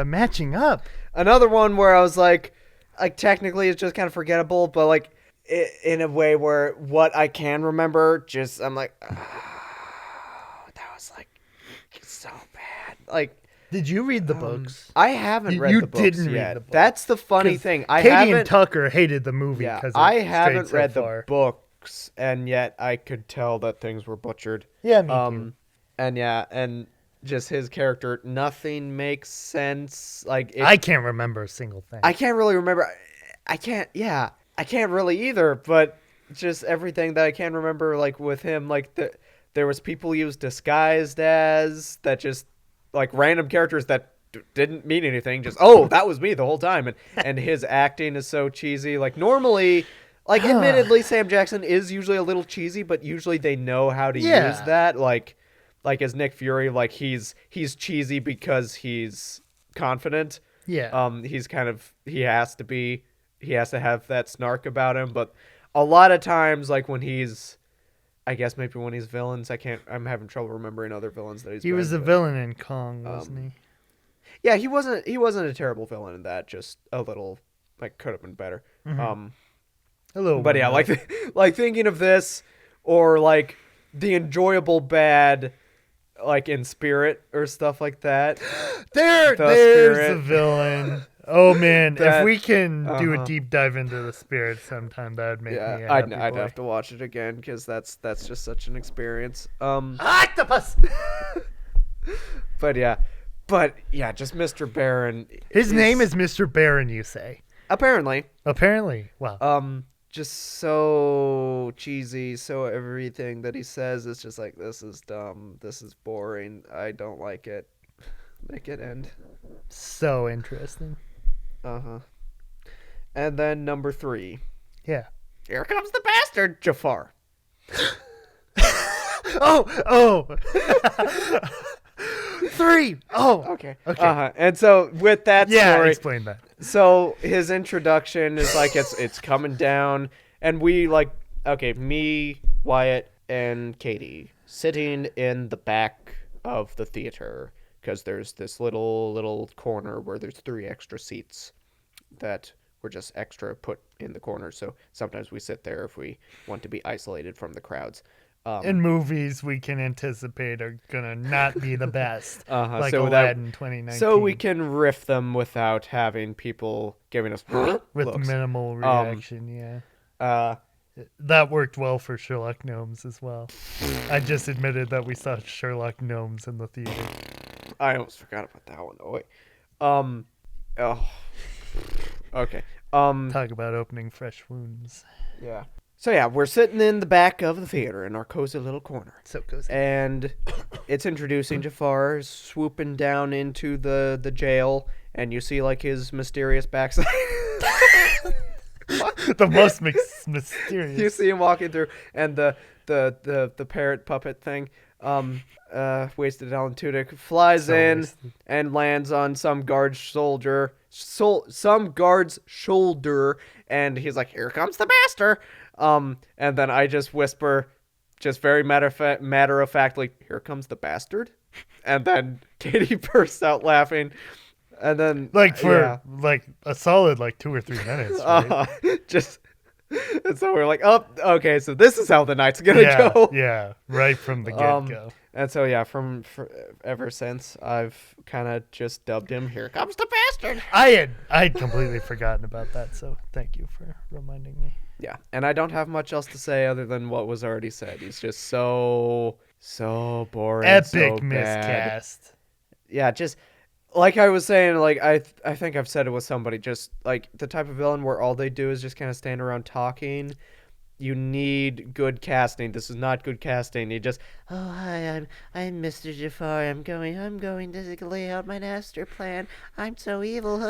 [SPEAKER 3] matching up.
[SPEAKER 4] Another one where I was like technically it's just kind of forgettable, but like in a way where what I can remember, just I'm like, oh, that was like so bad. Like,
[SPEAKER 3] did you read the books?
[SPEAKER 4] I haven't read
[SPEAKER 3] you
[SPEAKER 4] the books
[SPEAKER 3] didn't
[SPEAKER 4] yet.
[SPEAKER 3] read the books.
[SPEAKER 4] That's the funny thing.
[SPEAKER 3] Katie and Tucker hated the movie.
[SPEAKER 4] Yeah,
[SPEAKER 3] 'cause
[SPEAKER 4] I
[SPEAKER 3] it
[SPEAKER 4] haven't
[SPEAKER 3] strayed
[SPEAKER 4] read
[SPEAKER 3] so
[SPEAKER 4] the
[SPEAKER 3] far.
[SPEAKER 4] books, and yet I could tell that things were butchered.
[SPEAKER 3] Yeah, me too.
[SPEAKER 4] And just his character, nothing makes sense. Like
[SPEAKER 3] I can't remember a single thing.
[SPEAKER 4] I can't really remember. I can't really either, but just everything that I can remember, like with him, like there was people he was disguised as that just like random characters that didn't mean anything. Just, oh, that was me the whole time. And his acting is so cheesy. Like normally, like admittedly, Sam Jackson is usually a little cheesy, but usually they know how to use that. Like as Nick Fury, like he's cheesy because he's confident.
[SPEAKER 3] Yeah.
[SPEAKER 4] He has to have that snark about him, but a lot of times, like when I guess maybe when he's villains, I'm having trouble remembering other villains that he's
[SPEAKER 3] He was a villain in Kong, wasn't he?
[SPEAKER 4] Yeah, he wasn't a terrible villain in that, just a little, like, could have been better.
[SPEAKER 3] A little
[SPEAKER 4] but yeah, like thinking of this, or like the enjoyable bad, like in Spirit or stuff like that.
[SPEAKER 3] There's
[SPEAKER 4] Spirit.
[SPEAKER 3] a villain. Oh man,
[SPEAKER 4] That-
[SPEAKER 3] if we can do a deep dive into the Spirit sometime, that would make me a happy
[SPEAKER 4] I'd
[SPEAKER 3] boy.
[SPEAKER 4] have to watch it again because that's just such an experience.
[SPEAKER 3] Octopus.
[SPEAKER 4] But yeah, just Mr. Barron.
[SPEAKER 3] His name is Mr. Barron, you say?
[SPEAKER 4] Apparently.
[SPEAKER 3] Wow.
[SPEAKER 4] Just so cheesy. So everything that he says is just like, this is dumb. This is boring. I don't like it. Make it end.
[SPEAKER 3] So interesting.
[SPEAKER 4] And then number 3.
[SPEAKER 3] Yeah.
[SPEAKER 4] Here comes the bastard, Jafar.
[SPEAKER 3] Oh. 3. Oh.
[SPEAKER 4] Okay. And so with that story,
[SPEAKER 3] explain that.
[SPEAKER 4] so his introduction is like it's coming down, and we me, Wyatt, and Katie sitting in the back of the theater because there's this little corner where there's 3 extra seats that were just extra put in the corner. So sometimes we sit there if we want to be isolated from the crowds.
[SPEAKER 3] In movies, we can anticipate are gonna not be the best, like
[SPEAKER 4] so
[SPEAKER 3] Aladdin 2019.
[SPEAKER 4] So we can riff them without having people giving us
[SPEAKER 3] with
[SPEAKER 4] looks.
[SPEAKER 3] minimal reaction. That worked well for Sherlock Gnomes as well. I just admitted that we saw Sherlock Gnomes in the theater.
[SPEAKER 4] I almost forgot about that one. Oh wait. Okay.
[SPEAKER 3] Talk about opening fresh wounds.
[SPEAKER 4] Yeah. So yeah, we're sitting in the back of the theater in our cozy little corner.
[SPEAKER 3] So cozy.
[SPEAKER 4] And it's introducing Jafar swooping down into the jail, and you see like his mysterious backside.
[SPEAKER 3] The most mysterious.
[SPEAKER 4] You see him walking through, and the parrot puppet thing, wasted Alan Tudyk flies in and lands on some guard's shoulder, and he's like, "Here comes the master." And then I just whisper, just very matter of factly, "Here comes the bastard," and then Katie bursts out laughing. And then
[SPEAKER 3] like for like a solid like 2 or 3 minutes. Right?
[SPEAKER 4] And so we're like, oh, okay, so this is how the night's gonna go.
[SPEAKER 3] Yeah, right from the get-go.
[SPEAKER 4] And so yeah, ever since I've kind of just dubbed him, "Here comes the bastard."
[SPEAKER 3] I'd completely forgotten about that, so thank you for reminding me.
[SPEAKER 4] Yeah, and I don't have much else to say other than what was already said. He's just so boring.
[SPEAKER 3] Epic
[SPEAKER 4] so
[SPEAKER 3] miscast.
[SPEAKER 4] Yeah, just. Like I was saying, like I think I've said it with somebody, just like the type of villain where all they do is just kind of stand around talking. You need good casting. This is not good casting. You just,
[SPEAKER 7] "Oh, hi, I'm Mr. Jafar. I'm going to lay out my master plan. I'm so evil."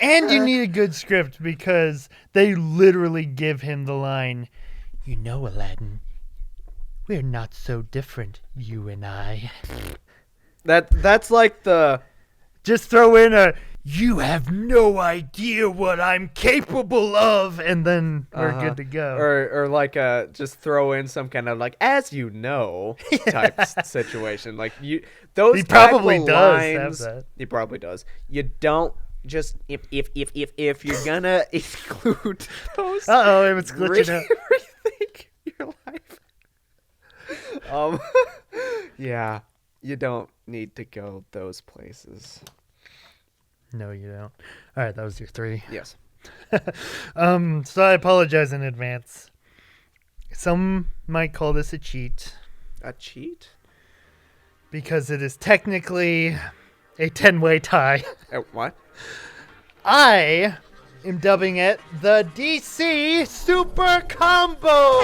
[SPEAKER 3] And you need a good script because they literally give him the line, "You know, Aladdin, we're not so different, you and I."
[SPEAKER 4] That's like the...
[SPEAKER 3] Just throw in a, "You have no idea what I'm capable of," and then we're good to go.
[SPEAKER 4] Or like just throw in some kind of like, "as you know," type situation. Like those
[SPEAKER 3] He probably
[SPEAKER 4] type of
[SPEAKER 3] does
[SPEAKER 4] lines,
[SPEAKER 3] have that.
[SPEAKER 4] He probably does. You don't just if you're gonna include those.
[SPEAKER 3] It was glitching out.
[SPEAKER 4] Rethink your life. Yeah, you don't need to go those places.
[SPEAKER 3] No, you don't. All right, that was your 3.
[SPEAKER 4] Yes.
[SPEAKER 3] So I apologize in advance. Some might call this a cheat
[SPEAKER 4] A cheat?
[SPEAKER 3] because it is technically a 10-way tie.
[SPEAKER 4] What?
[SPEAKER 3] I am dubbing it the DC Super Combo.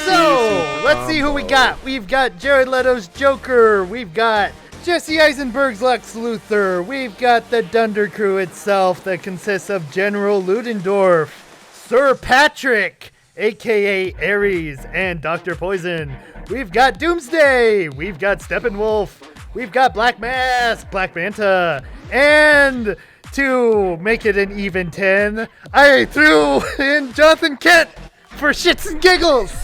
[SPEAKER 3] So let's see who we got. We've got Jared Leto's Joker. We've got Jesse Eisenberg's Lex Luthor. We've got the Dunder Crew itself that consists of General Ludendorff, Sir Patrick, aka Ares, and Dr. Poison. We've got Doomsday. We've got Steppenwolf. We've got Black Mask, Black Manta, and to make it an even 10, I threw in Jonathan Kent for shits and giggles.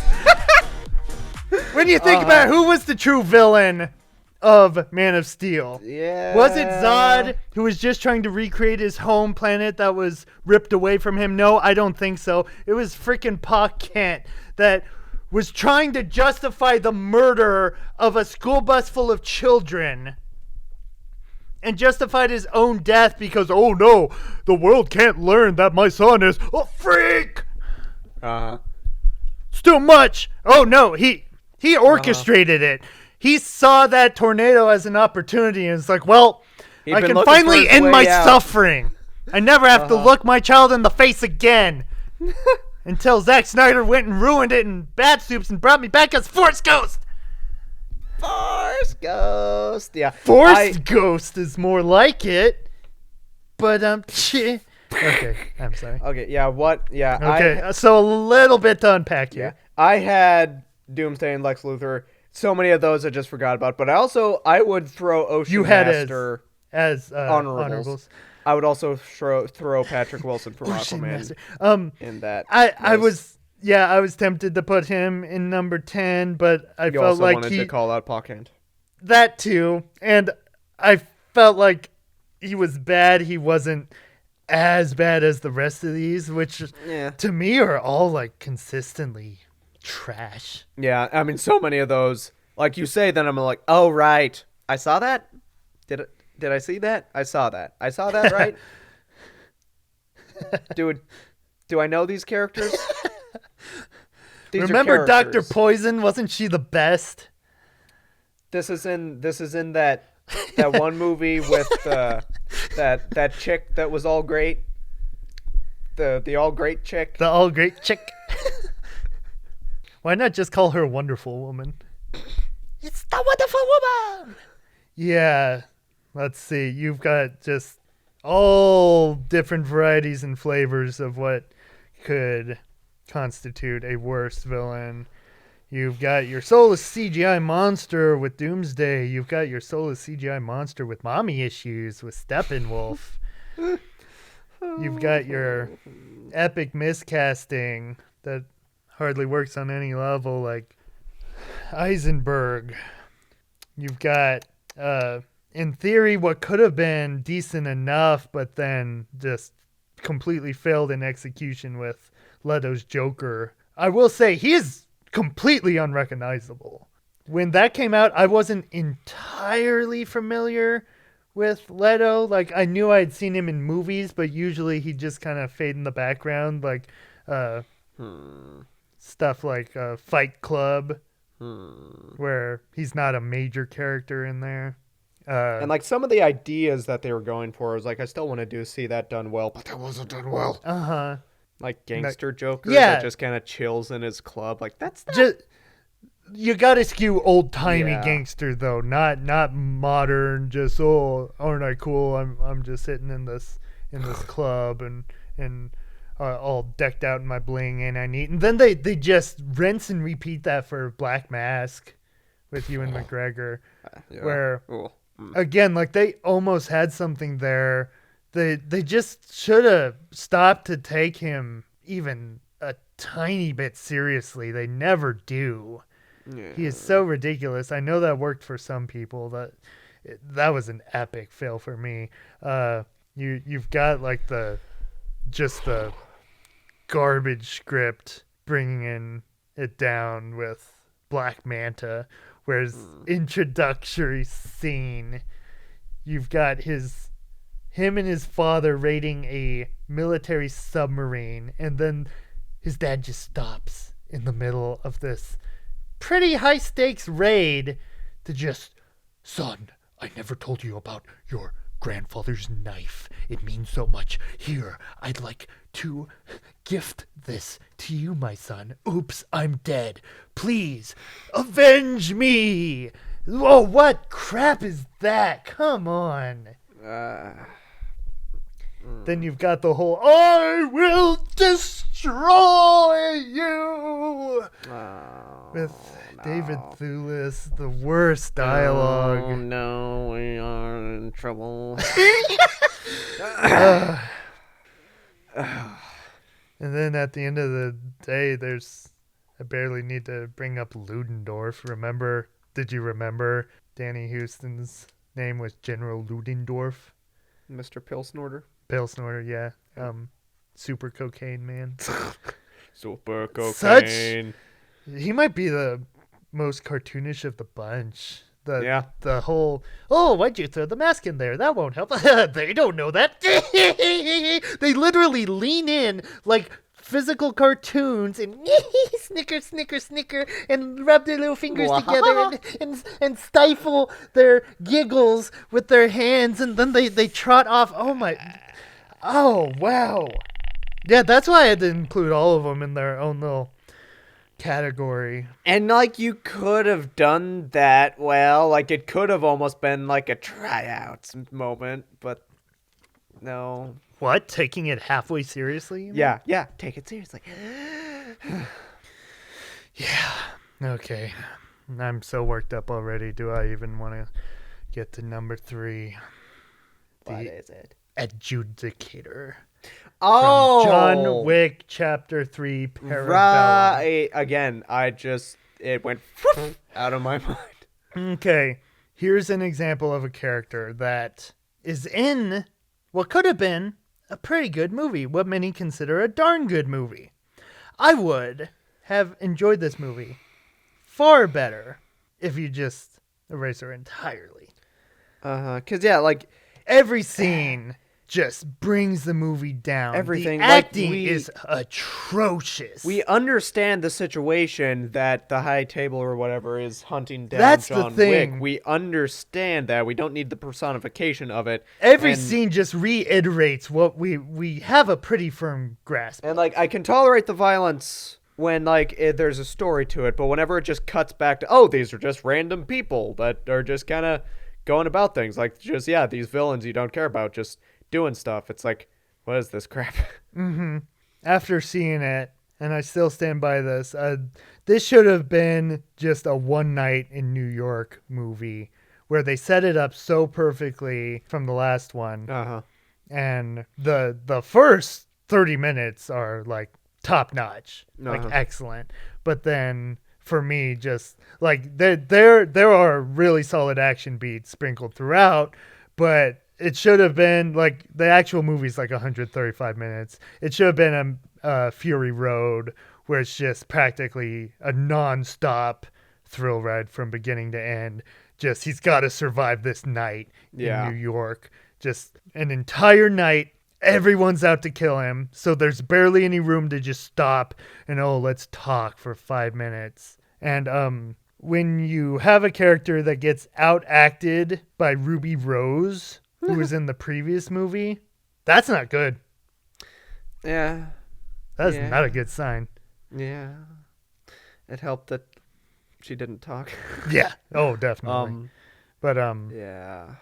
[SPEAKER 3] When you think about who was the true villain of Man of Steel.
[SPEAKER 4] Yeah.
[SPEAKER 3] Was it Zod, who was just trying to recreate his home planet that was ripped away from him? No, I don't think so. It was freaking Pa Kent that was trying to justify the murder of a school bus full of children and justified his own death because, oh no, the world can't learn that my son is a freak. It's too much. Oh no, he orchestrated it. He saw that tornado as an opportunity and it's like, well, I can finally end my suffering. I never have to look my child in the face again. Until Zack Snyder went and ruined it in Bad Soups and brought me back as Force Ghost.
[SPEAKER 4] Force Ghost. Yeah.
[SPEAKER 3] Force Ghost is more like it. But, okay, I'm sorry.
[SPEAKER 4] Okay, yeah, what? Yeah.
[SPEAKER 3] Okay, so a little bit to unpack here.
[SPEAKER 4] Yeah. I had Doomsday and Lex Luthor. So many of those I just forgot about. But I would throw Ocean Master
[SPEAKER 3] as
[SPEAKER 4] honorables. I would also throw Patrick Wilson from Aquaman in that.
[SPEAKER 3] I was tempted to put him in number 10, but I felt
[SPEAKER 4] also
[SPEAKER 3] like
[SPEAKER 4] wanted to call out Pa Kent.
[SPEAKER 3] That too, and I felt like he was bad. He wasn't as bad as the rest of these, which to me are all like consistently trash.
[SPEAKER 4] Yeah, I mean, so many of those. Like you say, then I'm like, oh right, I saw that. Did I see that? I saw that. I saw that, right? Do I know these characters?
[SPEAKER 3] Remember Dr. Poison? Wasn't she the best?
[SPEAKER 4] This is in that one movie with that chick that was all great. The all great chick.
[SPEAKER 3] The all great chick. Why not just call her Wonderful Woman?
[SPEAKER 7] It's the wonderful woman.
[SPEAKER 3] Yeah. Let's see. You've got just all different varieties and flavors of what could constitute a worse villain. You've got your soulless CGI monster with Doomsday. You've got your soulless CGI monster with mommy issues with Steppenwolf. You've got your epic miscasting that hardly works on any level, like Eisenberg. You've got, in theory, what could have been decent enough, but then just completely failed in execution with Leto's Joker. I will say, he is completely unrecognizable. When that came out, I wasn't entirely familiar with Leto. Like, I knew I'd seen him in movies, but usually he'd just kind of fade in the background, like stuff like Fight Club, where he's not a major character in there.
[SPEAKER 4] And like some of the ideas that they were going for was like, I still want to see that done well, but that wasn't done well.
[SPEAKER 3] Uh-huh.
[SPEAKER 4] Like gangster Joker
[SPEAKER 3] Yeah.
[SPEAKER 4] that just kind of chills in his club. Like that's not...
[SPEAKER 3] Just, you gotta skew old-timey
[SPEAKER 4] Yeah.
[SPEAKER 3] gangster, though, not modern, just, oh, aren't I cool? I'm just sitting in this club and all decked out in my bling, and I need... And then they just rinse and repeat that for Black Mask with Ewan McGregor,
[SPEAKER 4] Yeah.
[SPEAKER 3] where...
[SPEAKER 4] Ooh.
[SPEAKER 3] Again, like, they almost had something there. They just should have stopped to take him even a tiny bit seriously. They never do.
[SPEAKER 4] Yeah.
[SPEAKER 3] He is so ridiculous. I know that worked for some people. That was an epic fail for me. You've got like the garbage script bringing it down with Black Manta. Whereas introductory scene, you've got him and his father raiding a military submarine, and then his dad just stops in the middle of this pretty high stakes raid to just, son, I never told you about your grandfather's knife. It means so much. Here, I'd like to gift this to you, my son. Oops, I'm dead. Please, avenge me. Oh, what crap is that? Come on. Then you've got the whole, I will destroy you. With David Thewlis, the worst dialogue.
[SPEAKER 4] Oh no, we are in trouble.
[SPEAKER 3] And then at the end of the day, I barely need to bring up Ludendorff. Did you remember Danny Houston's name was General Ludendorff?
[SPEAKER 4] Mr. Pill Snorter.
[SPEAKER 3] Pill Snorter, yeah. Super cocaine man.
[SPEAKER 4] Super cocaine.
[SPEAKER 3] He might be the most cartoonish of the bunch. The whole, oh, why'd you throw the mask in there? That won't help. They don't know that. They literally lean in like physical cartoons and snicker, snicker, snicker, and rub their little fingers together and stifle their giggles with their hands, and then they trot off. Oh, wow. Yeah, that's why I had to include all of them in their own little category.
[SPEAKER 4] And like you could have done that well, like it could have almost been like a tryouts moment, but no.
[SPEAKER 3] What? Taking it halfway seriously? you mean?
[SPEAKER 4] Yeah, take it seriously.
[SPEAKER 3] Yeah. Okay. I'm so worked up already. Do I even want to get to number 3?
[SPEAKER 4] What is it?
[SPEAKER 3] Adjudicator.
[SPEAKER 4] Oh,
[SPEAKER 3] From John Wick Chapter 3 Parabellum.
[SPEAKER 4] Right. Again, it went out of my mind.
[SPEAKER 3] Okay. Here's an example of a character that is in what could have been a pretty good movie, what many consider a darn good movie. I would have enjoyed this movie far better if you just erase her entirely.
[SPEAKER 4] Cause yeah, like
[SPEAKER 3] every scene just brings the movie down.
[SPEAKER 4] Everything,
[SPEAKER 3] The
[SPEAKER 4] like,
[SPEAKER 3] acting is atrocious.
[SPEAKER 4] We understand the situation that the High Table or whatever is hunting down
[SPEAKER 3] That's the
[SPEAKER 4] John
[SPEAKER 3] thing.
[SPEAKER 4] Wick. We understand that. We don't need the personification of it.
[SPEAKER 3] Every
[SPEAKER 4] And-
[SPEAKER 3] scene just reiterates what we have a pretty firm grasp.
[SPEAKER 4] And, like, I can tolerate the violence when, like, there's a story to it, but whenever it just cuts back to, oh, these are just random people that are just kind of going about things. Like, just, yeah, these villains you don't care about just doing stuff. It's like, what is this crap?
[SPEAKER 3] After seeing it, and I still stand by this, this should have been just a one night in New York movie where they set it up so perfectly from the last one.
[SPEAKER 4] Uh-huh.
[SPEAKER 3] And the first 30 minutes are like top notch, like
[SPEAKER 4] Uh-huh.
[SPEAKER 3] excellent. But then for me, just like there are really solid action beats sprinkled throughout, but it should have been like the actual movie's like 135 minutes. It should have been a Fury Road where it's just practically a non-stop thrill ride from beginning to end. Just he's got to survive this night
[SPEAKER 4] Yeah.
[SPEAKER 3] in New York. Just an entire night. Everyone's out to kill him. So there's barely any room to just stop and, oh, let's talk for 5 minutes. And when you have a character that gets outacted by Ruby Rose, who was in the previous movie, that's not good.
[SPEAKER 4] Yeah.
[SPEAKER 3] That's
[SPEAKER 4] Yeah.
[SPEAKER 3] not a good sign.
[SPEAKER 4] Yeah. It helped that she didn't talk.
[SPEAKER 3] Yeah. Oh, definitely. But
[SPEAKER 4] Yeah.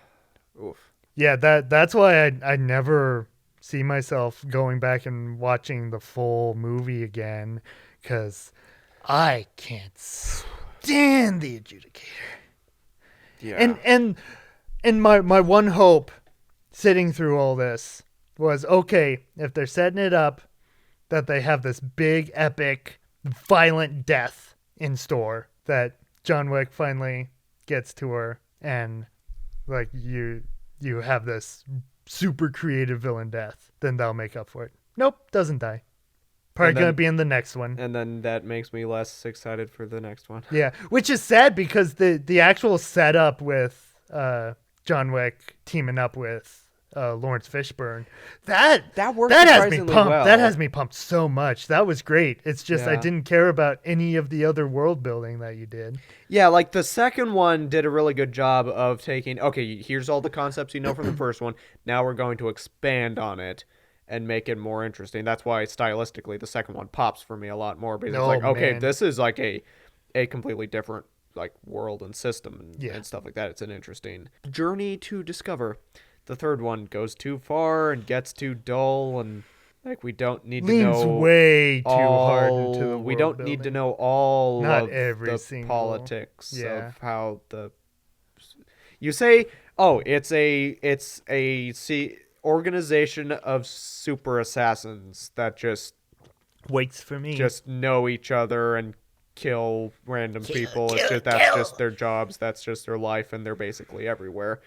[SPEAKER 4] Oof.
[SPEAKER 3] yeah, that's why I never see myself going back and watching the full movie again, because I can't stand the adjudicator.
[SPEAKER 4] Yeah.
[SPEAKER 3] And my one hope sitting through all this was, okay, if they're setting it up that they have this big, epic, violent death in store, that John Wick finally gets to her, and like you have this super creative villain death, then they'll make up for it. Nope, doesn't die. Probably
[SPEAKER 4] And then-
[SPEAKER 3] going to be in the next one.
[SPEAKER 4] And then that makes me less excited for the next one.
[SPEAKER 3] Yeah, which is sad because the actual setup with John Wick teaming up with Lawrence Fishburne, that
[SPEAKER 4] worked
[SPEAKER 3] has me
[SPEAKER 4] surprisingly
[SPEAKER 3] pumped.
[SPEAKER 4] well.
[SPEAKER 3] That has me pumped so much. That was great. It's just I
[SPEAKER 4] Yeah.
[SPEAKER 3] didn't care about any of the other world building that you did.
[SPEAKER 4] Yeah, like the second one did a really good job of taking, okay, here's all the concepts you know from the first one. Now we're going to expand on it and make it more interesting. That's why stylistically the second one pops for me a lot more, because it's
[SPEAKER 3] Oh,
[SPEAKER 4] like, okay,
[SPEAKER 3] man.
[SPEAKER 4] this is like a completely different like world and system and,
[SPEAKER 3] Yeah.
[SPEAKER 4] and stuff like that. It's an interesting journey to discover. The third one goes too far and gets too dull, and like we don't need
[SPEAKER 3] Leans
[SPEAKER 4] to know
[SPEAKER 3] way too hard
[SPEAKER 4] all-
[SPEAKER 3] into the
[SPEAKER 4] we
[SPEAKER 3] world
[SPEAKER 4] don't need to
[SPEAKER 3] building.
[SPEAKER 4] know all
[SPEAKER 3] Not
[SPEAKER 4] of
[SPEAKER 3] every
[SPEAKER 4] the
[SPEAKER 3] single-
[SPEAKER 4] politics
[SPEAKER 3] yeah.
[SPEAKER 4] of how the you say, oh, it's a organization of super assassins that just
[SPEAKER 3] Waits for me.
[SPEAKER 4] just know each other and kill random people. It's just that's just their jobs, that's just their life, and they're basically everywhere.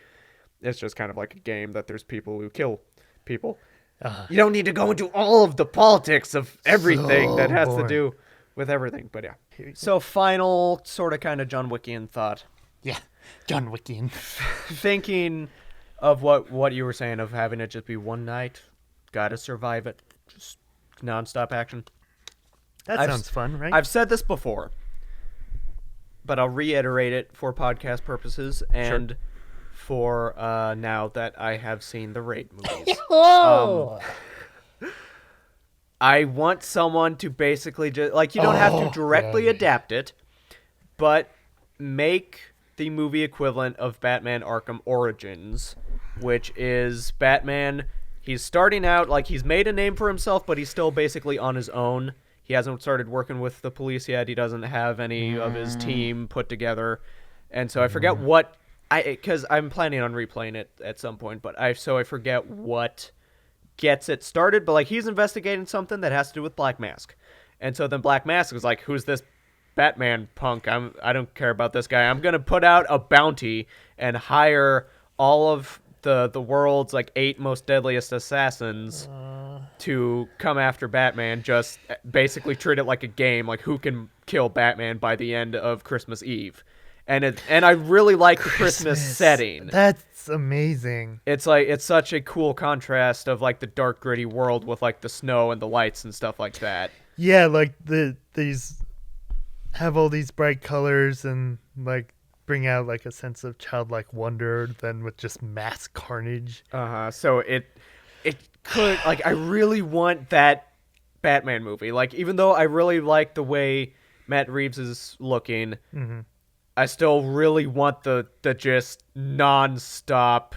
[SPEAKER 4] It's just kind of like a game that there's people who kill people. You don't need to go into all of the politics of everything
[SPEAKER 3] So
[SPEAKER 4] that has
[SPEAKER 3] boring.
[SPEAKER 4] to do with everything, but yeah. So final sort of kind of John Wickian thought.
[SPEAKER 3] yeah, John Wickian.
[SPEAKER 4] Thinking of what you were saying of having it just be one night, gotta survive it, just nonstop action.
[SPEAKER 3] That
[SPEAKER 4] I've-
[SPEAKER 3] sounds fun, right?
[SPEAKER 4] I've said this before, but I'll reiterate it for podcast purposes and for now that I have seen the Raid movies. I want someone to basically just like, you don't have to directly adapt it, but make the movie equivalent of Batman Arkham Origins, which is Batman. He's starting out like he's made a name for himself, but he's still basically on his own. He hasn't started working with the police yet. He doesn't have any of his team put together. And so I forget what because I'm planning on replaying it at some point, but I forget what gets it started, but like he's investigating something that has to do with Black Mask. And so then Black Mask is like, who's this Batman punk? I don't care about this guy. I'm going to put out a bounty and hire all of the world's like 8 most deadliest assassins to come after Batman, just basically treat it like a game, like who can kill Batman by the end of Christmas Eve. and I really like the Christmas setting.
[SPEAKER 3] That's amazing.
[SPEAKER 4] It's like it's such a cool contrast of like the dark gritty world with like the snow and the lights and stuff like that.
[SPEAKER 3] Yeah, like these have all these bright colors and like bring out like a sense of childlike wonder, then with just mass carnage.
[SPEAKER 4] So it could like I really want that Batman movie. Like even though I really like the way Matt Reeves is looking, I still really want the just non-stop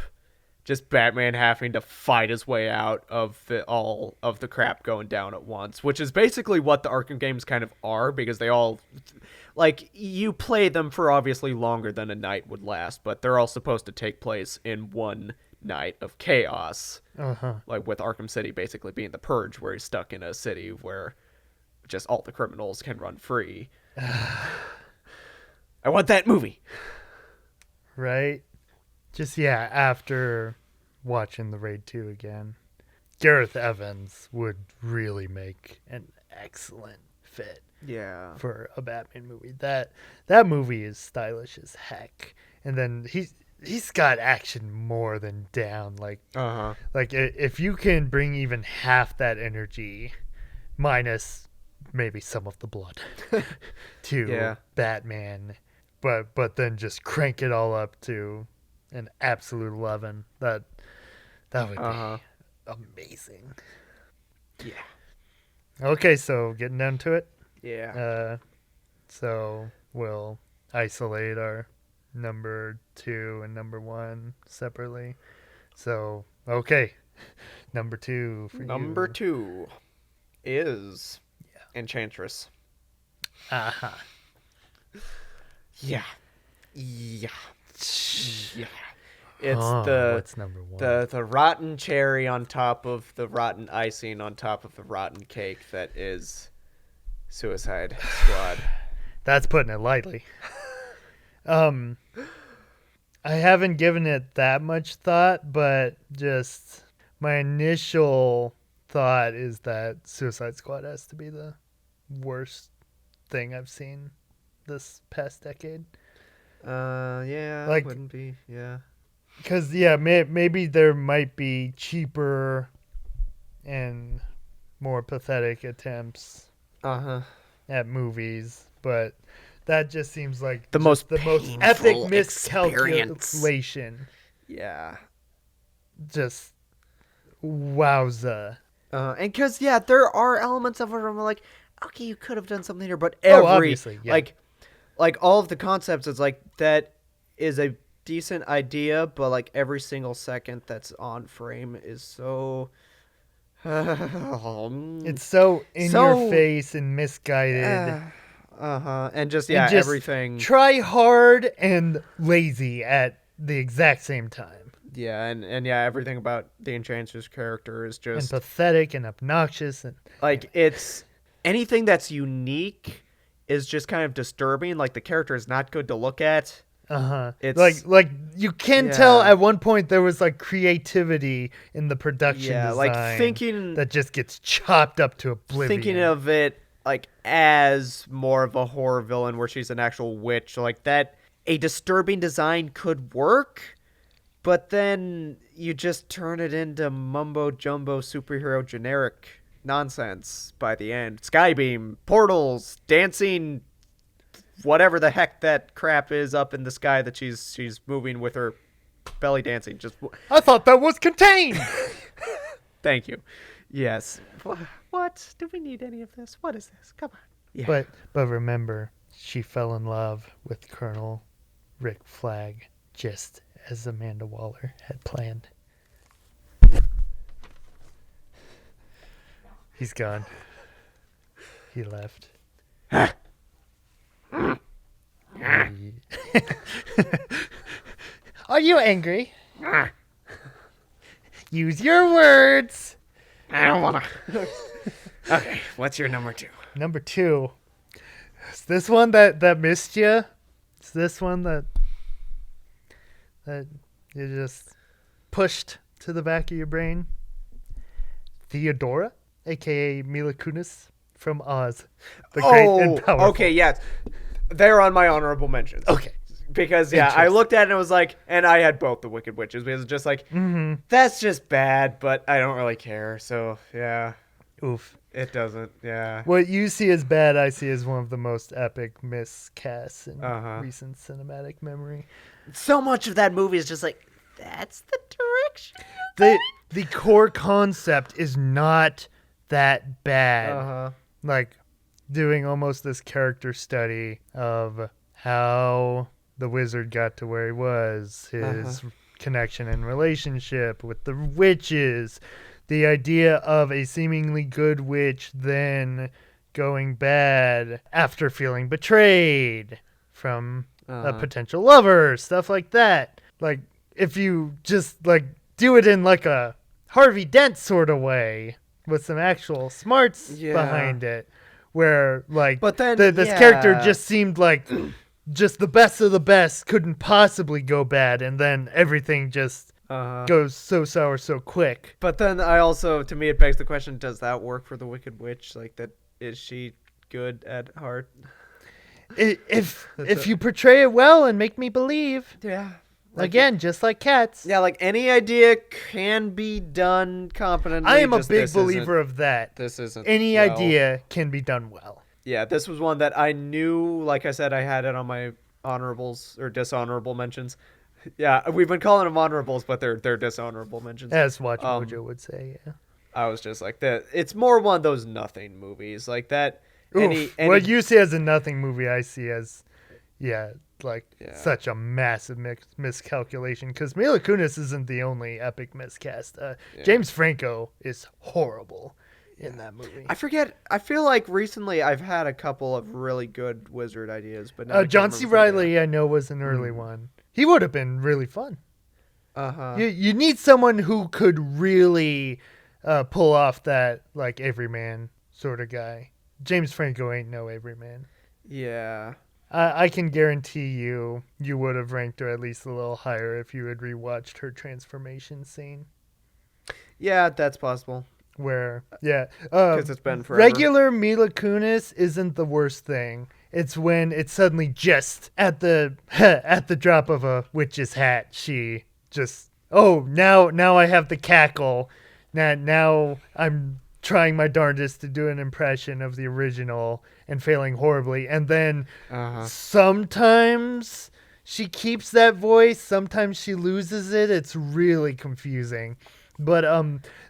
[SPEAKER 4] just Batman having to fight his way out of all of the crap going down at once, which is basically what the Arkham games kind of are, because they all, like, you play them for obviously longer than a night would last, but they're all supposed to take place in one night of chaos. Like with Arkham City basically being the Purge, where he's stuck in a city where just all the criminals can run free. I want that movie.
[SPEAKER 3] Right? Just, yeah, after watching The Raid 2 again, Gareth Evans would really make an excellent fit for a Batman movie. That movie is stylish as heck. And then he's got action more than down. Like, like if you can bring even half that energy, minus maybe some of the blood, to Batman, but then just crank it all up to an absolute 11. That would be amazing.
[SPEAKER 4] Yeah.
[SPEAKER 3] Okay, so getting down to it.
[SPEAKER 4] Yeah.
[SPEAKER 3] So we'll isolate our number 2 and number 1 separately. So okay, number 2 for you.
[SPEAKER 4] Number 2 is Enchantress. Yeah. It's
[SPEAKER 3] what's number 1?
[SPEAKER 4] the rotten cherry on top of the rotten icing on top of the rotten cake that is Suicide Squad.
[SPEAKER 3] That's putting it lightly. I haven't given it that much thought, but just my initial thought is that Suicide Squad has to be the worst thing I've seen this past decade.
[SPEAKER 4] Yeah,
[SPEAKER 3] like,
[SPEAKER 4] wouldn't be, yeah.
[SPEAKER 3] Because, maybe there might be cheaper and more pathetic attempts at movies, but that just seems like
[SPEAKER 4] the most
[SPEAKER 3] epic miscalculation.
[SPEAKER 4] Yeah.
[SPEAKER 3] Just wowza.
[SPEAKER 4] And because, there are elements of it where I'm like, okay, you could have done something here, but
[SPEAKER 3] obviously,
[SPEAKER 4] like all of the concepts, it's like, that is a decent idea, but like every single second that's on frame is so
[SPEAKER 3] it's so in your face and misguided.
[SPEAKER 4] And just everything.
[SPEAKER 3] Try hard and lazy at the exact same time.
[SPEAKER 4] Yeah, and everything about the Enchantress character is just
[SPEAKER 3] and pathetic and obnoxious, and
[SPEAKER 4] like it's anything that's unique is just kind of disturbing. Like the character is not good to look at.
[SPEAKER 3] It's like you can tell at one point there was like creativity in the production design,
[SPEAKER 4] like thinking
[SPEAKER 3] that just gets chopped up to oblivion.
[SPEAKER 4] Thinking of it like as more of a horror villain where she's an actual witch, like that, a disturbing design could work, but then you just turn it into mumbo jumbo superhero generic nonsense by the end. Skybeam, portals, dancing, whatever the heck that crap is up in the sky that she's moving with her belly dancing. Just
[SPEAKER 3] I thought that was contained.
[SPEAKER 4] Thank you. Yes. What? Do we need any of this? What is this? Come on.
[SPEAKER 3] Yeah. But remember, she fell in love with Colonel Rick Flag, just as Amanda Waller had planned. He's gone. He left. Are you angry? Use your words.
[SPEAKER 4] I don't want to. Okay, what's your number 2?
[SPEAKER 3] Number 2. Is this one that missed you? Is this one that you just pushed to the back of your brain? Theodora, a.k.a. Mila Kunis from Oz, the Great and Powerful.
[SPEAKER 4] Okay, yes. They're on my honorable mentions.
[SPEAKER 3] Okay.
[SPEAKER 4] Because I looked at it and it was like, and I had both the Wicked Witches because it's just like, that's just bad, but I don't really care. So yeah,
[SPEAKER 3] Oof.
[SPEAKER 4] it doesn't. Yeah.
[SPEAKER 3] What you see as bad, I see as one of the most epic miscasts in recent cinematic memory.
[SPEAKER 7] So much of that movie is just like, that's the direction.
[SPEAKER 3] The core concept is not that bad. Like doing almost this character study of how the wizard got to where he was, his connection and relationship with the witches, the idea of a seemingly good witch then going bad after feeling betrayed from a potential lover, stuff like that. Like, if you just, like, do it in, like, a Harvey Dent sort of way with some actual smarts behind it, where, like,
[SPEAKER 4] but then,
[SPEAKER 3] this character just seemed like just the best of the best, couldn't possibly go bad, and then everything just goes so sour so quick.
[SPEAKER 4] But then I also, to me, it begs the question, does that work for the Wicked Witch? Like, that is she good at heart?
[SPEAKER 3] If you portray it well and make me believe.
[SPEAKER 4] Yeah.
[SPEAKER 3] Again, just like Cats.
[SPEAKER 4] Yeah, like any idea can be done competently.
[SPEAKER 3] I am a big believer of that.
[SPEAKER 4] This isn't.
[SPEAKER 3] Any idea can be done well.
[SPEAKER 4] Yeah, this was one that I knew, like I said, I had it on my honorables or dishonorable mentions. Yeah, we've been calling them honorables, but they're dishonorable mentions.
[SPEAKER 3] As Watch Mojo would say, yeah.
[SPEAKER 4] I was just like, that. It's more one of those nothing movies. Like that.
[SPEAKER 3] What you see as a nothing movie, I see as, such a massive miscalculation. Because Mila Kunis isn't the only epic miscast. James Franco is horrible in that movie.
[SPEAKER 4] I feel like recently I've had a couple of really good wizard ideas, but now
[SPEAKER 3] John C. Reilly, I know, was an early one. He would have been really fun. You need someone who could really pull off that, like, everyman sort of guy. James Franco ain't no everyman.
[SPEAKER 4] Yeah.
[SPEAKER 3] I can guarantee you would have ranked her at least a little higher if you had rewatched her transformation scene.
[SPEAKER 4] Yeah, that's possible.
[SPEAKER 3] Where,
[SPEAKER 4] because it's been forever.
[SPEAKER 3] Regular Mila Kunis isn't the worst thing. It's when it's suddenly just at the drop of a witch's hat, she just, now I have the cackle. Now I'm trying my darndest to do an impression of the original and failing horribly. And then sometimes she keeps that voice, sometimes she loses it. It's really confusing. But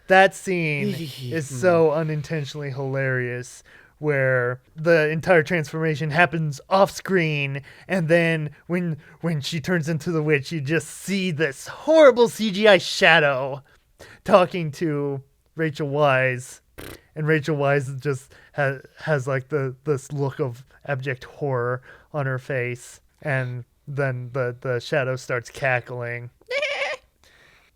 [SPEAKER 3] that scene is so unintentionally hilarious, where the entire transformation happens off screen, and then when she turns into the witch, you just see this horrible CGI shadow talking to Rachel Weisz, and Rachel Weisz just has like this look of abject horror on her face, and then the shadow starts cackling.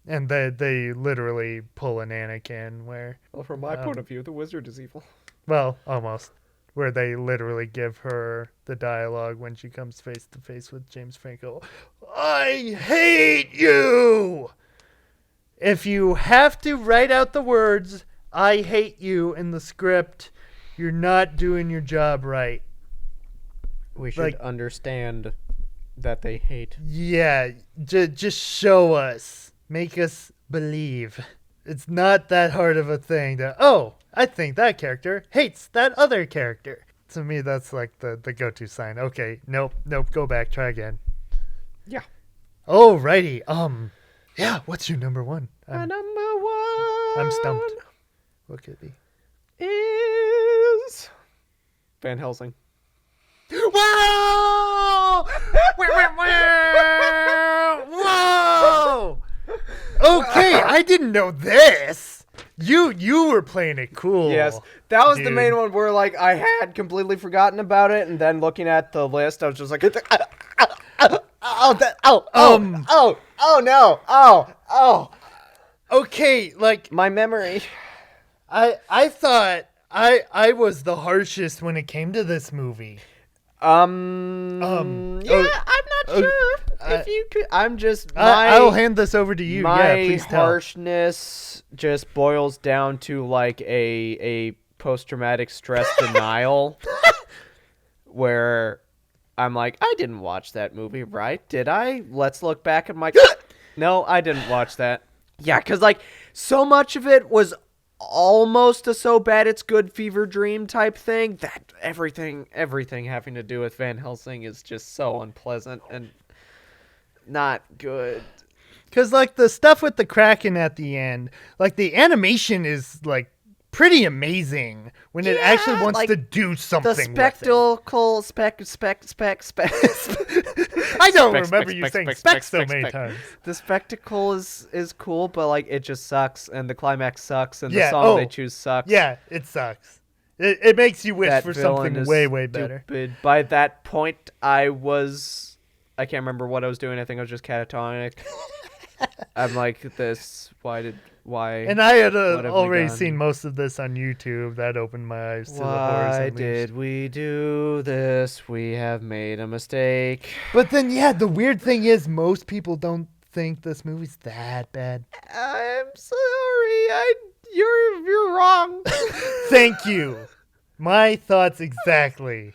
[SPEAKER 3] And they literally pull an Anakin where...
[SPEAKER 4] Well, from my point of view, the wizard is evil.
[SPEAKER 3] Well, almost. Where they literally give her the dialogue when she comes face to face with James Franco. I hate you! If you have to write out the words, I hate you, in the script, you're not doing your job right.
[SPEAKER 4] We should understand that they hate.
[SPEAKER 3] Yeah, just show us. Make us believe. It's not that hard of a thing to, I think that character hates that other character. To me, that's like the go-to sign. Okay, nope, go back, try again.
[SPEAKER 4] Yeah.
[SPEAKER 3] Alrighty, what's your number one?
[SPEAKER 4] My number one.
[SPEAKER 3] I'm stumped. What could it be?
[SPEAKER 4] Is Van Helsing.
[SPEAKER 3] Whoa! Whoa! Okay, I didn't know this. You were playing it cool.
[SPEAKER 4] Yes, that was the main one where, like, I had completely forgotten about it, and then looking at the list, I was just like, no.
[SPEAKER 3] Okay, like,
[SPEAKER 4] my memory.
[SPEAKER 3] I thought I was the harshest when it came to this movie.
[SPEAKER 4] I'm not sure if you could. I'm just.
[SPEAKER 3] I'll hand this over to you. Please tell.
[SPEAKER 4] My harshness just boils down to like a post-traumatic stress denial, where I'm like, I didn't watch that movie, right? Did I? Let's look back. I'm like, no, I didn't watch that. Yeah, because, like, so much of it was almost a so bad it's good fever dream type thing that everything having to do with Van Helsing is just so unpleasant and not good.
[SPEAKER 3] Because, like, the stuff with the Kraken at the end, like, the animation is, like, pretty amazing when it actually wants
[SPEAKER 4] like,
[SPEAKER 3] to do something.
[SPEAKER 4] The spectacle,
[SPEAKER 3] I don't remember you saying spec so many times.
[SPEAKER 4] The spectacle is cool, but, like, it just sucks, and the climax sucks, and the song they choose sucks.
[SPEAKER 3] Yeah, it sucks. It makes you wish
[SPEAKER 4] That
[SPEAKER 3] for
[SPEAKER 4] villain
[SPEAKER 3] something
[SPEAKER 4] is
[SPEAKER 3] way better.
[SPEAKER 4] Stupid. By that point, I can't remember what I was doing. I think I was just catatonic. I'm like, why?
[SPEAKER 3] And I had
[SPEAKER 4] what have we
[SPEAKER 3] already
[SPEAKER 4] done?
[SPEAKER 3] seen most of this on YouTube. That opened my eyes to the horrors.
[SPEAKER 4] Why
[SPEAKER 3] Unleashed.
[SPEAKER 4] did we do this? We have made a mistake.
[SPEAKER 3] But then, yeah, the weird thing is most people don't think this movie's that bad.
[SPEAKER 4] I'm sorry. You're wrong.
[SPEAKER 3] Thank you. My thoughts exactly.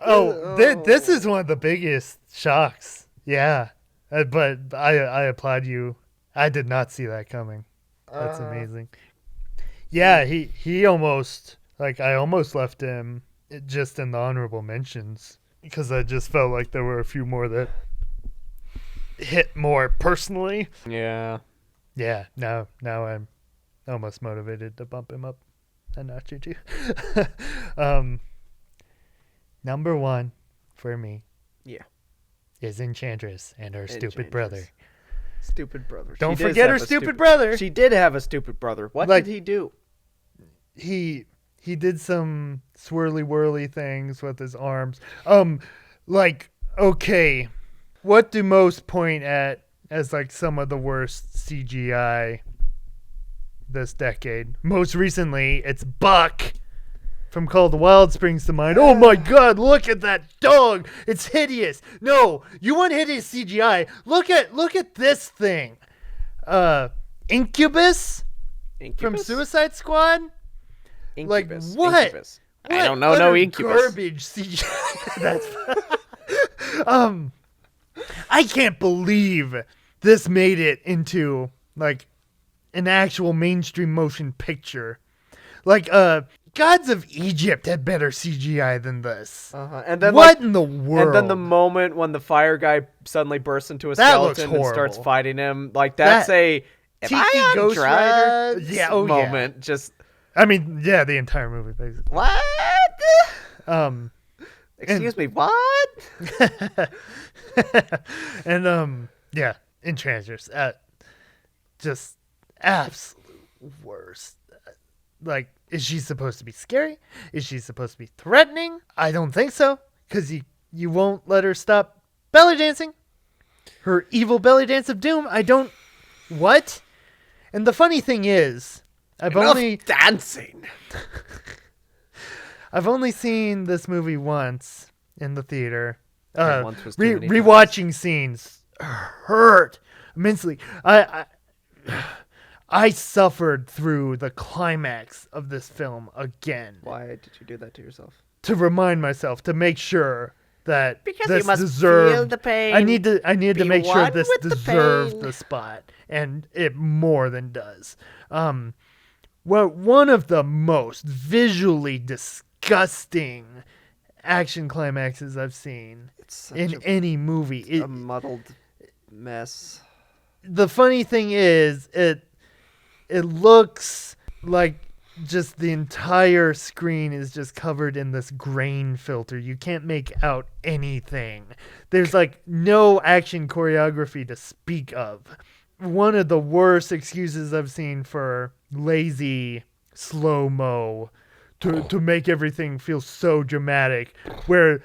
[SPEAKER 3] This is one of the biggest shocks. Yeah. But I applaud you. I did not see that coming. That's amazing. Yeah, he almost, like, I almost left him just in the honorable mentions because I just felt like there were a few more that hit more personally.
[SPEAKER 4] Yeah.
[SPEAKER 3] Yeah, now I'm almost motivated to bump him up a notch or two. Number one for me.
[SPEAKER 4] Yeah.
[SPEAKER 3] Is Enchantress and her stupid brother.
[SPEAKER 4] Stupid brother.
[SPEAKER 3] Don't forget her stupid brother.
[SPEAKER 4] She did have a stupid brother. What
[SPEAKER 3] Like,
[SPEAKER 4] did he do?
[SPEAKER 3] He did some swirly whirly things with his arms. Like, okay, what do most point at as like some of the worst CGI this decade? Most recently, it's Buck from Call of the Wild springs to mind. Oh my god, look at that dog. It's hideous. No, you want hideous CGI. Look at this thing. Incubus? From Suicide Squad?
[SPEAKER 4] Incubus.
[SPEAKER 3] Like what?
[SPEAKER 4] Incubus. I don't know no Incubus.
[SPEAKER 3] Garbage CGI. That's I can't believe this made it into like an actual mainstream motion picture. Like Gods of Egypt had better CGI than this.
[SPEAKER 4] And then
[SPEAKER 3] what in the world?
[SPEAKER 4] And then the moment when the fire guy suddenly bursts into a
[SPEAKER 3] That looks
[SPEAKER 4] skeleton and starts
[SPEAKER 3] horrible.
[SPEAKER 4] fighting him, like that's am
[SPEAKER 3] Tiki
[SPEAKER 4] I on
[SPEAKER 3] Ghost
[SPEAKER 4] drugs?
[SPEAKER 3] Rider? Yeah,
[SPEAKER 4] moment. Just
[SPEAKER 3] I mean, yeah, the entire movie basically.
[SPEAKER 4] what? Excuse me, what?
[SPEAKER 3] And yeah, Enchantress, just absolute worst. Like, is she supposed to be scary? Is she supposed to be threatening? I don't think so, because you won't let her stop belly dancing. Her evil belly dance of doom. What? And the funny thing is, I've only seen this movie once in the theater.
[SPEAKER 4] Once was too many
[SPEAKER 3] Rewatching scenes hurt immensely. I suffered through the climax of this film again.
[SPEAKER 4] Why did you do that to yourself?
[SPEAKER 3] To remind myself, to make sure that
[SPEAKER 7] Because
[SPEAKER 3] this
[SPEAKER 7] you must
[SPEAKER 3] deserved,
[SPEAKER 7] feel the pain.
[SPEAKER 3] I needed to
[SPEAKER 7] Be
[SPEAKER 3] make sure
[SPEAKER 7] one
[SPEAKER 3] this
[SPEAKER 7] with the
[SPEAKER 3] deserved
[SPEAKER 7] pain.
[SPEAKER 3] the spot, and it more than does. Well, one of the most visually disgusting action climaxes I've seen in any movie.
[SPEAKER 4] A muddled mess.
[SPEAKER 3] The funny thing is, it looks like just the entire screen is just covered in this grain filter. You can't make out anything. There's like no action choreography to speak of. One of the worst excuses I've seen for lazy slow-mo to make everything feel so dramatic, where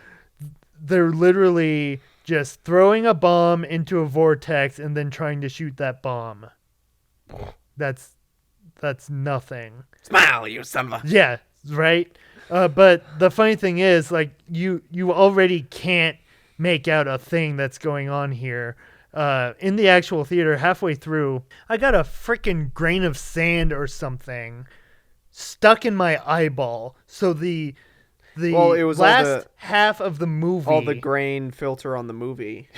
[SPEAKER 3] they're literally just throwing a bomb into a vortex and then trying to shoot that bomb. That's nothing.
[SPEAKER 4] Smile, you son of a...
[SPEAKER 3] Yeah, right? But the funny thing is, like, you already can't make out a thing that's going on here. In the actual theater, halfway through, I got a freaking grain of sand or something stuck in my eyeball. So the the
[SPEAKER 4] Well, it was all
[SPEAKER 3] last half of the movie.
[SPEAKER 4] All the grain filter on the movie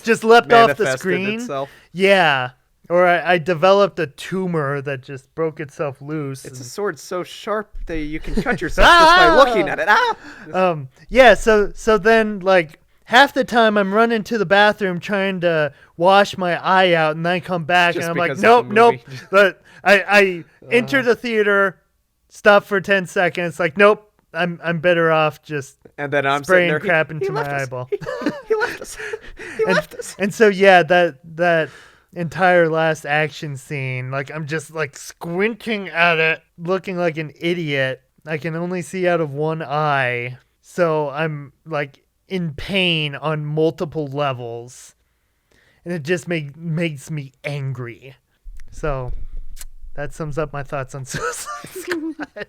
[SPEAKER 3] just leapt off the
[SPEAKER 4] manifested
[SPEAKER 3] screen.
[SPEAKER 4] itself.
[SPEAKER 3] Yeah. Or I developed a tumor that just broke itself loose.
[SPEAKER 4] It's a sword so sharp that you can cut yourself just by looking at it.
[SPEAKER 3] Yeah, so then like half the time I'm running to the bathroom trying to wash my eye out, and then I come back
[SPEAKER 4] Just
[SPEAKER 3] and I'm like,
[SPEAKER 4] because
[SPEAKER 3] nope,
[SPEAKER 4] of the
[SPEAKER 3] nope.
[SPEAKER 4] movie.
[SPEAKER 3] But I enter the theater, stop for 10 seconds, like nope, I'm better off just
[SPEAKER 4] And then I'm
[SPEAKER 3] spraying
[SPEAKER 4] sitting there,
[SPEAKER 3] crap
[SPEAKER 4] he
[SPEAKER 3] into my
[SPEAKER 4] left us.
[SPEAKER 3] eyeball.
[SPEAKER 4] He left us. He left us.
[SPEAKER 3] And so yeah, that entire last action scene, like I'm just like squinting at it, looking like an idiot. I can only see out of one eye, so I'm like in pain on multiple levels, and it just makes me angry. So that sums up my thoughts on Suicide Squad.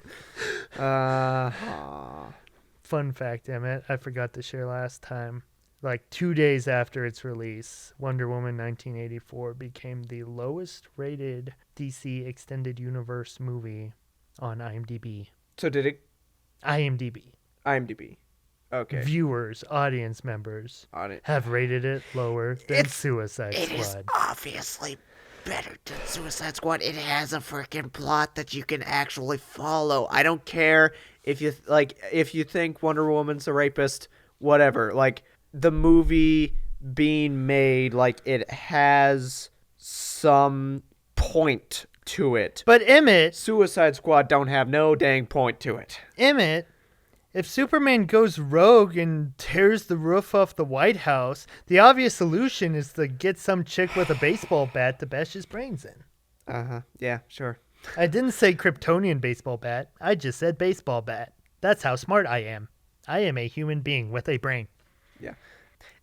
[SPEAKER 3] Fun fact, Emmett, I forgot to share last time. Like 2 days after its release, Wonder Woman 1984 became the lowest rated DC Extended Universe movie on IMDb.
[SPEAKER 4] So did it? IMDb. Okay.
[SPEAKER 3] Viewers, audience members have rated it lower than Suicide
[SPEAKER 7] It is
[SPEAKER 3] Squad.
[SPEAKER 7] obviously better than Suicide Squad. It has a freaking plot that you can actually follow. I don't care if you think Wonder Woman's a rapist, whatever. Like the movie being made, like it has some point to it.
[SPEAKER 3] But Emmett,
[SPEAKER 4] Suicide Squad don't have no dang point to it.
[SPEAKER 3] If Superman goes rogue and tears the roof off the White House, the obvious solution is to get some chick with a baseball bat to bash his brains in.
[SPEAKER 4] Yeah, sure.
[SPEAKER 3] I didn't say Kryptonian baseball bat. I just said baseball bat. That's how smart I am. I am a human being with a brain.
[SPEAKER 4] Yeah.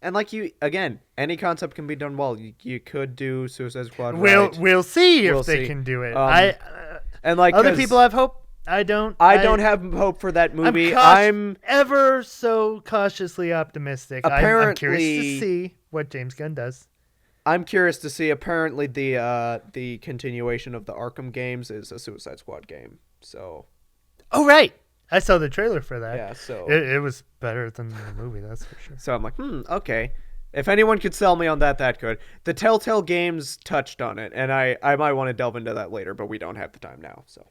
[SPEAKER 4] And like any concept can be done well. You could do Suicide Squad.
[SPEAKER 3] We'll see
[SPEAKER 4] We'll
[SPEAKER 3] if they
[SPEAKER 4] see.
[SPEAKER 3] can do it.
[SPEAKER 4] And like
[SPEAKER 3] Other people have hope. I don't
[SPEAKER 4] have hope for that movie.
[SPEAKER 3] I'm ever so cautiously optimistic. I'm curious to
[SPEAKER 4] Apparently-
[SPEAKER 3] see what James Gunn does.
[SPEAKER 4] I'm curious to see. Apparently, the continuation of the Arkham games is a Suicide Squad game. So
[SPEAKER 3] Oh, right. I saw the trailer for that.
[SPEAKER 4] yeah, so
[SPEAKER 3] It was better than the movie, that's for sure.
[SPEAKER 4] I'm like, okay. If anyone could sell me on that could. The Telltale Games touched on it, and I might want to delve into that later, but we don't have the time now. So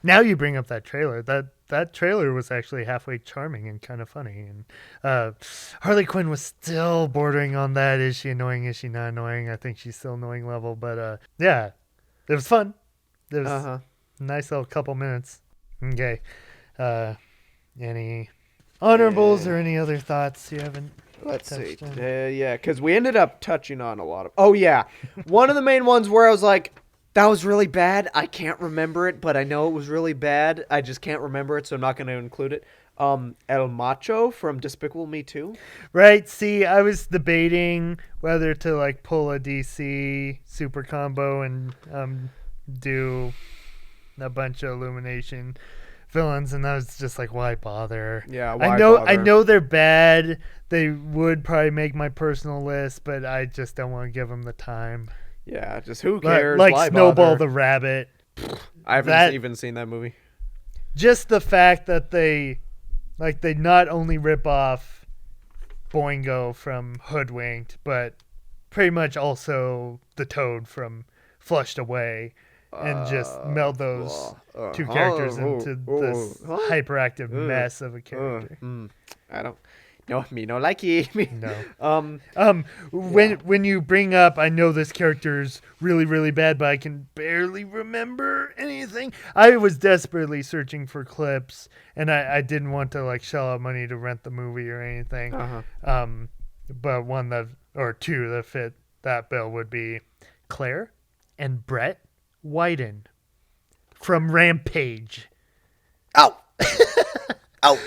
[SPEAKER 3] Now you bring up that trailer. That trailer was actually halfway charming and kind of funny. And Harley Quinn was still bordering on that. Is she annoying? Is she not annoying? I think she's still annoying level. But yeah, it was fun. It was a nice little couple minutes. Okay. Any honorables or any other thoughts you haven't?
[SPEAKER 4] let's see.
[SPEAKER 3] touched on?
[SPEAKER 4] Yeah, because we ended up touching on a lot of. Oh yeah, one of the main ones where I was like, that was really bad. I can't remember it, but I know it was really bad. I just can't remember it, so I'm not going to include it. El Macho from Despicable Me 2.
[SPEAKER 3] Right. See, I was debating whether to like pull a DC super combo and do a bunch of Illumination villains, and I was just like, why bother?
[SPEAKER 4] Yeah,
[SPEAKER 3] I know they're bad. They would probably make my personal list, but I just don't want to give them the time.
[SPEAKER 4] Yeah, just who cares?
[SPEAKER 3] Like
[SPEAKER 4] Why
[SPEAKER 3] Snowball
[SPEAKER 4] bother?
[SPEAKER 3] the Rabbit.
[SPEAKER 4] I haven't even seen that movie.
[SPEAKER 3] Just the fact that they not only rip off Boingo from Hoodwinked, but pretty much also the Toad from Flushed Away, and just meld those two characters into this hyperactive mess of a character.
[SPEAKER 4] I don't. No, me no like it.
[SPEAKER 3] No. When you bring up, I know this character's really, really bad, but I can barely remember anything. I was desperately searching for clips, and I didn't want to like shell out money to rent the movie or anything. But two that fit that bill would be Claire and Brett Whiten from Rampage.
[SPEAKER 7] Oh! Oh!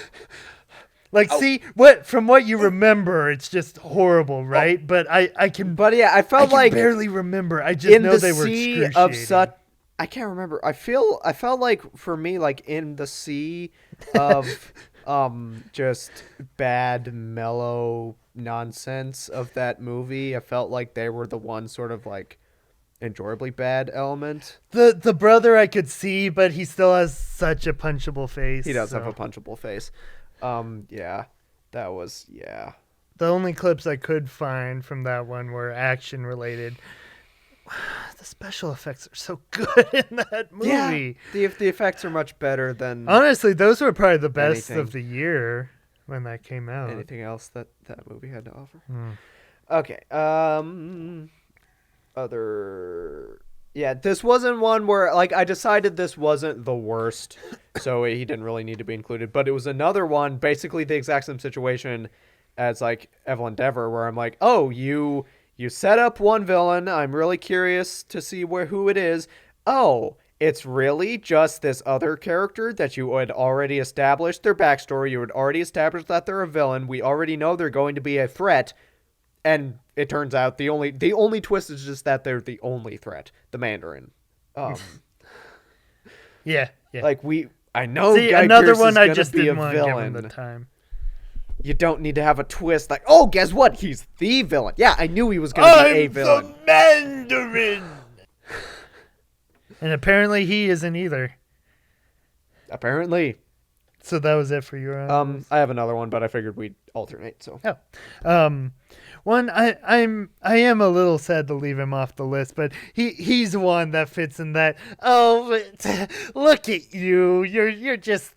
[SPEAKER 3] See from what you remember, it's just horrible, right? But I can.
[SPEAKER 4] But yeah, I felt
[SPEAKER 3] I
[SPEAKER 4] like
[SPEAKER 3] barely remember. I just know they were excruciating.
[SPEAKER 4] of such. I can't remember. I felt like for me, like in the sea of just bad mellow nonsense of that movie, I felt like they were the one sort of like enjoyably bad element.
[SPEAKER 3] The brother I could see, but he still has such a punchable face.
[SPEAKER 4] He does have a punchable face. Yeah, that was yeah.
[SPEAKER 3] The only clips I could find from that one were action related. The special effects are so good in that movie.
[SPEAKER 4] Yeah, the effects are much better than
[SPEAKER 3] Honestly, those were probably the best
[SPEAKER 4] anything.
[SPEAKER 3] of the year when that came out.
[SPEAKER 4] anything else that movie had to offer.
[SPEAKER 3] Hmm.
[SPEAKER 4] Okay. Yeah, this wasn't one where like I decided this wasn't the worst, so he didn't really need to be included. But it was another one, basically the exact same situation as like Evelyn Dever, where I'm like, oh, you set up one villain. I'm really curious to see who it is. Oh, it's really just this other character that you had already established their backstory. You had already established that they're a villain. We already know they're going to be a threat. And it turns out the only twist is just that they're the only threat, the Mandarin.
[SPEAKER 3] Yeah.
[SPEAKER 4] Like I know
[SPEAKER 3] See,
[SPEAKER 4] Guy
[SPEAKER 3] another
[SPEAKER 4] Pearce
[SPEAKER 3] one
[SPEAKER 4] is
[SPEAKER 3] I
[SPEAKER 4] gonna
[SPEAKER 3] just
[SPEAKER 4] be
[SPEAKER 3] didn't
[SPEAKER 4] a
[SPEAKER 3] want to give him
[SPEAKER 4] villain.
[SPEAKER 3] the time.
[SPEAKER 4] You don't need to have a twist like, oh, guess what? He's the villain. Yeah, I knew he was going to be a villain.
[SPEAKER 3] The Mandarin. And apparently he isn't either.
[SPEAKER 4] Apparently.
[SPEAKER 3] So that was it for your own.
[SPEAKER 4] I have another one, but I figured we'd alternate. So.
[SPEAKER 3] One I am a little sad to leave him off the list, but he's one that fits in that. Oh, but look at you! You're just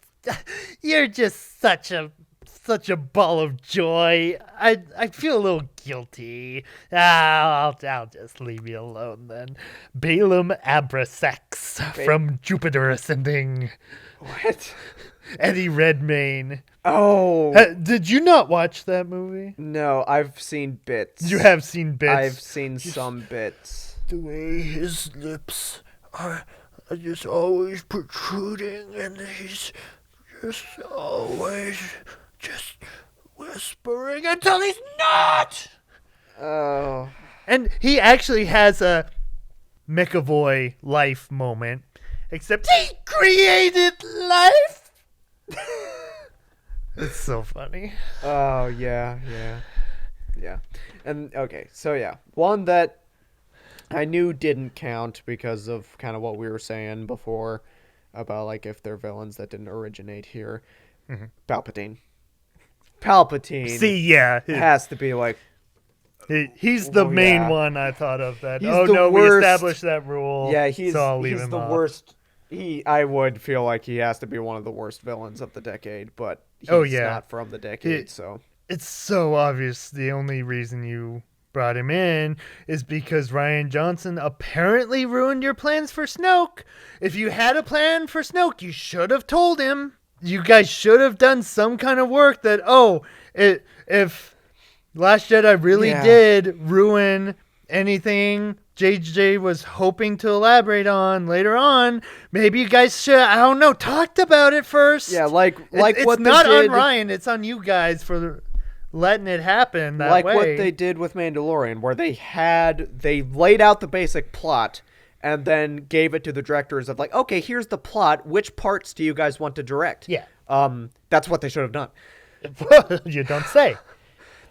[SPEAKER 3] such a ball of joy. I feel a little guilty. I'll just leave you alone then. Balaam Abrasax from Jupiter Ascending.
[SPEAKER 4] What?
[SPEAKER 3] Eddie Redmayne.
[SPEAKER 4] Oh.
[SPEAKER 3] Did you not watch that movie?
[SPEAKER 4] No, I've seen bits.
[SPEAKER 3] You have seen bits.
[SPEAKER 4] I've seen some bits.
[SPEAKER 9] The way his lips are just always protruding, and he's just always just whispering until he's not.
[SPEAKER 4] Oh.
[SPEAKER 3] And he actually has a McAvoy life moment, except he created life. It's so funny.
[SPEAKER 4] Oh, yeah. And, okay, so yeah. One that I knew didn't count because of kind of what we were saying before about, like, if they're villains that didn't originate here.
[SPEAKER 3] Mm-hmm.
[SPEAKER 4] Palpatine.
[SPEAKER 3] See, yeah.
[SPEAKER 4] Has to be, like...
[SPEAKER 3] He's the main
[SPEAKER 4] yeah.
[SPEAKER 3] one I thought of that.
[SPEAKER 4] He's
[SPEAKER 3] oh,
[SPEAKER 4] the
[SPEAKER 3] no, we
[SPEAKER 4] worst.
[SPEAKER 3] established that rule.
[SPEAKER 4] Yeah,
[SPEAKER 3] so I'll leave
[SPEAKER 4] he's
[SPEAKER 3] him
[SPEAKER 4] the
[SPEAKER 3] off.
[SPEAKER 4] worst. I would feel like he has to be one of the worst villains of the decade, but he's not from the decade, so...
[SPEAKER 3] It's so obvious the only reason you brought him in is because Rian Johnson apparently ruined your plans for Snoke. If you had a plan for Snoke, you should have told him. You guys should have done some kind of work that, if Last Jedi really did ruin anything JJ was hoping to elaborate on later on, maybe you guys should, I don't know, talked about it first.
[SPEAKER 4] Yeah, like
[SPEAKER 3] it's
[SPEAKER 4] what
[SPEAKER 3] not
[SPEAKER 4] they did,
[SPEAKER 3] on Ryan, it's on you guys for letting it happen that
[SPEAKER 4] like
[SPEAKER 3] way.
[SPEAKER 4] what they did with Mandalorian, where they laid out the basic plot and then gave it to the directors of like, okay, here's the plot. Which parts do you guys want to direct?
[SPEAKER 3] Yeah.
[SPEAKER 4] That's what they should have done.
[SPEAKER 3] You don't say.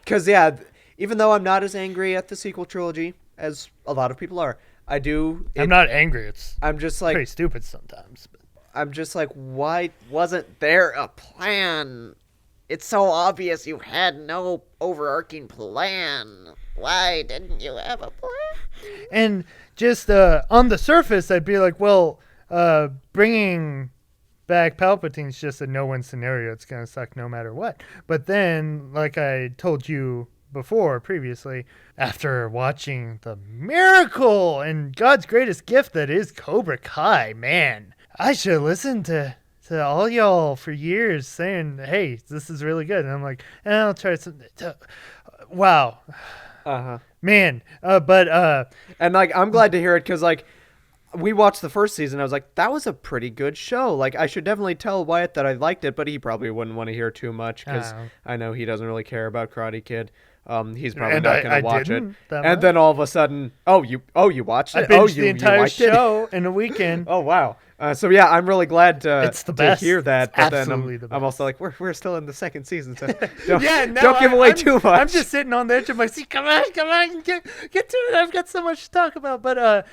[SPEAKER 4] Because, yeah, even though I'm not as angry at the sequel trilogy as a lot of people are, I'm
[SPEAKER 3] not angry.
[SPEAKER 4] I'm just like...
[SPEAKER 3] pretty stupid sometimes. But.
[SPEAKER 4] I'm just like, why wasn't there a plan?
[SPEAKER 7] It's so obvious you had no overarching plan. Why didn't you have a plan?
[SPEAKER 3] And just on the surface, I'd be like, well, bringing back Palpatine's just a no-win scenario. It's going to suck no matter what. But then, like I told you previously, after watching the miracle and God's greatest gift that is Cobra Kai, man, I should have listened to all y'all for years saying, hey, this is really good. And I'm like, I'll try some. Wow.
[SPEAKER 4] Uh-huh.
[SPEAKER 3] Man. And
[SPEAKER 4] like, I'm glad to hear it because, like, we watched the first season. I was like, that was a pretty good show. Like, I should definitely tell Wyatt that I liked it, but he probably wouldn't want to hear too much because I know he doesn't really care about Karate Kid. He's probably not going to watch it. And then all of a sudden, you watched it?
[SPEAKER 3] I binged the entire show in a weekend.
[SPEAKER 4] Oh, wow. So, yeah, I'm really glad to hear that.
[SPEAKER 3] It's
[SPEAKER 4] but then I'm also like, we're still in the second season, so don't give away too much.
[SPEAKER 3] I'm just sitting on the edge of my seat. Come on, get to it. I've got so much to talk about. But,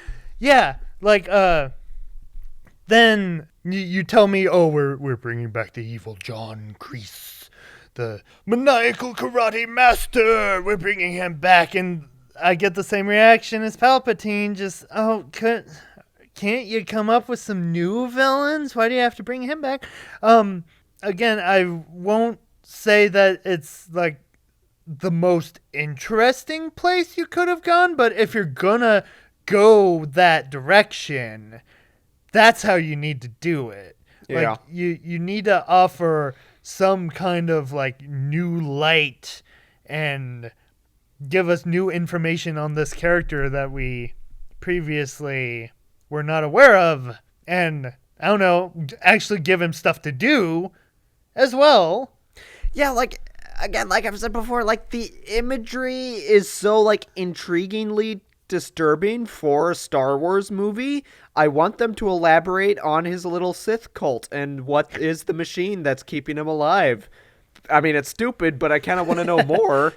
[SPEAKER 3] then you tell me, we're bringing back the evil John Kreese. the maniacal karate master. We're bringing him back, and I get the same reaction as Palpatine. Just can't you come up with some new villains? Why do you have to bring him back? Again, I won't say that it's like the most interesting place you could have gone, but if you're gonna go that direction, that's how you need to do it.
[SPEAKER 4] Yeah.
[SPEAKER 3] Like you need to offer some kind of like new light and give us new information on this character that we previously were not aware of, and I don't know, actually give him stuff to do as well.
[SPEAKER 7] Yeah, like, again, like I've said before, like, the imagery is so, like, intriguingly disturbing for a Star Wars movie. I want them to elaborate on his little Sith cult and what is the machine that's keeping him alive. I mean, it's stupid, but I kind of want to know more.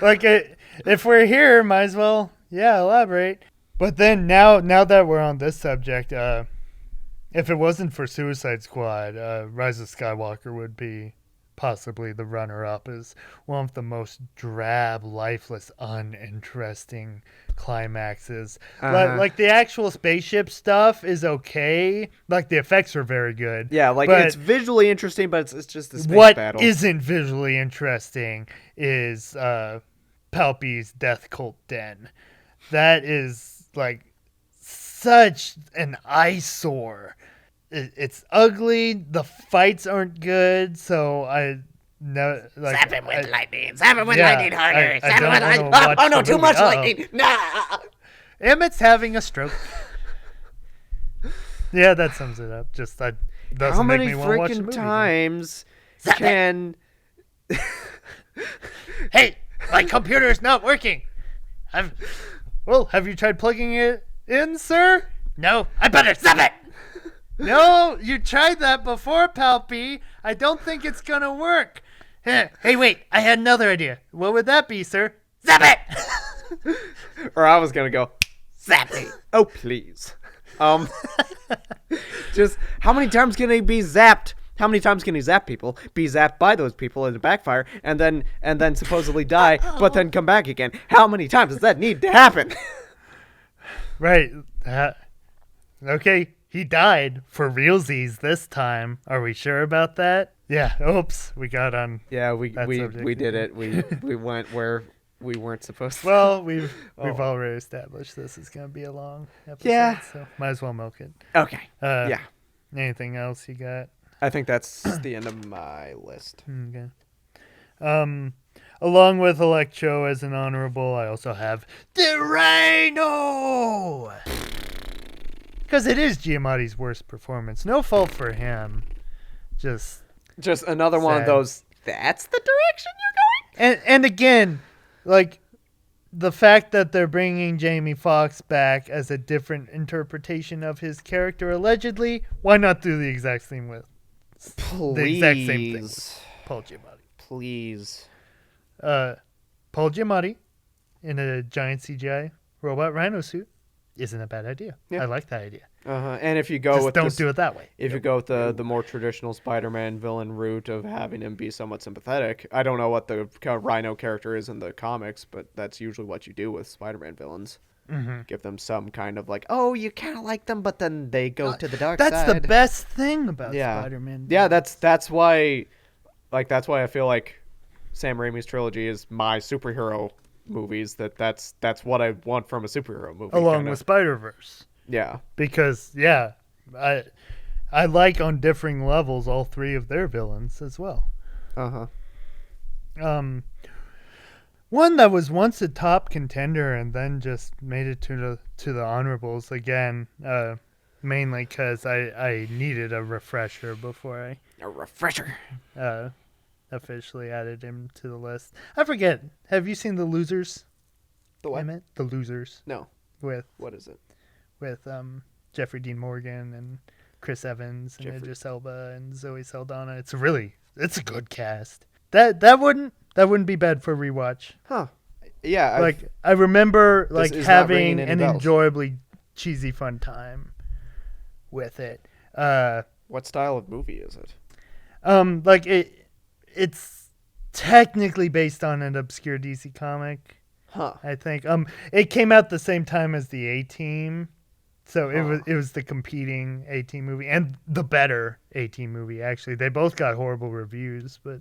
[SPEAKER 3] Like, if we're here, might as well, elaborate. But then now that we're on this subject, if it wasn't for Suicide Squad, Rise of Skywalker would be possibly the runner-up as one of the most drab, lifeless, uninteresting climaxes. Like the actual spaceship stuff is okay. Like the effects are very good.
[SPEAKER 4] Yeah, like
[SPEAKER 3] but
[SPEAKER 4] it's visually interesting, but it's just the space
[SPEAKER 3] what
[SPEAKER 4] battle.
[SPEAKER 3] isn't visually interesting is Palpy's Death Cult Den. That is like such an eyesore. It's ugly. The fights aren't good, so I no like.
[SPEAKER 7] Zap him with lightning. Zap him with lightning harder.
[SPEAKER 3] I
[SPEAKER 7] Zap him
[SPEAKER 3] don't
[SPEAKER 7] with
[SPEAKER 3] wanna
[SPEAKER 7] lightning.
[SPEAKER 3] watch
[SPEAKER 7] Oh no,
[SPEAKER 3] the
[SPEAKER 7] too
[SPEAKER 3] movie.
[SPEAKER 7] much
[SPEAKER 3] Uh-oh.
[SPEAKER 7] lightning. Nah.
[SPEAKER 3] Emmett's having a stroke. Yeah, that sums it up. Just that doesn't
[SPEAKER 4] How
[SPEAKER 3] make
[SPEAKER 4] many
[SPEAKER 3] me want to watch the
[SPEAKER 4] freaking
[SPEAKER 3] movie.
[SPEAKER 4] times
[SPEAKER 7] Zap it.
[SPEAKER 4] can...
[SPEAKER 3] Hey, my computer's not working. Well, have you tried plugging it in, sir? No. I better zap it. No, you tried that before, Palpy. I don't think it's gonna work. Hey, wait, I had another idea. What would that be, sir?
[SPEAKER 7] Zap it.
[SPEAKER 4] Or I was gonna go,
[SPEAKER 7] Zap it.
[SPEAKER 4] oh please. Just how many times can he be zapped? How many times can he zap people, be zapped by those people and backfire, and then supposedly die, but then come back again? How many times does that need to happen?
[SPEAKER 3] Right. Okay, he died for realsies this time. Are we sure about that? Yeah. Oops, we got on.
[SPEAKER 4] Yeah, we
[SPEAKER 3] subject.
[SPEAKER 4] did it. We went where we weren't supposed to.
[SPEAKER 3] Well, we've already established this is gonna be a long episode.
[SPEAKER 4] Yeah.
[SPEAKER 3] So might as well milk it.
[SPEAKER 4] Okay.
[SPEAKER 3] Yeah.
[SPEAKER 4] Yeah.
[SPEAKER 3] Anything else you got?
[SPEAKER 4] I think that's the end of my list.
[SPEAKER 3] Okay. Along with Electro as an honorable, I also have the Rhino! Because it is Giamatti's worst performance. No fault for him. Just
[SPEAKER 4] Another one of
[SPEAKER 3] sad.
[SPEAKER 4] those, that's the direction you're going?
[SPEAKER 3] And again, like, the fact that they're bringing Jamie Foxx back as a different interpretation of his character, allegedly, why not do the exact same with the exact same thing with Paul Giamatti?
[SPEAKER 4] Please.
[SPEAKER 3] Paul Giamatti in a giant CGI robot rhino suit isn't a bad idea.
[SPEAKER 4] Yeah.
[SPEAKER 3] I like that idea.
[SPEAKER 4] And if you go
[SPEAKER 3] Just
[SPEAKER 4] with
[SPEAKER 3] don't do it that way.
[SPEAKER 4] If you go with the more traditional Spider-Man villain route of having him be somewhat sympathetic, I don't know what the Rhino character is in the comics, but that's usually what you do with Spider-Man villains.
[SPEAKER 3] Mm-hmm.
[SPEAKER 4] Give them some kind of like, oh, you kind of like them, but then they go to the dark side.
[SPEAKER 3] That's the best thing about Spider-Man.
[SPEAKER 4] Yeah, that's why I feel like Sam Raimi's trilogy is my superhero movies. That's what I want from a superhero movie.
[SPEAKER 3] Along with Spider-Verse.
[SPEAKER 4] Yeah.
[SPEAKER 3] Because, I like on differing levels all three of their villains as well.
[SPEAKER 4] Uh-huh.
[SPEAKER 3] One that was once a top contender and then just made it to the honorables again, mainly because I needed a refresher before I officially added him to the list. I forget. Have you seen The Losers?
[SPEAKER 4] The what?
[SPEAKER 3] Emmett? The Losers.
[SPEAKER 4] No.
[SPEAKER 3] With
[SPEAKER 4] What is it?
[SPEAKER 3] With Jeffrey Dean Morgan and Chris Evans and Idris Elba and Zoe Saldana. It's a good cast. That wouldn't be bad for a rewatch.
[SPEAKER 4] Huh. Yeah.
[SPEAKER 3] I remember
[SPEAKER 4] This is not
[SPEAKER 3] having
[SPEAKER 4] ringing any
[SPEAKER 3] an
[SPEAKER 4] bells.
[SPEAKER 3] enjoyably cheesy fun time with it.
[SPEAKER 4] What style of movie is it?
[SPEAKER 3] It's technically based on an obscure DC comic.
[SPEAKER 4] Huh.
[SPEAKER 3] I think. It came out the same time as the A-Team. So it was the competing A-Team movie and the better A-Team movie, actually. They both got horrible reviews, but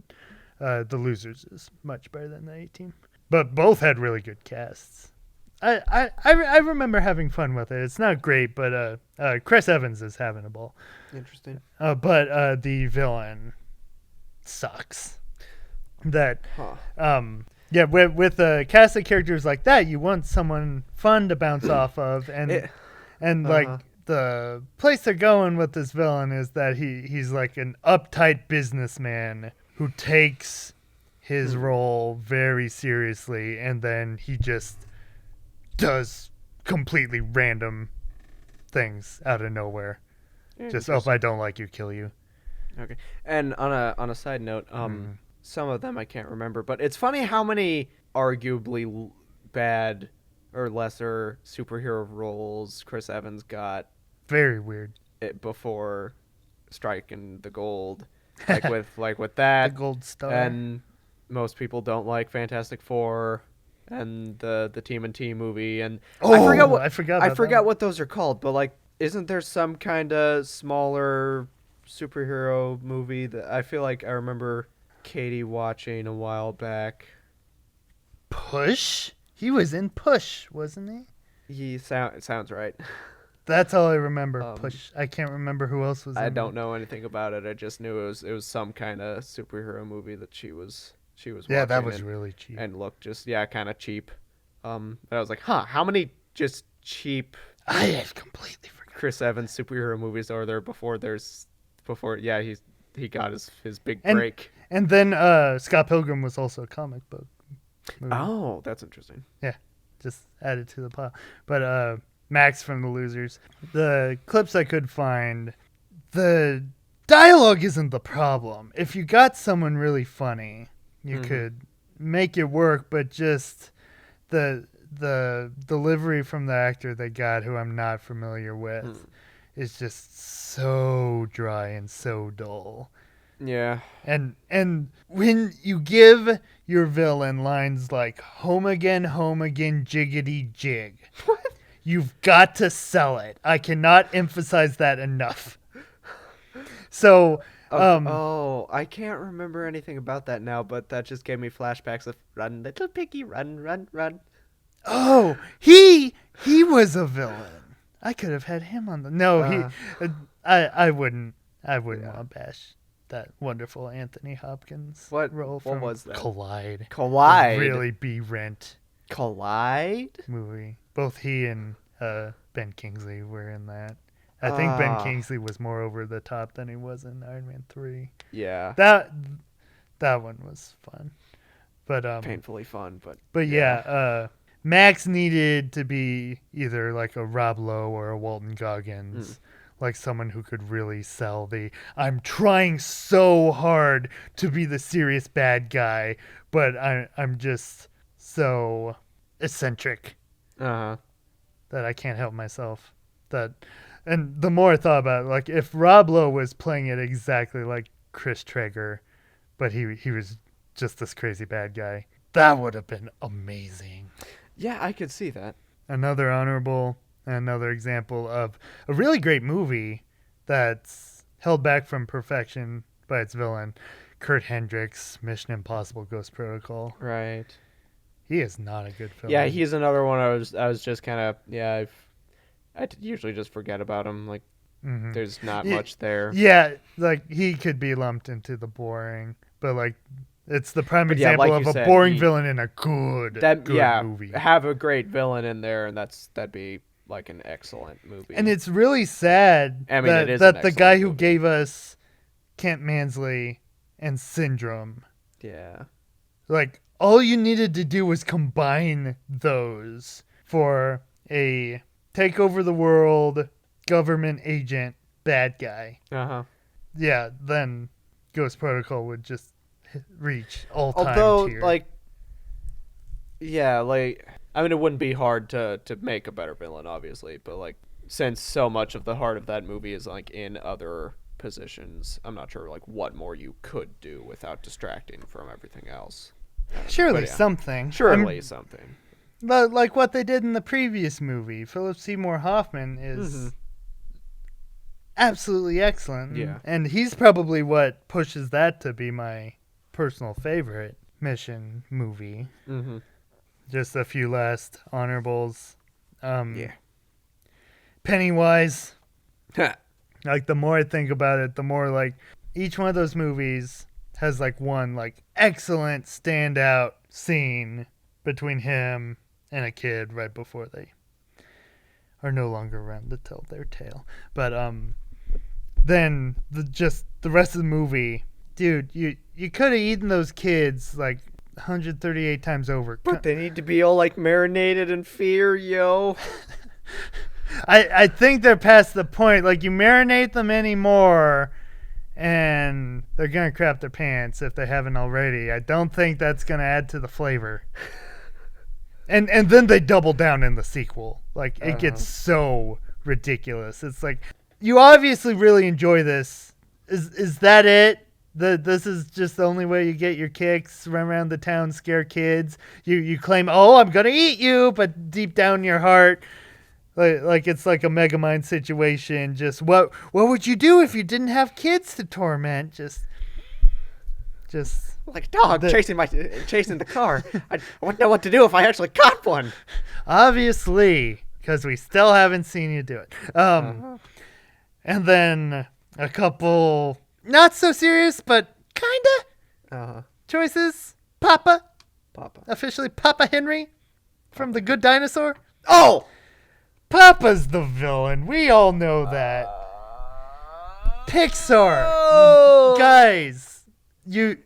[SPEAKER 3] The Losers is much better than the A-Team. But both had really good casts. I remember having fun with it. It's not great, but Chris Evans is having a ball.
[SPEAKER 4] Interesting.
[SPEAKER 3] But the villain sucks. Yeah, with a cast of characters like that, you want someone fun to bounce off of, and like the place they're going with this villain is that he's like an uptight businessman who takes his role very seriously, and then he just does completely random things out of nowhere. Just, oh, if I don't like you, kill you.
[SPEAKER 4] Okay. And on a side note, some of them I can't remember, but it's funny how many arguably bad or lesser superhero roles Chris Evans got.
[SPEAKER 3] Very weird.
[SPEAKER 4] Before striking the gold, like with that,
[SPEAKER 3] the gold star.
[SPEAKER 4] And most people don't like Fantastic Four and the TMNT movie, and I forgot what those are called, but like, isn't there some kind of smaller superhero movie that I feel like I remember Katie watching a while back?
[SPEAKER 3] Push? He was in Push, wasn't he?
[SPEAKER 4] It sounds right.
[SPEAKER 3] That's all I remember. Push. I can't remember who else was in it.
[SPEAKER 4] I don't know anything about it. I just knew it was some kind of superhero movie that she was watching.
[SPEAKER 3] Yeah, that was really cheap.
[SPEAKER 4] And looked just kind of cheap. But I was like, how many just cheap
[SPEAKER 3] I have completely forgotten.
[SPEAKER 4] Chris Evans superhero movies are there before he got his big break.
[SPEAKER 3] And then Scott Pilgrim was also a comic book movie.
[SPEAKER 4] Oh, that's interesting.
[SPEAKER 3] Yeah, just added to the pile. But Max from The Losers, the clips I could find, the dialogue isn't the problem. If you got someone really funny, you could make it work, but just the delivery from the actor they got, who I'm not familiar with, is just so dry and so dull.
[SPEAKER 4] Yeah.
[SPEAKER 3] And when you give your villain lines like home again, jiggity jig, you've got to sell it. I cannot emphasize that enough. So,
[SPEAKER 4] I can't remember anything about that now, but that just gave me flashbacks of run, little piggy, run, run, run.
[SPEAKER 3] Oh, he was a villain. I could have had him on the... No, I wouldn't want to bash that wonderful Anthony Hopkins role from
[SPEAKER 4] what was that?
[SPEAKER 3] Collide. Really be Rent.
[SPEAKER 4] Collide?
[SPEAKER 3] Movie. Both he and Ben Kingsley were in that. I think Ben Kingsley was more over the top than he was in Iron Man 3.
[SPEAKER 4] Yeah.
[SPEAKER 3] That one was fun. But
[SPEAKER 4] painfully fun,
[SPEAKER 3] But yeah, Max needed to be either like a Rob Lowe or a Walton Goggins. Like someone who could really sell I'm trying so hard to be the serious bad guy, but I'm just so eccentric that I can't help myself. And the more I thought about it, like if Rob Lowe was playing it exactly like Chris Traeger, but he was just this crazy bad guy, that would have been amazing.
[SPEAKER 4] Yeah, I could see that.
[SPEAKER 3] Another example of a really great movie that's held back from perfection by its villain, Kurt Hendricks, Mission Impossible Ghost Protocol.
[SPEAKER 4] Right.
[SPEAKER 3] He is not a good film.
[SPEAKER 4] Yeah, he's another one I was just kind of, I usually just forget about him. Like, there's not much there.
[SPEAKER 3] Yeah, like, he could be lumped into the boring, but, like, it's the prime example of a boring villain in a good movie.
[SPEAKER 4] Have a great villain in there, and that'd be like an excellent movie.
[SPEAKER 3] And it's really sad that the guy who gave us Kent Mansley and Syndrome, like, all you needed to do was combine those for a take over the world, government agent, bad guy. Yeah, then Ghost Protocol would just reach all-time tier.
[SPEAKER 4] I mean, it wouldn't be hard to make a better villain, obviously, but like, since so much of the heart of that movie is like in other positions. I'm not sure like what more you could do without distracting from everything else.
[SPEAKER 3] Surely
[SPEAKER 4] But yeah.
[SPEAKER 3] something.
[SPEAKER 4] Surely something.
[SPEAKER 3] Like what they did in the previous movie. Philip Seymour Hoffman is absolutely excellent.
[SPEAKER 4] Yeah.
[SPEAKER 3] And he's probably what pushes that to be my personal favorite Mission movie.
[SPEAKER 4] Mm-hmm.
[SPEAKER 3] Just a few last honorables.
[SPEAKER 4] Yeah.
[SPEAKER 3] Pennywise. Like, the more I think about it, the more, like, each one of those movies has, like, one, like, excellent standout scene between him and a kid right before they are no longer around to tell their tale. But, then the rest of the movie, dude, you could have eaten those kids, like, 138 times over.
[SPEAKER 4] But they need to be all, like, marinated in fear, yo.
[SPEAKER 3] I think they're past the point. Like, you marinate them anymore, and they're going to crap their pants if they haven't already. I don't think that's going to add to the flavor. And then they double down in the sequel. Like, it gets so ridiculous. It's like, you obviously really enjoy this. Is that it? This is just the only way you get your kicks, run around the town, scare kids. You claim, oh, I'm going to eat you, but deep down in your heart, like it's like a Megamind situation. Just what would you do if you didn't have kids to torment? Just
[SPEAKER 7] Like a dog chasing the car. I wouldn't know what to do if I actually caught one.
[SPEAKER 3] Obviously, because we still haven't seen you do it. And then a couple not so serious, but kinda choices. Papa, officially Papa Henry from The Good Dinosaur.
[SPEAKER 7] Oh!
[SPEAKER 3] Papa's the villain. We all know that. Pixar. Guys, you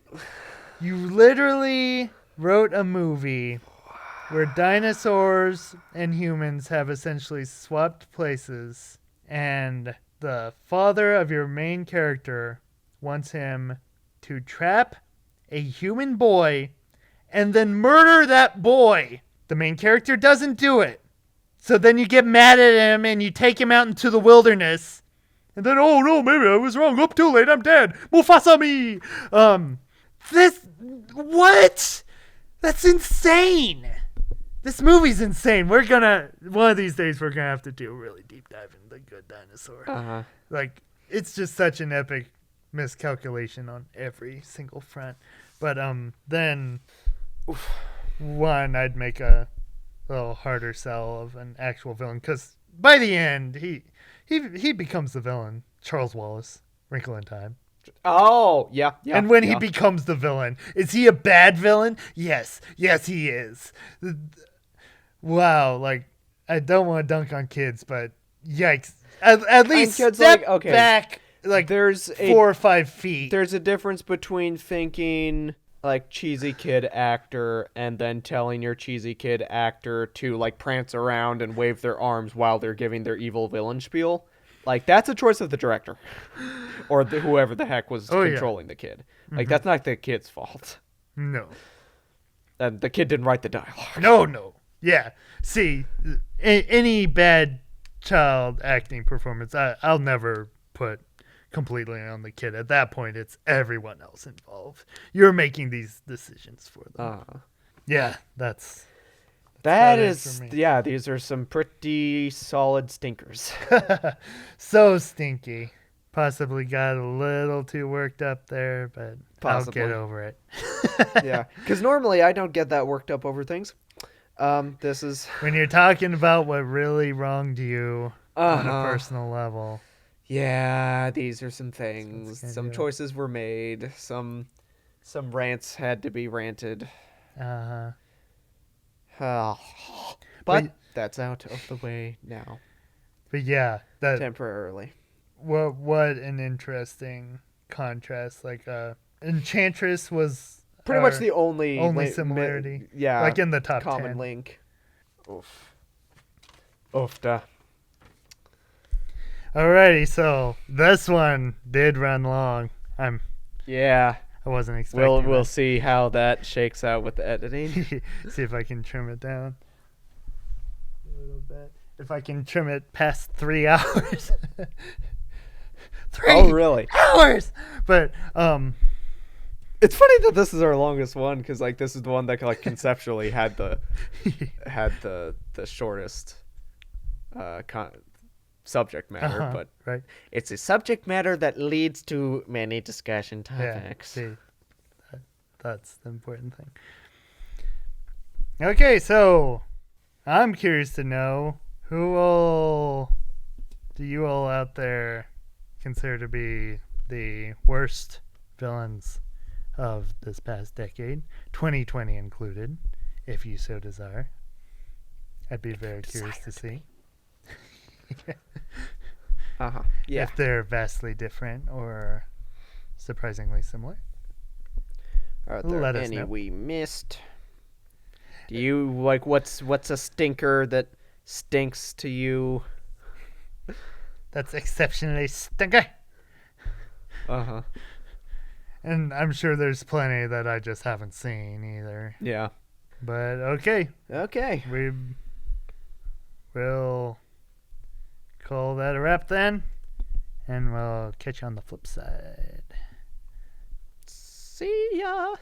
[SPEAKER 3] literally wrote a movie where dinosaurs and humans have essentially swapped places, and the father of your main character wants him to trap a human boy and then murder that boy. The main character doesn't do it. So then you get mad at him and you take him out into the wilderness. And then, oh no, maybe I was wrong. Up too late, I'm dead. Mufasa me! What? That's insane. This movie's insane. One of these days we're gonna have to do a really deep dive into The Good Dinosaur. Like, it's just such an epic miscalculation on every single front. But then, one, I'd make a little harder sell of an actual villain, because by the end he becomes the villain. Charles Wallace, Wrinkle in Time.
[SPEAKER 4] Oh, yeah.
[SPEAKER 3] And when he becomes the villain, is he a bad villain? Yes, he is. Wow, like, I don't want to dunk on kids, but yikes. At least step back like
[SPEAKER 4] there's
[SPEAKER 3] 4 or 5 feet.
[SPEAKER 4] There's a difference between thinking like cheesy kid actor and then telling your cheesy kid actor to like prance around and wave their arms while they're giving their evil villain spiel. Like, that's a choice of the director or whoever the heck was controlling the kid. Like, that's not the kid's fault.
[SPEAKER 3] No.
[SPEAKER 4] And the kid didn't write the dialogue.
[SPEAKER 3] No. Yeah. See, any bad child acting performance, I'll never put completely on the kid. At that point, it's everyone else involved. You're making these decisions for them. Yeah,
[SPEAKER 4] these are some pretty solid stinkers.
[SPEAKER 3] So stinky. Possibly got a little too worked up there, but Possibly. I'll get over it.
[SPEAKER 4] Yeah, because normally I don't get that worked up over things. This is
[SPEAKER 3] when you're talking about what really wronged you on a personal level.
[SPEAKER 4] Yeah, these are some things. Some choices were made. Some rants had to be ranted. But that's out of the way now.
[SPEAKER 3] But yeah,
[SPEAKER 4] temporarily.
[SPEAKER 3] What an interesting contrast. Like, Enchantress was
[SPEAKER 4] pretty much the only
[SPEAKER 3] similarity.
[SPEAKER 4] Yeah,
[SPEAKER 3] like in the top
[SPEAKER 4] common
[SPEAKER 3] 10.
[SPEAKER 4] link. Oofda.
[SPEAKER 3] Alrighty, so this one did run long. I wasn't expecting.
[SPEAKER 4] We'll see how that shakes out with the editing.
[SPEAKER 3] See if I can trim it down a little bit. If I can trim it past 3 hours. 3
[SPEAKER 4] Oh, really?
[SPEAKER 3] hours. But
[SPEAKER 4] It's funny that this is our longest one because like this is the one that like conceptually had the shortest subject matter, but
[SPEAKER 3] right.
[SPEAKER 7] It's a subject matter that leads to many discussion
[SPEAKER 3] Yeah,
[SPEAKER 7] topics.
[SPEAKER 3] see, that's the important thing. Okay, so I'm curious to know do you all out there consider to be the worst villains of this past decade, 2020 included, if you so desire. I'd be very curious to see.
[SPEAKER 4] Yeah.
[SPEAKER 3] If they're vastly different or surprisingly similar.
[SPEAKER 4] Are there
[SPEAKER 3] Let us
[SPEAKER 4] any
[SPEAKER 3] know.
[SPEAKER 4] we missed? Do you like what's a stinker that stinks to you?
[SPEAKER 3] That's exceptionally stinky.
[SPEAKER 4] Uh-huh.
[SPEAKER 3] And I'm sure there's plenty that I just haven't seen either.
[SPEAKER 4] Yeah.
[SPEAKER 3] But okay,
[SPEAKER 4] Okay.
[SPEAKER 3] we'll call that a wrap then. And we'll catch you on the flip side.
[SPEAKER 4] See ya.